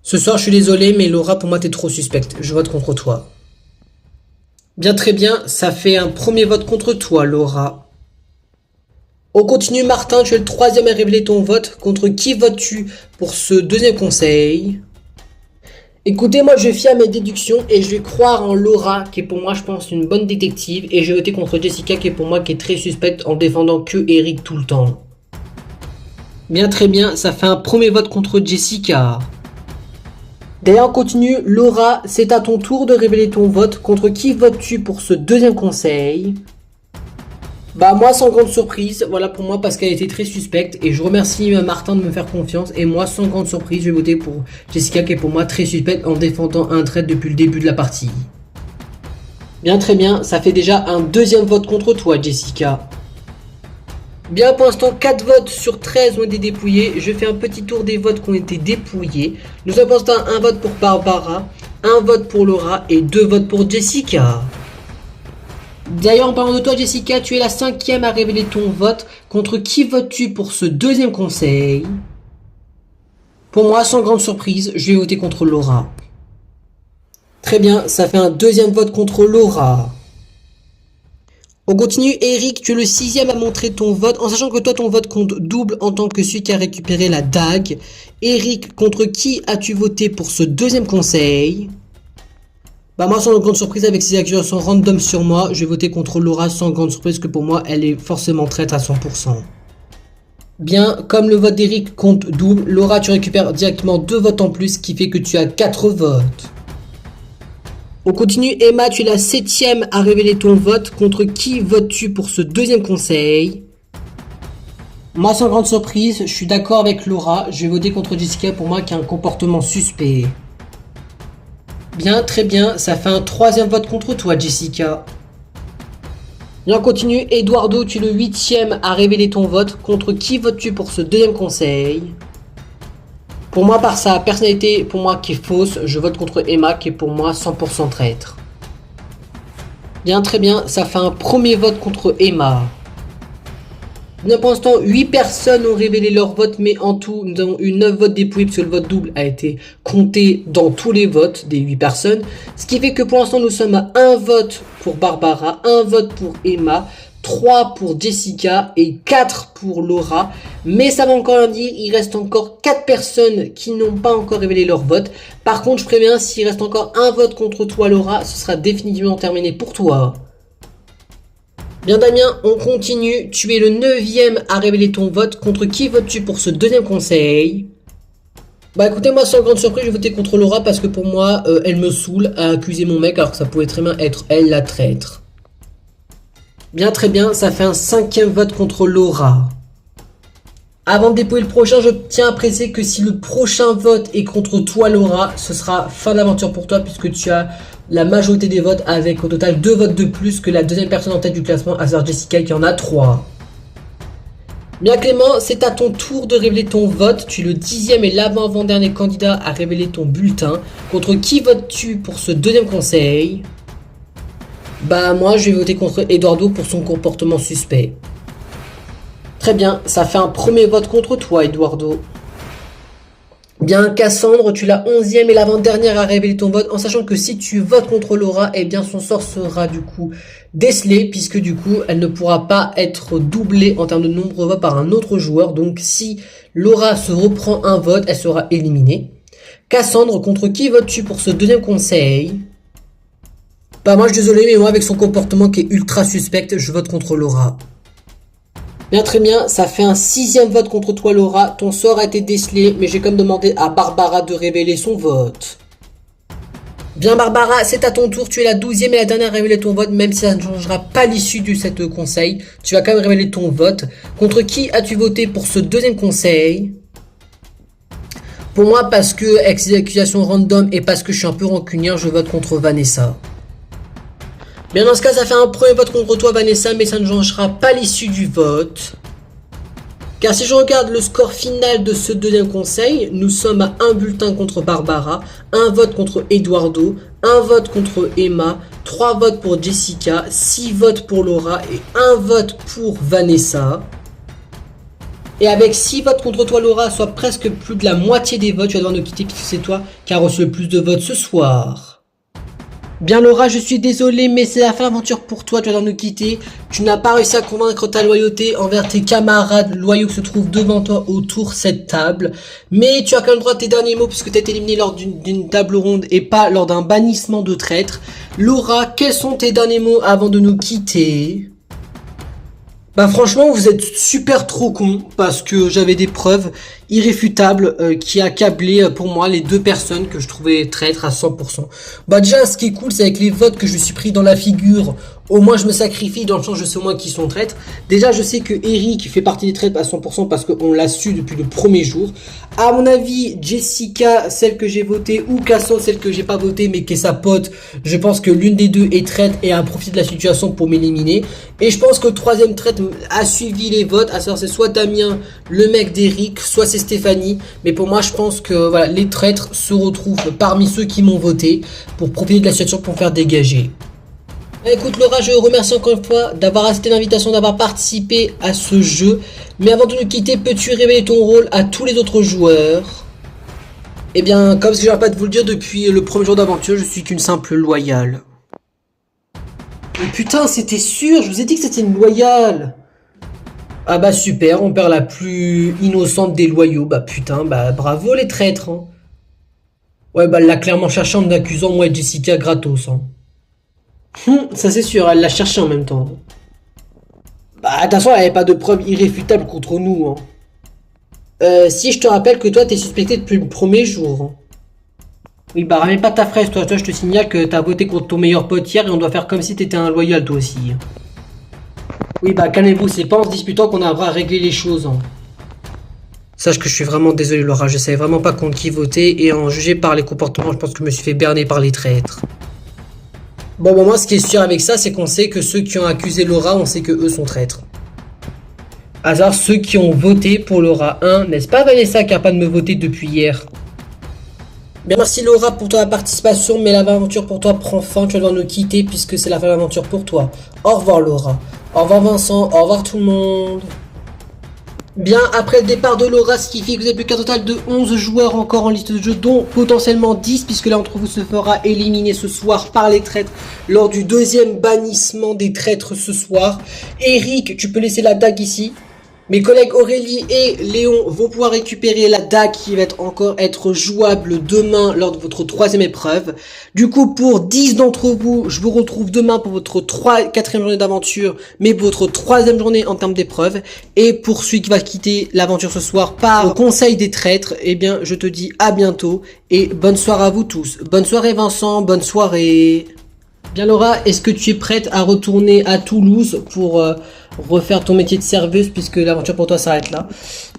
Ce soir, je suis désolé, mais Laura, pour moi, t'es trop suspecte. Je vote contre toi. Bien, très bien, ça fait un premier vote contre toi, Laura. On continue, Martin, tu es le troisième à révéler ton vote. Contre qui votes-tu pour ce deuxième conseil? Écoutez, moi je vais fier à mes déductions et je vais croire en Laura qui est pour moi je pense une bonne détective et je vais voter contre Jessica qui est pour moi qui est très suspecte en défendant que Eric tout le temps. Bien, très bien, ça fait un premier vote contre Jessica. D'ailleurs on continue, Laura, c'est à ton tour de révéler ton vote. Contre qui votes-tu pour ce deuxième conseil? Bah moi sans grande surprise, voilà pour moi parce qu'elle était très suspecte et je remercie Martin de me faire confiance et moi sans grande surprise je vais voter pour Jessica qui est pour moi très suspecte en défendant un trade depuis le début de la partie. Bien très bien, ça fait déjà un deuxième vote contre toi Jessica. Bien pour l'instant 4 votes sur 13 ont été dépouillés, je fais un petit tour des votes qui ont été dépouillés. Nous avons pour l'instant un vote pour Barbara, un vote pour Laura et 2 votes pour Jessica. D'ailleurs, en parlant de toi, Jessica, tu es la 5e à révéler ton vote. Contre qui votes-tu pour ce deuxième conseil? Pour moi, sans grande surprise, je vais voter contre Laura. Très bien, ça fait un deuxième vote contre Laura. On continue, Eric, tu es le 6e à montrer ton vote, en sachant que toi, ton vote compte double en tant que celui qui a récupéré la dague. Eric, contre qui as-tu voté pour ce deuxième conseil? Bah moi sans grande surprise avec ces accusations random sur moi, je vais voter contre Laura sans grande surprise que pour moi elle est forcément traître à 100%. Bien, comme le vote d'Eric compte double, Laura tu récupères directement 2 votes en plus, ce qui fait que tu as 4 votes. On continue, Emma tu es la 7e à révéler ton vote, contre qui votes-tu pour ce deuxième conseil? Moi sans grande surprise, je suis d'accord avec Laura, je vais voter contre Jessica pour moi qui a un comportement suspect. Bien, très bien, ça fait un 3e vote contre toi, Jessica. Bien, on continue. Eduardo, tu es le 8e à révéler ton vote. Contre qui votes-tu pour ce deuxième conseil? Pour moi, par sa personnalité, pour moi qui est fausse, je vote contre Emma, qui est pour moi 100% traître. Bien, très bien, ça fait un premier vote contre Emma. Bien, pour l'instant, 8 personnes ont révélé leur vote, mais en tout, nous avons eu 9 votes dépouillés, parce que le vote double a été compté dans tous les votes des 8 personnes. Ce qui fait que pour l'instant, nous sommes à 1 vote pour Barbara, 1 vote pour Emma, 3 pour Jessica et 4 pour Laura. Mais ça va encore rien dire, il reste encore 4 personnes qui n'ont pas encore révélé leur vote. Par contre, je préviens, s'il reste encore un vote contre toi, Laura, ce sera définitivement terminé pour toi. Bien Damien, on continue. Tu es le 9e à révéler ton vote. Contre qui votes-tu pour ce deuxième conseil? Bah écoutez, moi sans grande surprise, je vais voter contre Laura parce que pour moi, elle me saoule à accuser mon mec alors que ça pouvait très bien être elle la traître. Bien très bien, ça fait un 5e vote contre Laura. Avant de dépouiller le prochain, je tiens à préciser que si le prochain vote est contre toi Laura, ce sera fin d'aventure pour toi puisque tu as la majorité des votes avec au total 2 votes de plus que la deuxième personne en tête du classement, à savoir Jessica qui en a 3. Bien Clément, c'est à ton tour de révéler ton vote. Tu es le 10e et l'avant-avant-dernier candidat à révéler ton bulletin. Contre qui votes-tu pour ce deuxième conseil? Bah moi je vais voter contre Eduardo pour son comportement suspect. Très bien, ça fait un premier vote contre toi Eduardo. Bien Cassandre, tu es la 11e et l'avant-dernière à révéler ton vote, en sachant que si tu votes contre Laura, eh bien son sort sera du coup décelé, puisque du coup elle ne pourra pas être doublée en termes de nombre de votes par un autre joueur. Donc si Laura se reprend un vote, elle sera éliminée. Cassandre, contre qui votes-tu pour ce deuxième conseil? Bah moi je suis désolé, mais moi avec son comportement qui est ultra suspect, je vote contre Laura. Bien très bien, ça fait un 6e vote contre toi Laura, ton sort a été décelé, mais j'ai quand même demandé à Barbara de révéler son vote. Bien Barbara, c'est à ton tour, tu es la 12e et la dernière à révéler ton vote, même si ça ne changera pas l'issue de cet conseil, tu vas quand même révéler ton vote. Contre qui as-tu voté pour ce deuxième conseil? Pour moi, parce que avec ces accusations random et parce que je suis un peu rancunière, je vote contre Vanessa. Bien dans ce cas, ça fait un premier vote contre toi Vanessa, mais ça ne changera pas l'issue du vote. Car si je regarde le score final de ce deuxième conseil, nous sommes à un bulletin contre Barbara, un vote contre Eduardo, un vote contre Emma, 3 votes pour Jessica, 6 votes pour Laura et 1 vote pour Vanessa. Et avec 6 votes contre toi Laura, soit presque plus de la moitié des votes, tu vas devoir nous quitter puisque c'est toi qui as reçu le plus de votes ce soir. Bien Laura, je suis désolé, mais c'est la fin d'aventure pour toi, tu vas nous quitter. Tu n'as pas réussi à convaincre ta loyauté envers tes camarades loyaux qui se trouvent devant toi autour de cette table. Mais tu as quand même le droit à tes derniers mots puisque tu as été éliminé lors d'une table ronde et pas lors d'un bannissement de traître. Laura, quels sont tes derniers mots avant de nous quitter? Bah franchement vous êtes super trop con parce que j'avais des preuves irréfutables qui accablaient pour moi les 2 personnes que je trouvais traîtres à 100%. Bah déjà ce qui est cool c'est avec les votes que je me suis pris dans la figure Au moins je me sacrifie dans le sens je sais au moins qui sont traîtres. Déjà je sais que Eric fait partie des traîtres à 100% parce qu'on l'a su depuis le premier jour. À mon avis Jessica, celle que j'ai votée, ou Casso, celle que j'ai pas votée mais qui est sa pote, je pense que l'une des deux est traître et a profité de la situation pour m'éliminer. Et je pense que le troisième traître a suivi les votes, à savoir c'est soit Damien, le mec d'Eric, soit c'est Stéphanie. Mais pour moi je pense que voilà, les traîtres se retrouvent parmi ceux qui m'ont voté pour profiter de la situation pour me faire dégager. Écoute Laura, je remercie encore une fois d'avoir accepté l'invitation, d'avoir participé à ce jeu. Mais avant de nous quitter, peux-tu révéler ton rôle à tous les autres joueurs? Eh bien, comme je n'arrête pas de vous le dire depuis le premier jour d'aventure, je suis qu'une simple loyale. Mais putain, c'était sûr, je vous ai dit que c'était une loyale. Ah bah super, on perd la plus innocente des loyaux. Bah putain, bah bravo les traîtres. Hein. Ouais, bah elle l'a clairement cherché en accusant moi et Jessica gratos. Hein. Ça c'est sûr, elle l'a cherché en même temps. Bah attention, elle n'avait pas de preuves irréfutables contre nous. Hein. Si je te rappelle que toi t'es suspecté depuis le premier jour. Hein. Oui bah ramène pas ta fraise toi, je te signale que t'as voté contre ton meilleur pote hier et on doit faire comme si t'étais un loyal toi aussi. Oui bah calmez-vous, c'est pas en se disputant qu'on arrivera à régler les choses. Hein. Sache que je suis vraiment désolé Laura, je savais vraiment pas contre qui voter et en juger par les comportements, je pense que je me suis fait berner par les traîtres. Bon, bah moi, ce qui est sûr avec ça, c'est qu'on sait que ceux qui ont accusé Laura, on sait que eux sont traîtres. Hasard, ceux qui ont voté pour Laura 1, n'est-ce pas Vanessa qui a pas de me voter depuis hier? Bien, merci Laura pour ta participation, mais l'aventure pour toi prend fin, tu vas devoir nous quitter puisque c'est la fin de l'aventure pour toi. Au revoir Laura, au revoir Vincent, au revoir tout le monde. Bien, après le départ de Laura, ce qui fait que vous avez plus qu'un total de 11 joueurs encore en liste de jeu, dont potentiellement 10, puisque l'un d'entre vous se fera éliminer ce soir par les traîtres lors du deuxième bannissement des traîtres ce soir. Eric, tu peux laisser la dague ici. Mes collègues Aurélie et Léon vont pouvoir récupérer la dague qui va encore être jouable demain lors de votre troisième épreuve. Du coup, pour 10 d'entre vous, je vous retrouve demain pour votre quatrième journée d'aventure, mais pour votre troisième journée en termes d'épreuve. Et pour celui qui va quitter l'aventure ce soir par le conseil des traîtres, eh bien, je te dis à bientôt et bonne soirée à vous tous. Bonne soirée Vincent, bonne soirée. Bien Laura, est-ce que tu es prête à retourner à Toulouse pour refaire ton métier de serveuse puisque l'aventure pour toi s'arrête là?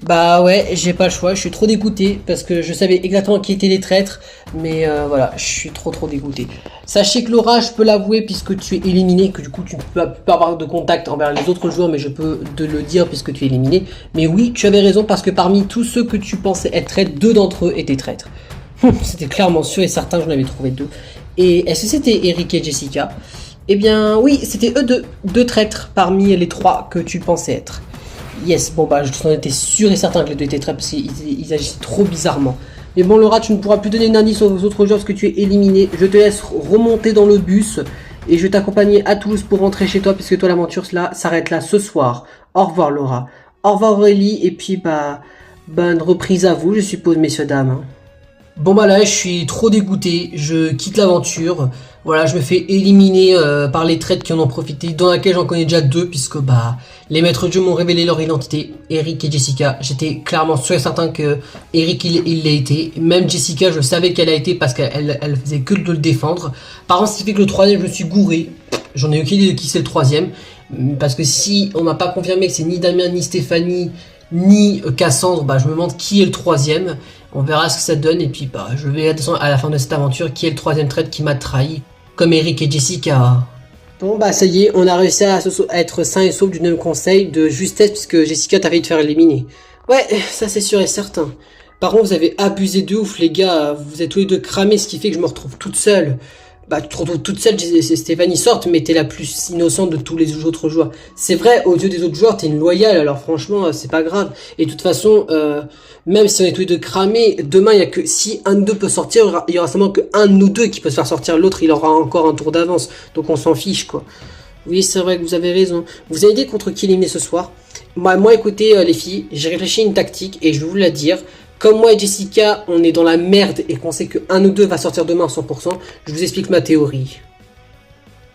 Bah ouais, j'ai pas le choix, je suis trop dégoûté parce que je savais exactement qui étaient les traîtres, mais voilà, je suis trop dégoûté. Sachez que Laura, je peux l'avouer puisque tu es éliminé, que du coup tu ne peux pas avoir de contact envers les autres joueurs, mais je peux te le dire puisque tu es éliminé. Mais oui, tu avais raison parce que parmi tous ceux que tu pensais être traîtres, 2 d'entre eux étaient traîtres. C'était clairement sûr et certain, j'en avais trouvé 2. Et est-ce que c'était Eric et Jessica? Eh bien oui, c'était eux deux traîtres parmi les 3 que tu pensais être. Yes, bon bah je t'en étais sûr et certain que les 2 étaient traîtres parce qu'ils agissaient trop bizarrement. Mais bon Laura, tu ne pourras plus donner une indice aux autres joueurs parce que tu es éliminé. Je te laisse remonter dans le bus et je vais t'accompagner à Toulouse pour rentrer chez toi puisque toi l'aventure s'arrête là ce soir. Au revoir Laura. Au revoir Aurélie et puis bah bonne reprise à vous je suppose messieurs dames. Hein. Bon bah là je suis trop dégoûté, je quitte l'aventure, voilà je me fais éliminer par les traîtres qui en ont profité, dans laquelle j'en connais déjà 2 puisque bah les maîtres de jeu m'ont révélé leur identité, Eric et Jessica, j'étais clairement sûr et certain que Eric il l'a été, même Jessica je savais qu'elle a été parce qu'elle faisait que de le défendre, par contre ce qui fait que le troisième je me suis gouré, j'en ai aucune idée de qui c'est le troisième, parce que si on m'a pas confirmé que c'est ni Damien ni Stéphanie ni Cassandre, bah je me demande qui est le troisième. On verra ce que ça donne et puis bah je vais attendre à la fin de cette aventure qui est le troisième traître qui m'a trahi, comme Eric et Jessica. Bon bah ça y est, on a réussi à être sain et sauf du même conseil de justesse puisque Jessica t'a failli te faire éliminer. Ouais, ça c'est sûr et certain. Par contre vous avez abusé de ouf les gars, vous êtes tous les deux cramés ce qui fait que je me retrouve toute seule. Bah tu te retrouves toute seule, Stéphanie sorte mais t'es la plus innocente de tous les autres joueurs. C'est vrai, aux yeux des autres joueurs t'es une loyale alors franchement c'est pas grave. Et de toute façon, même si on est tous les deux cramés, demain il y a que si un de deux peut sortir, il y aura seulement que un de nous deux qui peut se faire sortir, l'autre il aura encore un tour d'avance. Donc on s'en fiche quoi. Oui c'est vrai que vous avez raison. Vous avez dit contre qui éliminer ce soir? Moi écoutez les filles, j'ai réfléchi à une tactique et je vais vous la dire. Comme moi et Jessica, on est dans la merde et qu'on sait qu'un ou deux va sortir demain à 100%, je vous explique ma théorie.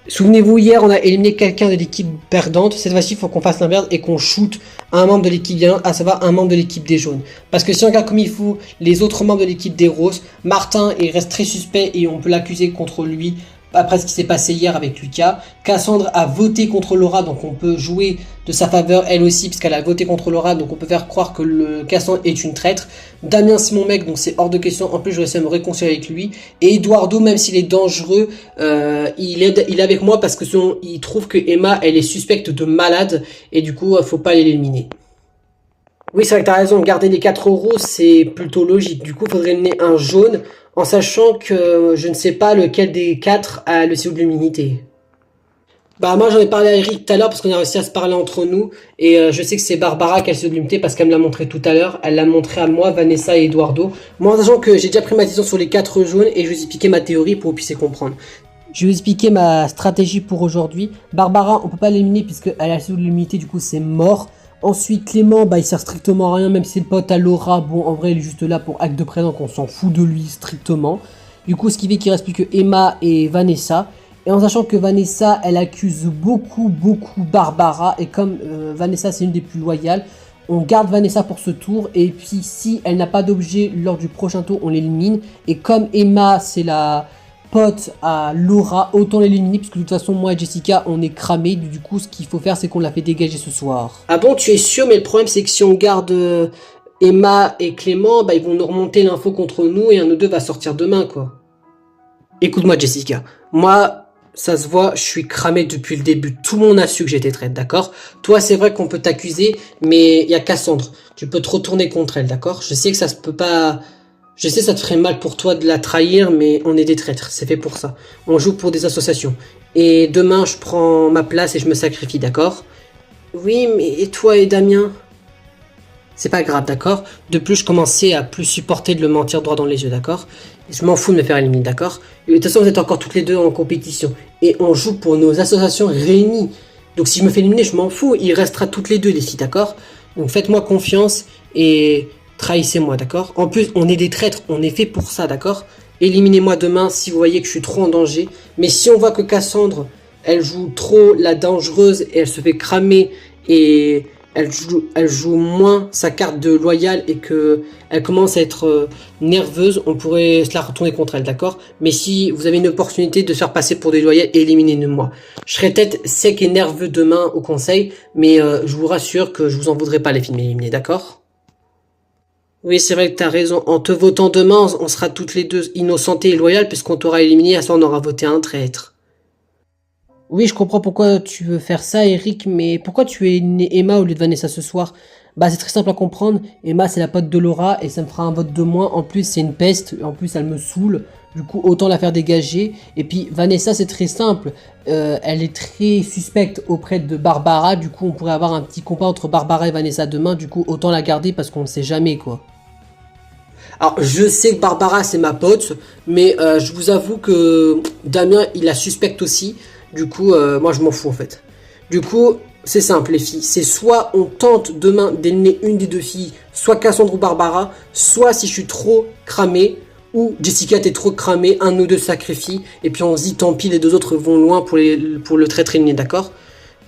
Souvenez-vous, hier, on a éliminé quelqu'un de l'équipe perdante. Cette fois-ci, il faut qu'on fasse l'inverse et qu'on shoot un membre de l'équipe gagnante, à savoir un membre de l'équipe des jaunes. Parce que si on regarde comme il faut les autres membres de l'équipe des roses, Martin, il reste très suspect et on peut l'accuser contre lui après ce qui s'est passé hier avec Lucas. Cassandre a voté contre Laura, donc on peut jouer de sa faveur elle aussi, puisqu'elle a voté contre Laura, donc on peut faire croire que le Cassandre est une traître. Damien c'est mon mec, donc c'est hors de question, en plus je vais essayer de me réconcilier avec lui. Et Eduardo, même s'il est dangereux, il est avec moi parce que il trouve que Emma, elle est suspecte de malade, et du coup, faut pas l'éliminer. Oui, c'est vrai que t'as raison, garder les 4 euros, c'est plutôt logique. Du coup, il faudrait mener un jaune, en sachant que je ne sais pas lequel des 4 a le sceau de l'immunité. Bah moi j'en ai parlé à Eric tout à l'heure parce qu'on a réussi à se parler entre nous et je sais que c'est Barbara qui a le sceau de l'immunité parce qu'elle me l'a montré tout à l'heure. Elle l'a montré à moi, Vanessa et Eduardo. Moi en sachant que j'ai déjà pris ma décision sur les 4 jaunes et je vais vous expliquer ma théorie pour que vous puissiez comprendre. Je vais vous expliquer ma stratégie pour aujourd'hui. Barbara, on peut pas l'éliminer puisqu'elle a le sceau de l'immunité, du coup c'est mort. Ensuite, Clément, bah, il sert strictement à rien, même si c'est le pote à Laura. Bon, en vrai, il est juste là pour acte de présence, qu'on s'en fout de lui strictement. Du coup, ce qui fait qu'il reste plus que Emma et Vanessa. Et en sachant que Vanessa, elle accuse beaucoup Barbara. Et comme Vanessa, c'est une des plus loyales, on garde Vanessa pour ce tour. Et puis, si elle n'a pas d'objet lors du prochain tour, on l'élimine. Et comme Emma, c'est la pote à Laura, autant l'éliminer puisque de toute façon moi et Jessica on est cramés. Du coup ce qu'il faut faire c'est qu'on l'a fait dégager ce soir. Ah bon, tu es sûr? Mais le problème c'est que si on garde Emma et Clément, bah ils vont nous remonter l'info contre nous et un de deux va sortir demain quoi. Écoute-moi Jessica, moi ça se voit, je suis cramé depuis le début, tout le monde a su que j'étais traître, d'accord? Toi c'est vrai qu'on peut t'accuser, mais il y a Cassandre, tu peux te retourner contre elle, d'accord? Je sais que ça se peut pas... Je sais ça te ferait mal pour toi de la trahir, mais on est des traîtres, c'est fait pour ça. On joue pour des associations. Et demain, je prends ma place et je me sacrifie, d'accord? Oui, mais et toi et Damien? C'est pas grave, d'accord? De plus, je commençais à plus supporter de le mentir droit dans les yeux, d'accord? Je m'en fous de me faire éliminer, d'accord? Et de toute façon, vous êtes encore toutes les deux en compétition. Et on joue pour nos associations réunies. Donc si je me fais éliminer, je m'en fous. Il restera toutes les deux, les filles, d'accord? Donc faites-moi confiance et... trahissez-moi, d'accord? En plus, on est des traîtres, on est fait pour ça, d'accord? Éliminez-moi demain si vous voyez que je suis trop en danger. Mais si on voit que Cassandre, elle joue trop la dangereuse et elle se fait cramer et elle joue moins sa carte de loyale et que elle commence à être nerveuse, on pourrait se la retourner contre elle, d'accord? Mais si vous avez une opportunité de se faire passer pour des loyales, éliminez-moi. Je serai peut-être sec et nerveux demain au conseil, mais je vous rassure que je vous en voudrais pas les films éliminés, d'accord? Oui, c'est vrai que t'as raison. En te votant demain, on sera toutes les deux innocentées et loyales puisqu'on t'aura éliminé, à ça on aura voté un traître. Oui, je comprends pourquoi tu veux faire ça, Eric, mais pourquoi tu es né Emma au lieu de Vanessa ce soir? Bah, c'est très simple à comprendre. Emma, c'est la pote de Laura et ça me fera un vote de moins. En plus, c'est une peste. En plus, elle me saoule. Du coup, autant la faire dégager. Et puis, Vanessa, c'est très simple. Elle est très suspecte auprès de Barbara. Du coup, on pourrait avoir un petit combat entre Barbara et Vanessa demain. Du coup, autant la garder parce qu'on ne sait jamais, quoi. Alors, je sais que Barbara, c'est ma pote, mais je vous avoue que Damien, il la suspecte aussi. Du coup, moi, je m'en fous, en fait. Du coup, c'est simple, les filles. C'est soit on tente demain d'éliminer une des deux filles, soit Cassandre ou Barbara, soit si je suis trop cramé, ou Jessica, t'es trop cramé, un ou deux sacrifie, et puis on se dit, tant pis, les deux autres vont loin pour le traître éliminé, d'accord?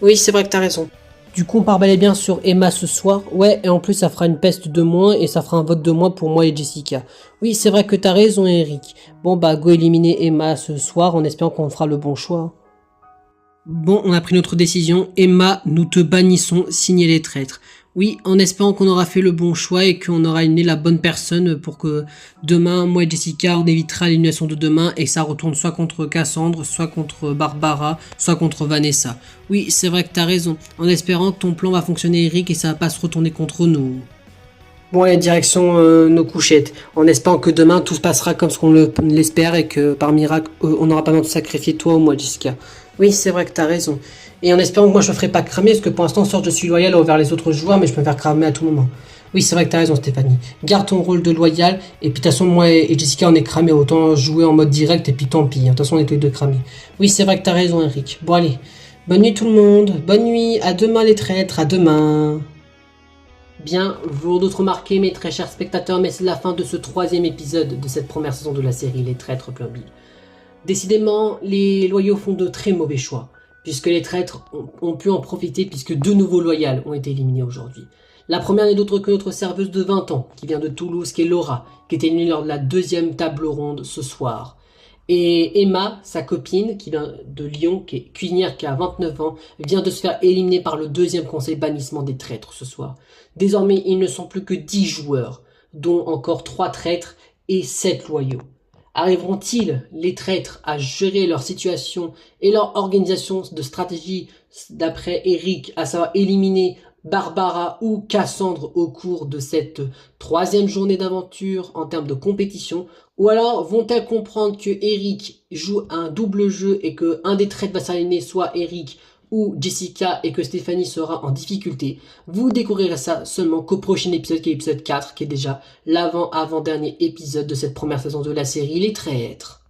Oui, c'est vrai que t'as raison. Du coup, on part bel et bien sur Emma ce soir. Ouais, et en plus, ça fera une peste de moins et ça fera un vote de moins pour moi et Jessica. Oui, c'est vrai que t'as raison, Eric. Bon, bah, go éliminer Emma ce soir en espérant qu'on fera le bon choix. Bon, on a pris notre décision. Emma, nous te bannissons, signez les traîtres. Oui, en espérant qu'on aura fait le bon choix et qu'on aura éliminé la bonne personne pour que demain, moi et Jessica, on évitera l'élimination de demain et que ça retourne soit contre Cassandre, soit contre Barbara, soit contre Vanessa. Oui, c'est vrai que t'as raison. En espérant que ton plan va fonctionner, Eric, et ça va pas se retourner contre nous. Bon, allez, direction nos couchettes. En espérant que demain, tout se passera comme ce qu'on l'espère et que par miracle, on n'aura pas besoin de sacrifier toi ou moi, Jessica. Oui, c'est vrai que t'as raison. Et en espérant que moi je me ferai pas cramer, parce que pour l'instant, certes, je suis loyal envers les autres joueurs, mais je peux me faire cramer à tout moment. Oui, c'est vrai que t'as raison, Stéphanie. Garde ton rôle de loyal, et puis de toute façon, moi et Jessica, on est cramés, autant jouer en mode direct, et puis tant pis. De toute façon, on est tous les deux cramés. Oui, c'est vrai que t'as raison, Eric. Bon, allez. Bonne nuit tout le monde. Bonne nuit. À demain, les traîtres. À demain. Bien, vous d'autres remarquez, mes très chers spectateurs, mais c'est la fin de ce 3e épisode de cette première saison de la série Les Traîtres Plurbiles. Décidément, les loyaux font de très mauvais choix, puisque les traîtres ont pu en profiter puisque 2 nouveaux loyales ont été éliminés aujourd'hui. La première n'est d'autre que notre serveuse de 20 ans, qui vient de Toulouse, qui est Laura, qui est éliminée lors de la 2e table ronde ce soir. Et Emma, sa copine, qui vient de Lyon, qui est cuisinière, qui a 29 ans, vient de se faire éliminer par le deuxième conseil bannissement des traîtres ce soir. Désormais, ils ne sont plus que 10 joueurs, dont encore 3 traîtres et 7 loyaux. Arriveront-ils, les traîtres, à gérer leur situation et leur organisation de stratégie d'après Eric, à savoir éliminer Barbara ou Cassandre au cours de cette troisième journée d'aventure en termes de compétition? Ou alors vont-elles comprendre que Eric joue un double jeu et que un des traîtres va s'aligner, soit Eric ou Jessica, et que Stéphanie sera en difficulté? Vous découvrirez ça seulement qu'au prochain épisode, qui est l'épisode 4, qui est déjà l'avant-avant-dernier épisode de cette première saison de la série Les Traîtres.